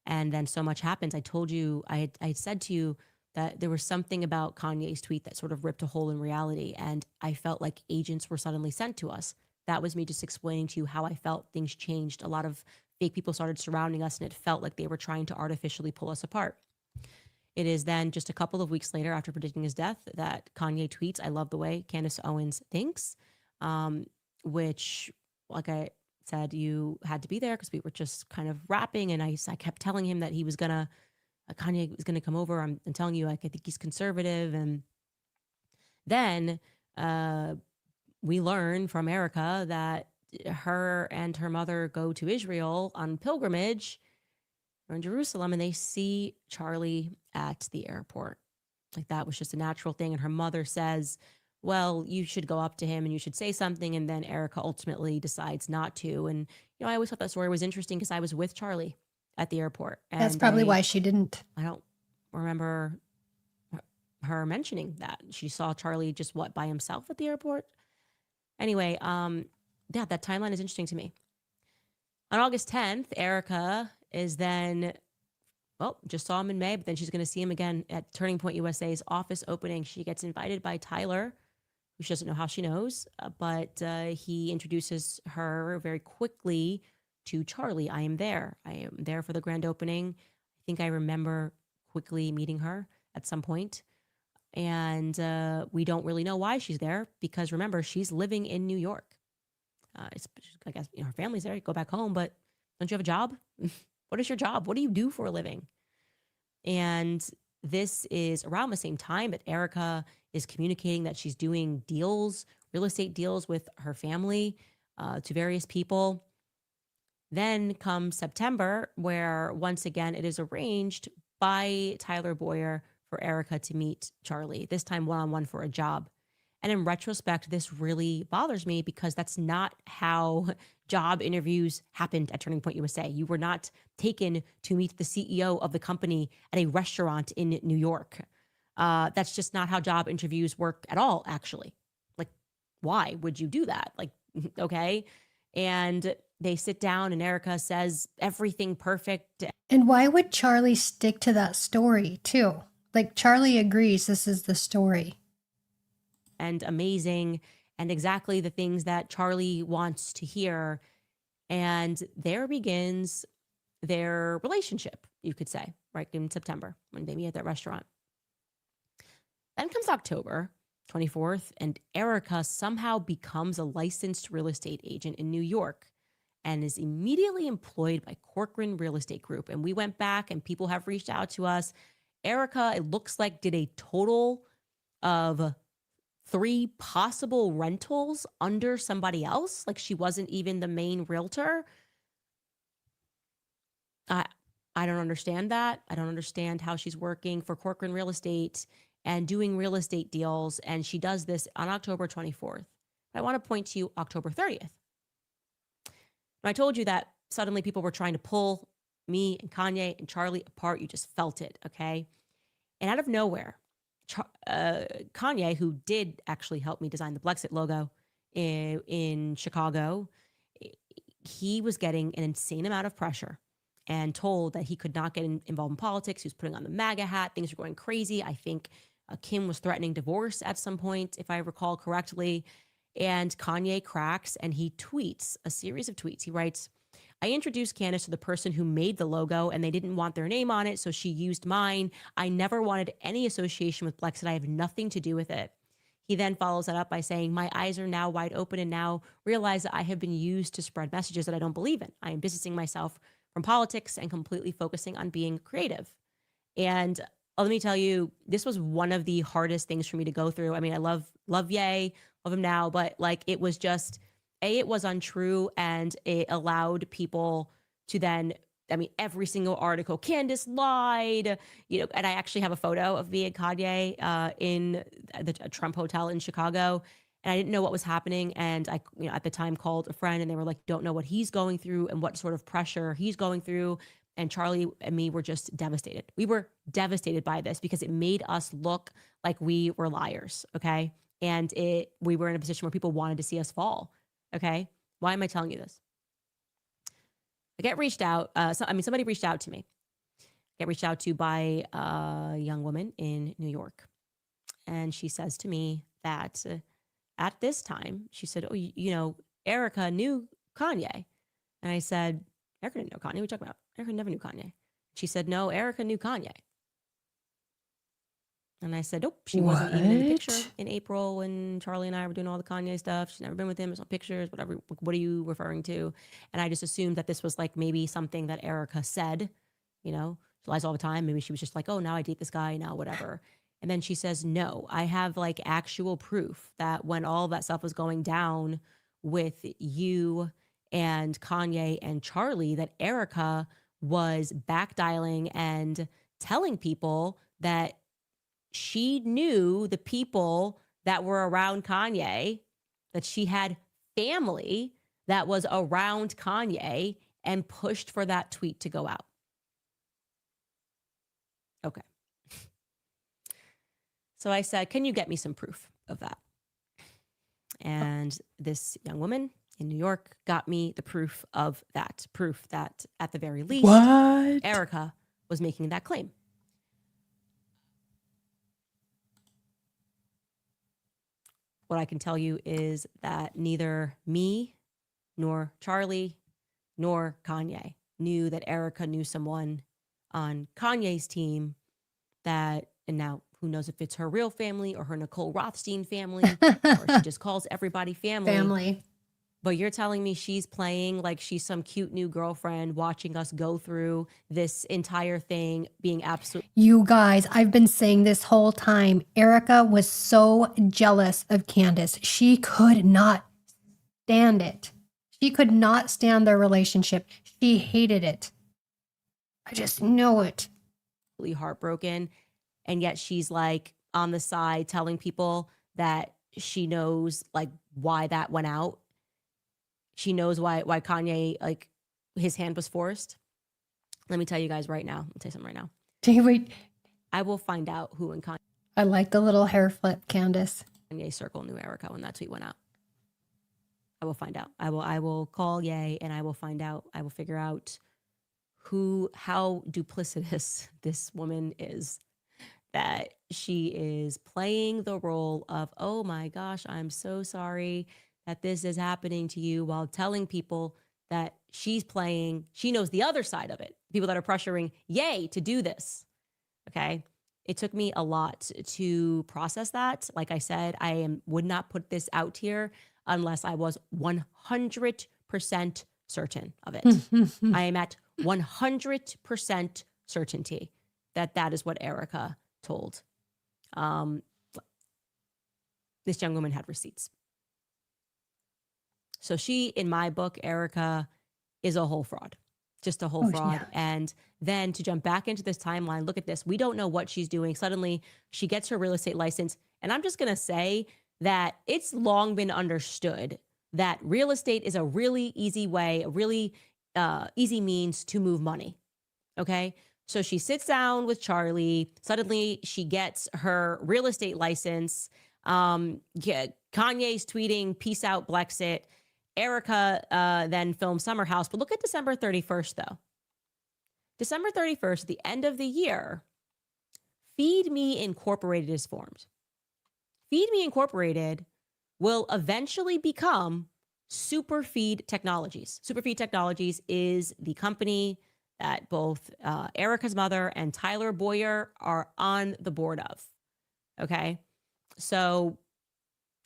And then so much happens. I told you, I had said to you that there was something about Kanye's tweet that sort of ripped a hole in reality. And I felt like agents were suddenly sent to us. That was me just explaining to you how I felt things changed. A lot of fake people started surrounding us, and it felt like they were trying to artificially pull us apart. It is then just a couple of weeks later, after predicting his death, that Kanye tweets, I love the way Candace Owens thinks, which, like I said, you had to be there because we were just kind of rapping. And I kept telling him that he was Kanye was going to come over. I'm telling you, I think he's conservative. And then we learn from Erika that her and her mother go to Israel on pilgrimage or in Jerusalem, and they see Charlie at the airport. Like, that was just a natural thing. And her mother says, well, you should go up to him and you should say something. And then Erika ultimately decides not to. And, I always thought that story was interesting because I was with Charlie at the airport. And that's probably why she didn't. I don't remember her mentioning that. She saw Charlie just by himself at the airport. Anyway, yeah, that timeline is interesting to me. On August 10th, Erika is then, just saw him in May, but then she's going to see him again at Turning Point USA's office opening. She gets invited by Tyler, who she doesn't know how she knows, but he introduces her very quickly to Charlie. I am there for the grand opening. I think I remember quickly meeting her at some point. And we don't really know why she's there because, remember, she's living in New York. I guess her family's there. You go back home, but don't you have a job? What is your job? What do you do for a living? And this is around the same time that Erika is communicating that she's doing deals, real estate deals with her family to various people. Then comes September, where once again it is arranged by Tyler Boyer for Erika to meet Charlie, this time one-on-one for a job. And in retrospect, this really bothers me because that's not how job interviews happened at Turning Point USA. You were not taken to meet the CEO of the company at a restaurant in New York. That's just not how job interviews work at all, actually. Like, why would you do that? Like, okay. And they sit down and Erika says everything perfect. And why would Charlie stick to that story too? Like, Charlie agrees this is the story. And amazing, and exactly the things that Charlie wants to hear. And there begins their relationship, you could say, right in September when they meet at that restaurant. Then comes October 24th, and Erika somehow becomes a licensed real estate agent in New York and is immediately employed by Corcoran Real Estate Group. And we went back and people have reached out to us. Erika, it looks like, did a total of 3 possible rentals under somebody else. Like, she wasn't even the main realtor. I don't understand that. I don't understand how she's working for Corcoran Real Estate and doing real estate deals. And she does this on October 24th. I want to point to you October 30th. I told you that suddenly people were trying to pull me and Kanye and Charlie apart. You just felt it, okay? And out of nowhere, Kanye, who did actually help me design the Blexit logo in Chicago, he was getting an insane amount of pressure and told that he could not get involved in politics. He was putting on the MAGA hat. Things were going crazy. I think Kim was threatening divorce at some point, if I recall correctly. And Kanye cracks and he tweets a series of tweets. He writes, I introduced Candace to the person who made the logo and they didn't want their name on it, so she used mine. I never wanted any association with Blexit. I have nothing to do with it. He then follows that up by saying, my eyes are now wide open and now realize that I have been used to spread messages that I don't believe in. I am distancing myself from politics and completely focusing on being creative. And let me tell you, this was one of the hardest things for me to go through. I mean, I love Ye, love him now, but like it was just, it was untrue, and it allowed people to then, I mean, every single article, Candace lied, and I actually have a photo of me and Kanye in the Trump Hotel in Chicago, and I didn't know what was happening. And I, at the time called a friend and they were like, don't know what he's going through and what sort of pressure he's going through. And Charlie and me were just devastated. We were devastated by this because it made us look like we were liars, okay? And we were in a position where people wanted to see us fall, okay? Why am I telling you this? I get reached out. Somebody reached out to me. I get reached out to by a young woman in New York. And she says to me that at this time, she said, oh, Erika knew Kanye. And I said, Erika didn't know Kanye. What are you talking about? Erika never knew Kanye. She said, no, Erika knew Kanye. And I said, nope, she wasn't even in the picture in April when Charlie and I were doing all the Kanye stuff. She's never been with him. There's no pictures, whatever. What are you referring to? And I just assumed that this was like maybe something that Erika said, she lies all the time. Maybe she was just like, oh, now I date this guy, now whatever. And then she says, no, I have like actual proof that when all that stuff was going down with you and Kanye and Charlie, that Erika was backdialing and telling people that she knew the people that were around Kanye, that she had family that was around Kanye, and pushed for that tweet to go out. Okay. So I said, can you get me some proof of that? And this young woman in New York got me the proof of that. Proof that at the very least, Erika was making that claim. What I can tell you is that neither me, nor Charlie, nor Kanye knew that Erika knew someone on Kanye's team and now who knows if it's her real family or her Nicole Rothstein family, or she just calls everybody family. But you're telling me she's playing like she's some cute new girlfriend watching us go through this entire thing, being absolute. You guys, I've been saying this whole time, Erika was so jealous of Candace. She could not stand it. She could not stand their relationship. She hated it. I just know it. Heartbroken. And yet she's like on the side telling people that she knows like why that went out. She knows why Kanye, like his hand was forced. Let me tell you guys right now. I'll tell you something right now. Wait. I will find out who in Kanye. I like the little hair flip, Candace. Kanye circle knew Erika when that tweet went out. I will find out. I will call Ye and I will find out. I will figure out how duplicitous this woman is. That she is playing the role of, oh my gosh, I'm so sorry that this is happening to you, while telling people that she knows the other side of it. People that are pressuring Ye to do this. Okay. It took me a lot to process that. Like I said, would not put this out here unless I was 100% certain of it. I am at 100% certainty that is what Erika told. This young woman had receipts. So she, in my book, Erika, is a whole fraud. Just a whole fraud. Yeah. And then to jump back into this timeline, look at this. We don't know what she's doing. Suddenly, she gets her real estate license. And I'm just going to say that it's long been understood that real estate is a really easy way, a really easy means to move money. Okay? So she sits down with Charlie. Suddenly, she gets her real estate license. Kanye's tweeting, peace out, Blexit. Erika then filmed Summer House. But look at December 31st, though. December 31st, the end of the year, Feed Me Incorporated is formed. Feed Me Incorporated will eventually become Superfeed Technologies. Superfeed Technologies is the company that both Erika's mother and Tyler Boyer are on the board of. Okay. So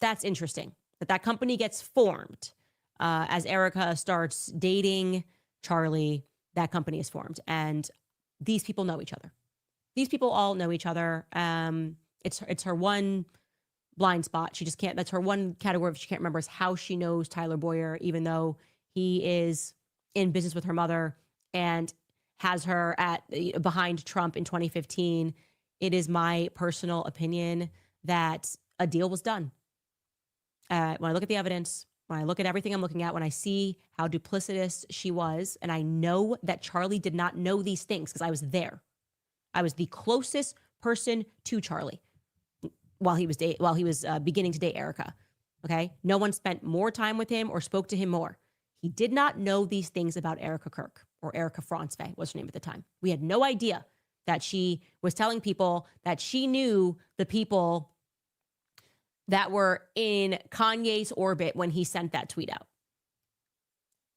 that's interesting that company gets formed as Erika starts dating Charlie. That company is formed, and these people know each other. These people all know each other. It's her one blind spot. She just can't. That's her one category she can't remember is how she knows Tyler Boyer, even though he is in business with her mother and has her behind Trump in 2015. It is my personal opinion that a deal was done. When I look at the evidence, when I look at everything I'm looking at, when I see how duplicitous she was, and I know that Charlie did not know these things because I was there. I was the closest person to Charlie while he was beginning to date Erika. Okay, no one spent more time with him or spoke to him more. He did not know these things about Erika Kirk or Erika Francevay was her name at the time. We had no idea that she was telling people that she knew the people that were in Kanye's orbit when he sent that tweet out.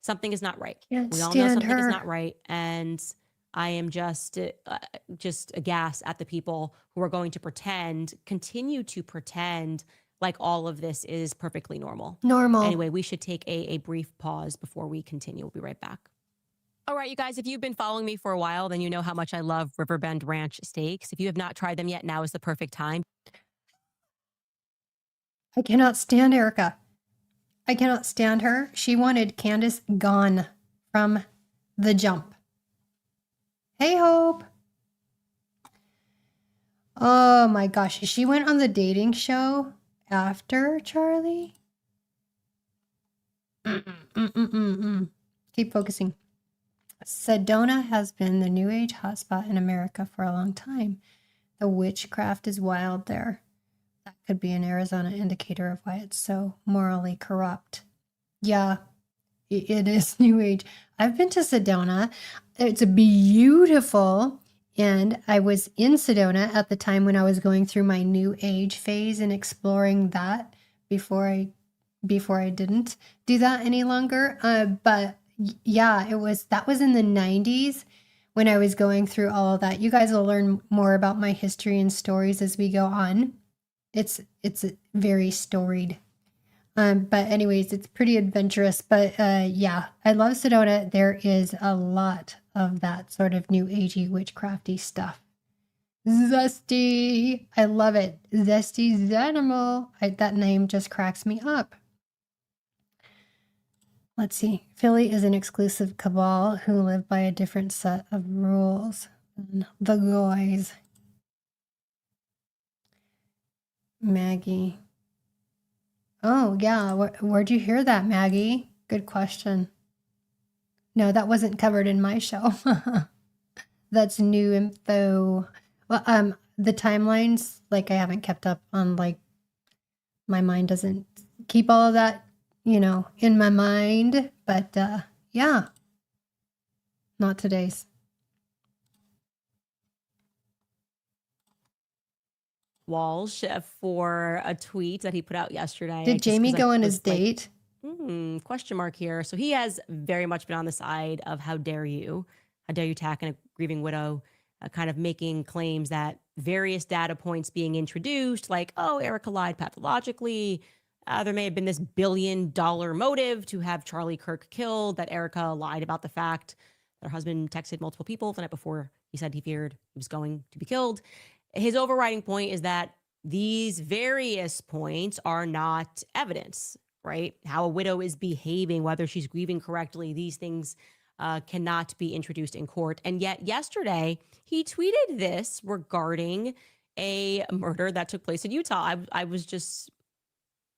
Something is not right. Can't We all know stand something is her. not right. And I am just aghast at the people who are going to continue to pretend like all of this is perfectly normal. Anyway, we should take a brief pause before we continue. We'll be right back. All right, you guys, if you've been following me for a while, then you know how much I love Riverbend Ranch steaks. If you have not tried them yet, now is the perfect time. I cannot stand Erika. I cannot stand her. She wanted Candace gone from the jump. Hey, Hope. Oh my gosh. She went on the dating show after Charlie. Keep focusing. Sedona has been the new age hotspot in America for a long time. The witchcraft is wild there. That could be an Arizona indicator of why it's so morally corrupt. Yeah, it is new age. I've been to Sedona. It's beautiful. And I was in Sedona at the time when I was going through my new age phase and exploring that before I didn't do that any longer. But yeah, that was in the 90s when I was going through all of that. You guys will learn more about my history and stories as we go on. It's very storied. But anyways, it's pretty adventurous. But yeah, I love Sedona. There is a lot of that sort of new agey witchcrafty stuff. Zesty. I love it. Zesty Zanimal. That name just cracks me up. Let's see. Philly is an exclusive cabal who live by a different set of rules than the guys. Maggie. Oh, yeah. Where'd you hear that, Maggie? Good question. No, that wasn't covered in my show. That's new info. Well, the timelines, like I haven't kept up on, like, my mind doesn't keep all of that, in my mind. But yeah, not today's. Walsh for a tweet that he put out yesterday. Did Jamie go on his date? Question mark here. So he has very much been on the side of how dare you attack a grieving widow, kind of making claims that various data points being introduced, like, oh, Erika lied pathologically. There may have been this $1 billion motive to have Charlie Kirk killed, that Erika lied about the fact that her husband texted multiple people the night before he said he feared he was going to be killed. His overriding point is that these various points are not evidence, right? How a widow is behaving, whether she's grieving correctly, these things cannot be introduced in court. And yet yesterday, he tweeted this regarding a murder that took place in Utah. I was just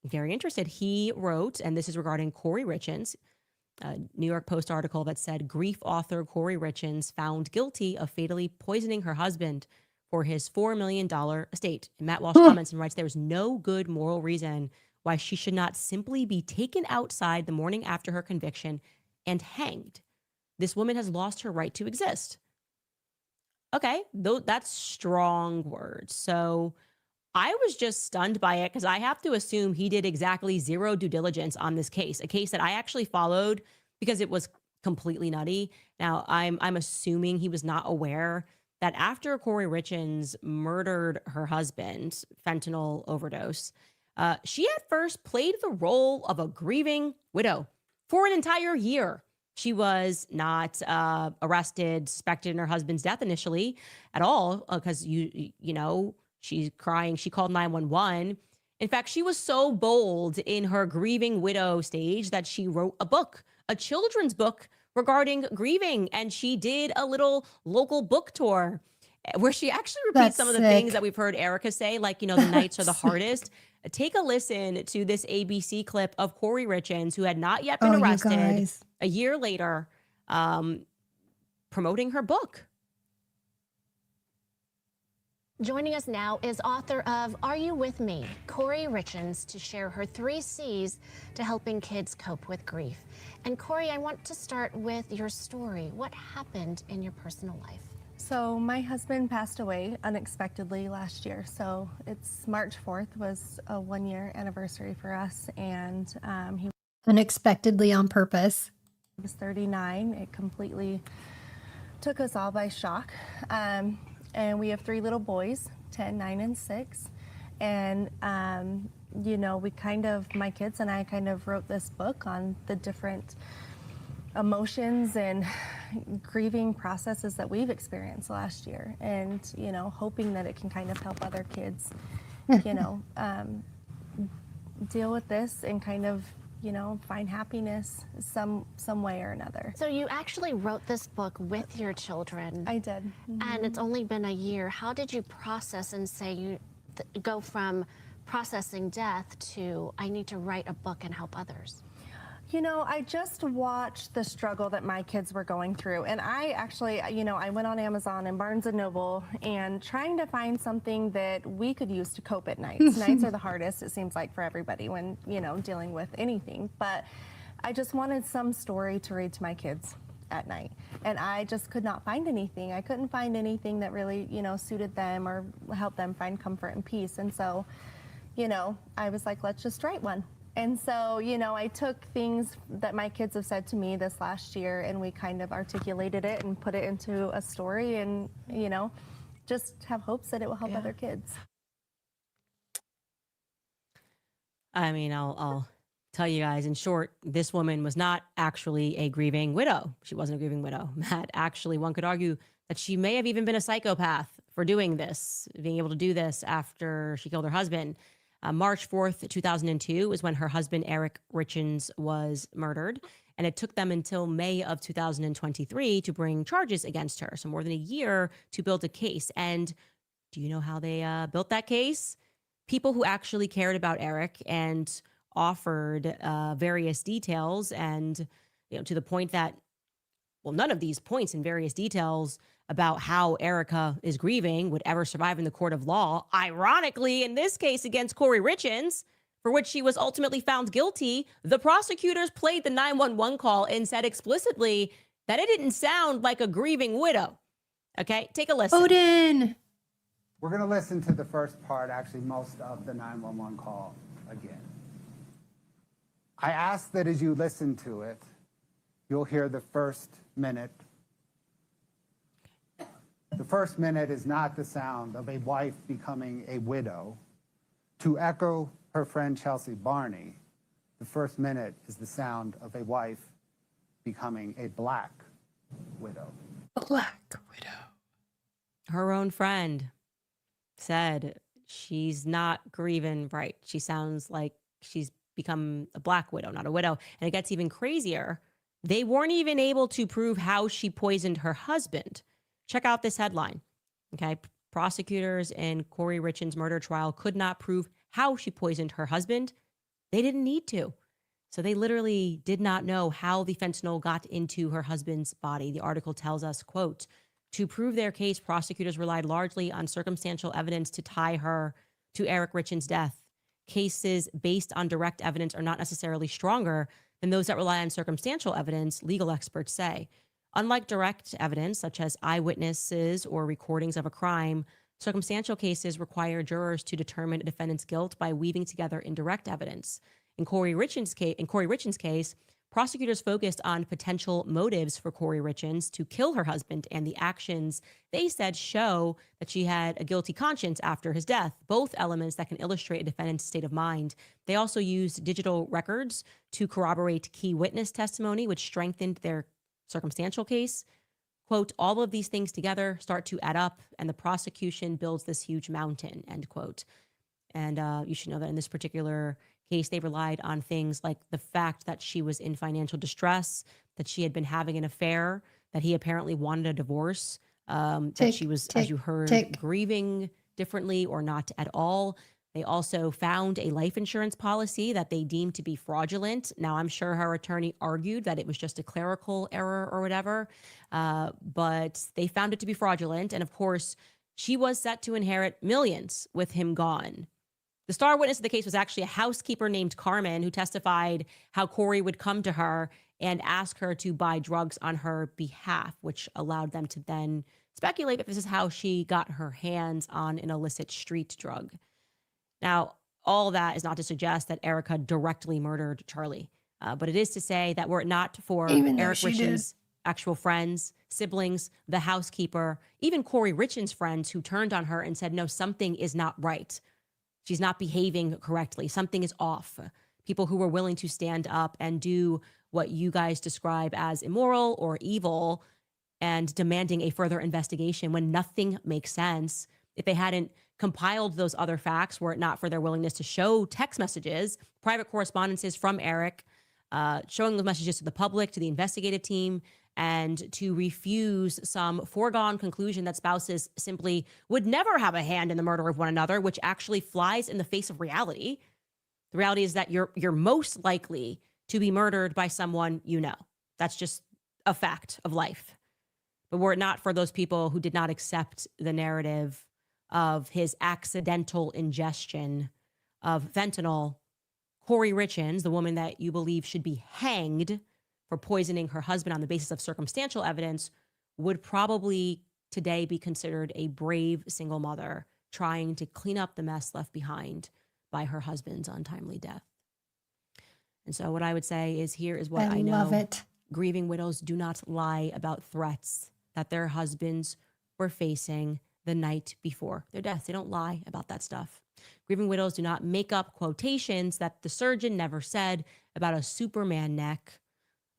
very interested. He wrote, and this is regarding Corey Richins, a New York Post article that said, grief author Corey Richins found guilty of fatally poisoning her husband for his $4 million estate. And Matt Walsh comments and writes, there's no good moral reason why she should not simply be taken outside the morning after her conviction and hanged. This woman has lost her right to exist. Okay, that's strong words. So I was just stunned by it because I have to assume he did exactly zero due diligence on this case, a case that I actually followed because it was completely nutty. Now, I'm assuming he was not aware that after Corey Richins murdered her husband, fentanyl overdose, she at first played the role of a grieving widow for an entire year. She was not arrested, suspected in her husband's death initially at all because you know, she's crying. She called 911. In fact, she was so bold in her grieving widow stage that she wrote a book, a children's book regarding grieving. And she did a little local book tour where she actually repeats some of the things that we've heard Erika say, like, you know, the nights are the hardest. Take a listen to this ABC clip of Corey Richins, who had not yet been arrested, a year later, promoting her book. Joining us now is author of Are You With Me? Corey Richins, to share her 3 C's to helping kids cope with grief. And Corey, I want to start with your story. What happened in your personal life? So my husband passed away unexpectedly last year. So it's March 4th was a 1-year anniversary for us. And he unexpectedly on purpose. was 39. It completely took us all by shock. And we have 3 little boys, 10, 9, and 6. And, you know, my kids and I kind of wrote this book on the different emotions and grieving processes that we've experienced last year. And, you know, hoping that it can kind of help other kids, you know, deal with this and kind of, you know, find happiness some way or another. So you actually wrote this book with your children. I did. And it's only been a year. How did you process and say you go from processing death to I need to write a book and help others? You know, I just watched the struggle that my kids were going through. And I actually, you know, I went on Amazon and Barnes & Noble and trying to find something that we could use to cope at nights. Nights are the hardest, it seems like, for everybody when, you know, dealing with anything. But I just wanted some story to read to my kids at night. And I just could not find anything. I couldn't find anything that really, you know, suited them or helped them find comfort and peace. And so, you know, I was like, let's just write one. And so, you know, I took things that my kids have said to me this last year and we kind of articulated it and put it into a story and, you know, just have hopes that it will help other kids. I mean, I'll tell you guys in short, this woman was not actually a grieving widow. She wasn't a grieving widow. Matt, actually, one could argue that she may have even been a psychopath for doing this, being able to do this after she killed her husband. March 4th, 2002 is when her husband, Eric Richins, was murdered. And it took them until May of 2023 to bring charges against her. So more than a year to build a case. And do you know how they built that case? People who actually cared about Eric and offered various details. And, you know, to the point that, well, none of these points in various details about how Erika is grieving would ever survive in the court of law. Ironically, in this case against Corey Richins, for which she was ultimately found guilty, the prosecutors played the 911 call and said explicitly that it didn't sound like a grieving widow. Okay, take a listen. Odin! We're going to listen to the first part, actually most of the 911 call again. I ask that as you listen to it, you'll hear the first minute. The first minute is not the sound of a wife becoming a widow. To echo her friend Chelsea Barney, the first minute is the sound of a wife becoming a black widow. Black widow. Her own friend said she's not grieving right. She sounds like she's become a black widow, not a widow. And it gets even crazier. They weren't even able to prove how she poisoned her husband. Check out this headline. Okay. Prosecutors in Corey Richins' murder trial could not prove how she poisoned her husband. They didn't need to. So they literally did not know how the fentanyl got into her husband's body. The article tells us, quote, to prove their case, prosecutors relied largely on circumstantial evidence to tie her to Eric Richins' death. Cases based on direct evidence are not necessarily stronger than those that rely on circumstantial evidence, legal experts say. Unlike direct evidence, such as eyewitnesses or recordings of a crime, Circumstantial cases require jurors to determine a defendant's guilt by weaving together indirect evidence. In Corey Richens' case, prosecutors focused on potential motives for Corey Richens to kill her husband and the actions they said show that she had a guilty conscience after his death, both elements that can illustrate a defendant's state of mind. They also used digital records to corroborate key witness testimony, which strengthened their circumstantial case. Quote, all of these things together start to add up, and the prosecution builds this huge mountain, end quote. And you should know that in this particular case, they relied on things like the fact that she was in financial distress, that she had been having an affair, that he apparently wanted a divorce, that she was, as you heard, grieving differently or not at all. They also found a life insurance policy that they deemed to be fraudulent. Now, I'm sure her attorney argued that it was just a clerical error or whatever, but they found it to be fraudulent. And of course, she was set to inherit millions with him gone. The star witness of the case was actually a housekeeper named Carmen, who testified how Corey would come to her and ask her to buy drugs on her behalf, which allowed them to then speculate that this is how she got her hands on an illicit street drug. Now, all that is not to suggest that Erika directly murdered Charlie, but it is to say that were it not for Eric Richens' actual friends, siblings, the housekeeper, even Corey Richens' friends who turned on her and said, no, something is not right. She's not behaving correctly. Something is off. People who were willing to stand up and do what you guys describe as immoral or evil and demanding a further investigation when nothing makes sense. If they hadn't compiled those other facts, were it not for their willingness to show text messages, private correspondences from Eric, showing those messages to the public, to the investigative team, and to refuse some foregone conclusion that spouses simply would never have a hand in the murder of one another, which actually flies in the face of reality. The reality is that you're most likely to be murdered by someone you know. That's just a fact of life. But were it not for those people who did not accept the narrative of his accidental ingestion of fentanyl, Corey Richens, the woman that you believe should be hanged for poisoning her husband on the basis of circumstantial evidence, would probably today be considered a brave single mother trying to clean up the mess left behind by her husband's untimely death. And so what I would say is, here is what I know. Love it. Grieving widows do not lie about threats that their husbands were facing the night before their death. They don't lie about that stuff. Grieving widows do not make up quotations that the surgeon never said about a Superman neck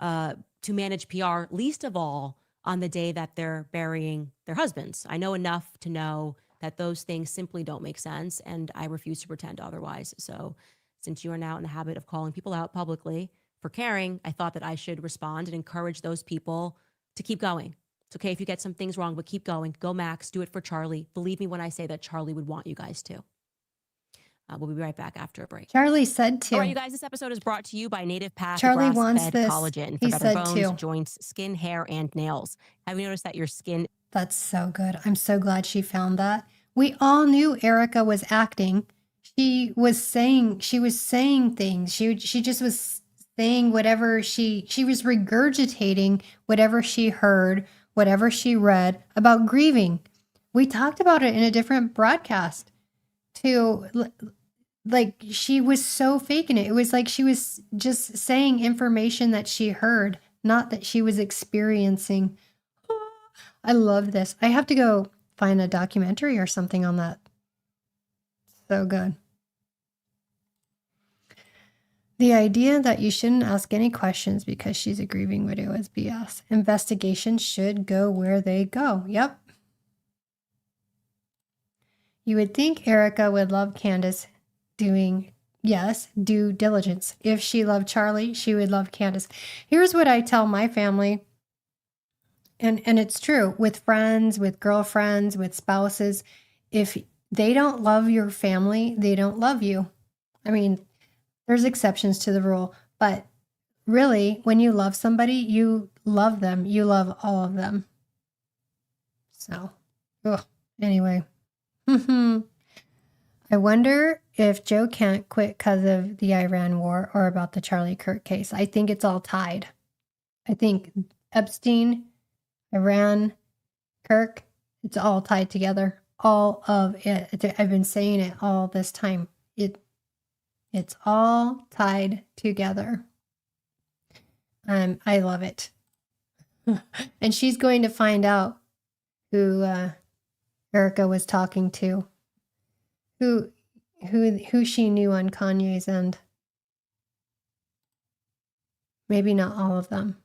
to manage PR, least of all on the day that they're burying their husbands. I know enough to know that those things simply don't make sense, and I refuse to pretend otherwise. So since you are now in the habit of calling people out publicly for caring, I thought that I should respond and encourage those people to keep going. It's okay if you get some things wrong, but keep going. Go Max, do it for Charlie. Believe me when I say that Charlie would want you guys to. We'll be right back after a break. Charlie said to. All right, you guys, this episode is brought to you by Native Path Charlie wants grass-fed this. collagen for He better said bones, to. joints, skin, hair, and nails. Have you noticed that your skin... That's so good. I'm so glad she found that. We all knew Erika was acting. She was saying things. She just was saying whatever she was regurgitating whatever she heard, whatever she read about grieving. We talked about it in a different broadcast too. Like, she was so faking it. It was like she was just saying information that she heard, not that she was experiencing. I love this. I have to go find a documentary or something on that. So good. The idea that you shouldn't ask any questions because she's a grieving widow is BS. Investigations should go where they go. Yep. You would think Erika would love Candace doing, yes, due diligence. If she loved Charlie, she would love Candace. Here's what I tell my family, and it's true, with friends, with girlfriends, with spouses. If they don't love your family, they don't love you. I mean, there's exceptions to the rule, but really, when you love somebody, you love them. You love all of them. So, anyway. I wonder if Joe can't quit because of the Iran war or about the Charlie Kirk case. I think it's all tied. I think Epstein, Iran, Kirk, it's all tied together. all of it. I've been saying it all this time. It's all tied together. I love it. And she's going to find out who Erika was talking to, who she knew on Kanye's end. Maybe not all of them.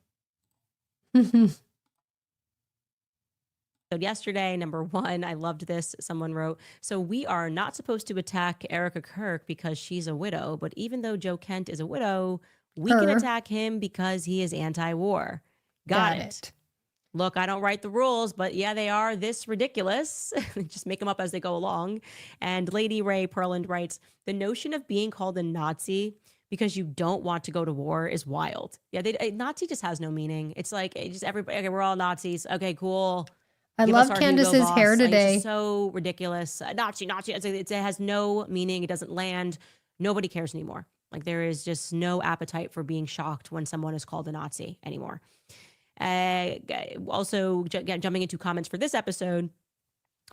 So yesterday, number one, I loved this. Someone wrote, so we are not supposed to attack Erika Kirk because she's a widow, but even though Joe Kent is a widow, we can attack him because he is anti-war. Got it. Look, I don't write the rules, but yeah, they are this ridiculous. Just make them up as they go along. And Lady Ray Perland writes, the notion of being called a Nazi because you don't want to go to war is wild. Yeah, Nazi just has no meaning. It's like, just everybody, okay, we're all Nazis. Okay, cool. I love Candace's hair today. It's so ridiculous. Nazi. It has no meaning. It doesn't land. Nobody cares anymore. Like there is just no appetite for being shocked when someone is called a Nazi anymore. Also, jumping into comments for this episode,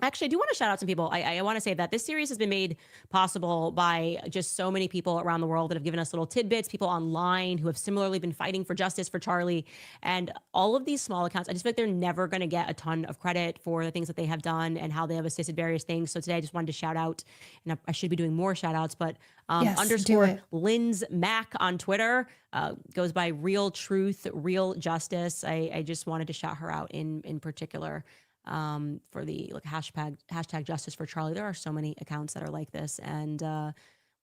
actually, I do want to shout out some people. I want to say that this series has been made possible by just so many people around the world that have given us little tidbits, people online who have similarly been fighting for justice for Charlie. And all of these small accounts, I just feel like they're never going to get a ton of credit for the things that they have done and how they have assisted various things. So today I just wanted to shout out, and I should be doing more shout outs, but Yes, underscore Lynn's Mac on Twitter goes by Real Truth, Real Justice. I just wanted to shout her out in particular. For the hashtag justice for Charlie. There are so many accounts that are like this, and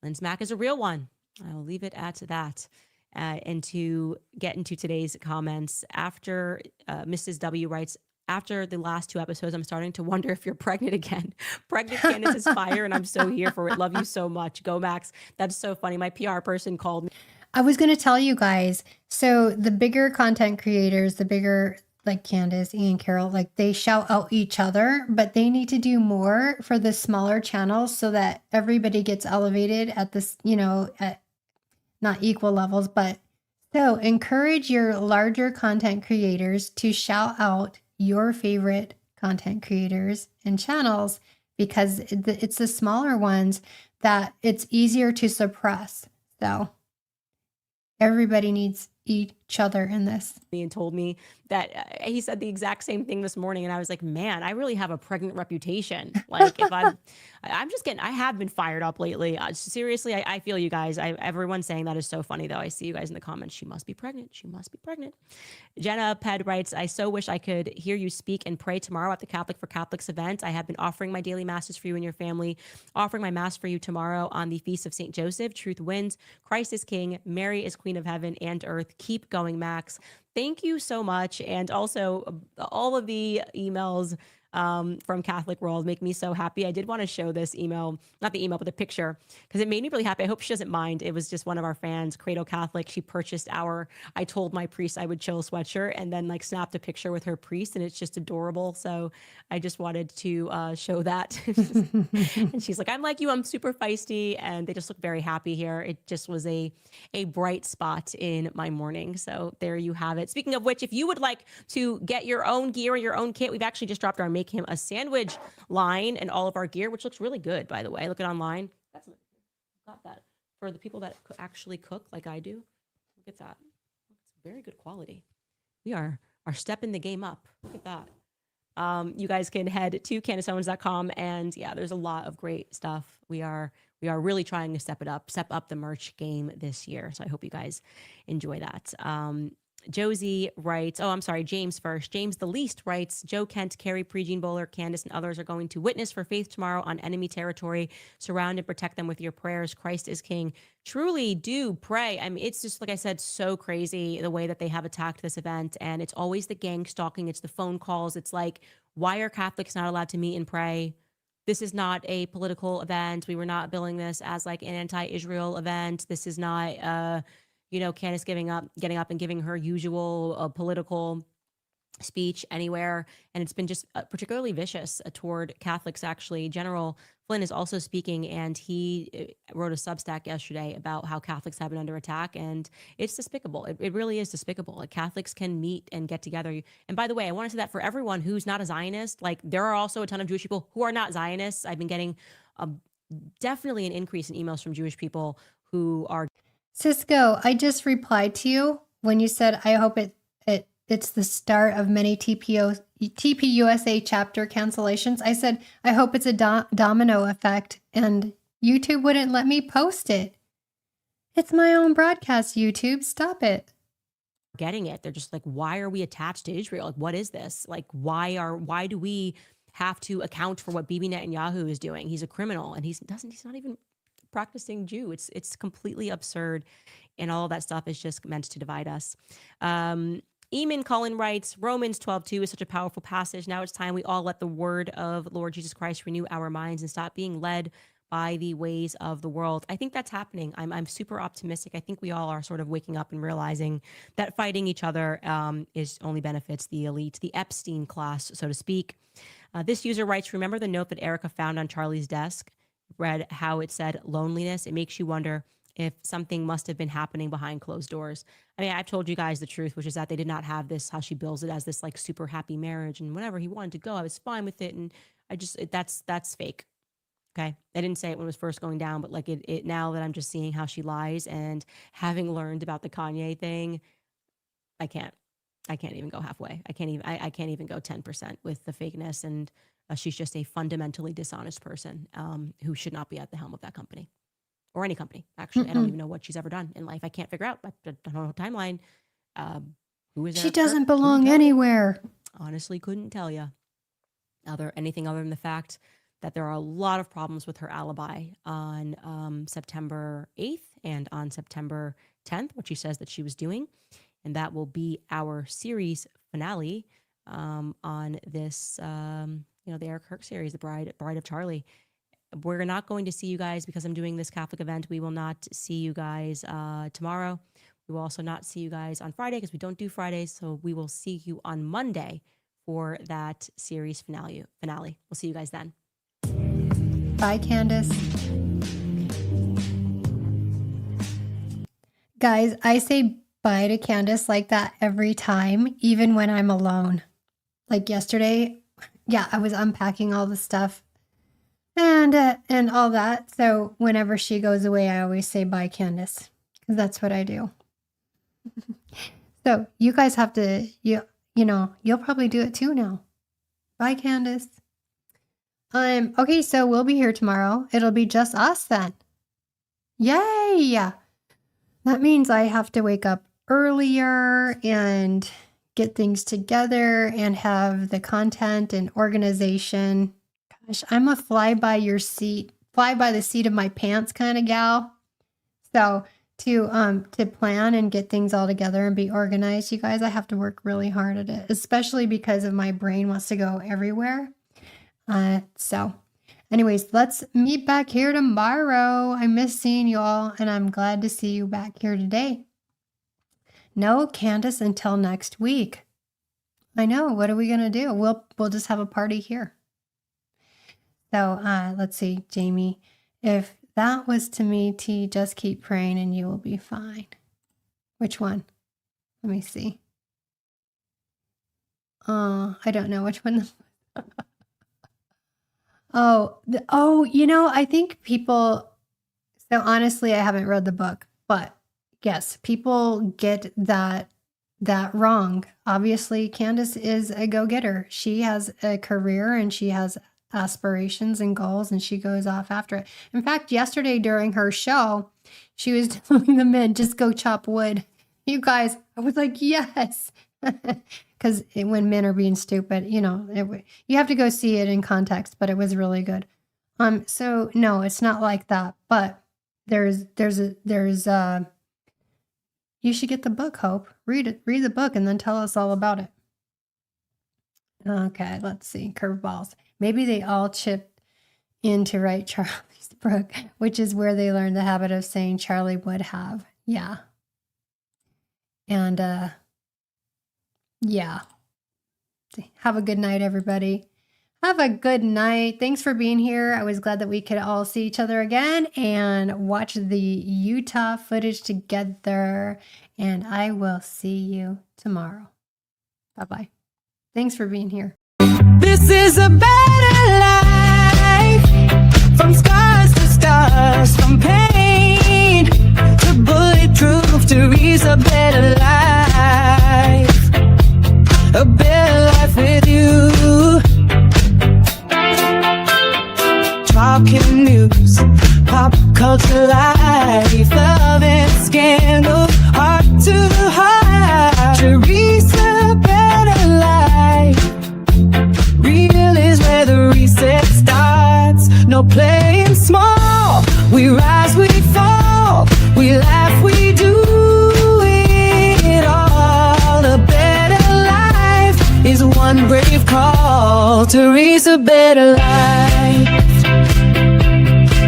Lynn's Mac is a real one. I will leave it at that. And to get into today's comments, after Mrs. W writes, after the last 2 episodes, I'm starting to wonder if you're pregnant again. Pregnant Candace is fire, and I'm so here for it. Love you so much. Go Max. That's so funny. My PR person called me. I was going to tell you guys, so the bigger content creators, the bigger like Candace, Ian Carroll, like they shout out each other, but they need to do more for the smaller channels so that everybody gets elevated at this, at not equal levels, but so encourage your larger content creators to shout out your favorite content creators and channels, because it's the smaller ones that it's easier to suppress. So everybody needs each other in this. And told me that he said the exact same thing this morning, and I was like, man, I really have a pregnant reputation. Like if I have been fired up lately. Seriously, I feel you guys. Everyone saying that is so funny though. I see you guys in the comments. She must be pregnant. She must be pregnant. Jenna Ped writes, I so wish I could hear you speak and pray tomorrow at the Catholic for Catholics event. I have been offering my daily masses for you and your family, offering my mass for you tomorrow on the Feast of St. Joseph. Truth wins. Christ is King. Mary is Queen of Heaven and Earth. Keep going, Max. Thank you so much. And also all of the emails from Catholic World make me so happy. I did want to show this email, not the email, but the picture, because it made me really happy. I hope she doesn't mind. It was just one of our fans, Cradle Catholic. She purchased I told my priest I would chill sweatshirt, and then like snapped a picture with her priest, and it's just adorable. So I just wanted to show that. And she's like, I'm like you, I'm super feisty, and they just look very happy here. It just was a bright spot in my morning. So there you have it. Speaking of which, if you would like to get your own gear and your own kit, we've actually just dropped our Make Him a Sandwich line and all of our gear, which looks really good, by the way. Look at online. Got that for the people that actually cook like I do. Look at that. It's very good quality. We are stepping the game up. Look at that. You guys can head to CandaceOwens.com, and yeah, there's a lot of great stuff. We are really trying to step up the merch game this year. So I hope you guys enjoy that. Josie writes, James first. James the Least writes, Joe Kent, Carrie, Pre-Jean Bowler, Candace, and others are going to witness for faith tomorrow on enemy territory. Surround and protect them with your prayers. Christ is King. Truly do pray. I mean, it's just, like I said, so crazy the way that they have attacked this event. And it's always the gang stalking. It's the phone calls. It's like, why are Catholics not allowed to meet and pray? This is not a political event. We were not billing this as like an anti-Israel event. This is not, Candace getting up and giving her usual political speech anywhere. And it's been just particularly vicious toward Catholics, actually. General Flynn is also speaking, and he wrote a Substack yesterday about how Catholics have been under attack, and it's despicable. It really is despicable. Like, Catholics can meet and get together. And by the way, I want to say that for everyone who's not a Zionist, like, there are also a ton of Jewish people who are not Zionists. I've been getting definitely an increase in emails from Jewish people who are. Cisco, I just replied to you when you said, I hope it's the start of many TPUSA chapter cancellations. I said, I hope it's a domino effect, and YouTube wouldn't let me post it. It's my own broadcast, YouTube. Stop it. Getting it. They're just like, why are we attached to Israel? Like, what is this? Like, why do we have to account for what Bibi Netanyahu is doing? He's a criminal, and he's not even practicing Jew. It's completely absurd, and all of that stuff is just meant to divide us. Eamon Cullen writes, Romans 12:2 is such a powerful passage. Now it's time we all let the word of Lord Jesus Christ renew our minds and stop being led by the ways of the world. I think that's happening. I'm super optimistic. I think we all are sort of waking up and realizing that fighting each other is only benefits the elite, the Epstein class, so to speak. This user writes, remember the note that Erika found on Charlie's desk? Read how it said loneliness. It makes you wonder if something must have been happening behind closed doors. I mean, I've told you guys the truth, which is that they did not have this, how she bills it as this like super happy marriage, and whenever he wanted to go, I was fine with it. And that's fake. Okay. I didn't say it when it was first going down, but like it now that I'm just seeing how she lies and having learned about the Kanye thing, I can't even go halfway. I can't even go 10% with the fakeness. And she's just a fundamentally dishonest person who should not be at the helm of that company or any company. Actually, I don't even know what she's ever done in life. I can't figure out. I don't know timeline. Who is She Eric doesn't Kirk? belong anywhere. Honestly, couldn't tell you. Anything other than the fact that there are a lot of problems with her alibi on September 8th and on September 10th, what she says that she was doing. And that will be our series finale on this, the Eric Kirk series, the Bride of Charlie. We're not going to see you guys because I'm doing this Catholic event. We will not see you guys tomorrow. We will also not see you guys on Friday because we don't do Fridays. So we will see you on Monday for that series finale. We'll see you guys then. Bye, Candace. Guys, I say bye to Candace like that every time, even when I'm alone. Like yesterday, I was unpacking all the stuff and all that. So whenever she goes away, I always say bye, Candace, because that's what I do. So you guys have to, you'll probably do it too now. Bye, Candace. Okay, so we'll be here tomorrow. It'll be just us then. Yay! That means I have to wake up earlier and get things together and have the content and organization. Gosh, I'm a fly by the seat of my pants kind of gal. So to plan and get things all together and be organized, you guys, I have to work really hard at it, especially because of my brain wants to go everywhere. So anyways, let's meet back here tomorrow. I miss seeing you all, and I'm glad to see you back here today. No, Candace, until next week. I know. What are we going to do? We'll just have a party here. So, let's see, Jamie, if that was to me, T, just keep praying and you will be fine. Which one? Let me see. I don't know which one. I think people, so honestly, I haven't read the book, but yes, people get that wrong. Obviously, Candace is a go-getter. She has a career and she has aspirations and goals, and she goes off after it. In fact, yesterday during her show, she was telling the men, just go chop wood. You guys, I was like, yes. Because when men are being stupid, you have to go see it in context, but it was really good. So no, it's not like that, but there's you should get the book, Hope. Read the book and then tell us all about it. Okay, let's see. Curveballs. Maybe they all chipped in to write Charlie's book, which is where they learned the habit of saying Charlie would have. Yeah. And yeah. Have a good night, everybody. Have a good night. Thanks for being here. I was glad that we could all see each other again and watch the Utah footage together. And I will see you tomorrow. Bye-bye. Thanks for being here. This is a better life. From scars to stars, from pain to bulletproof. Teresa, better life. A better life with you. Talking news, pop culture life, love and scandal, heart to heart. Teresa, better life. Real is where the reset starts. No playing small. We rise, we fall. We laugh, we do it all. A better life is one brave call. Teresa, better life.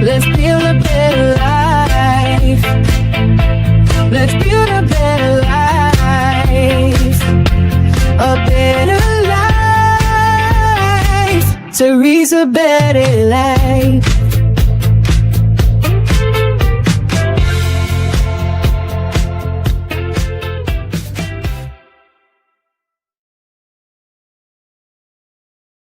Let's build a better life. Let's build a better life. A better life. Teresa, better life.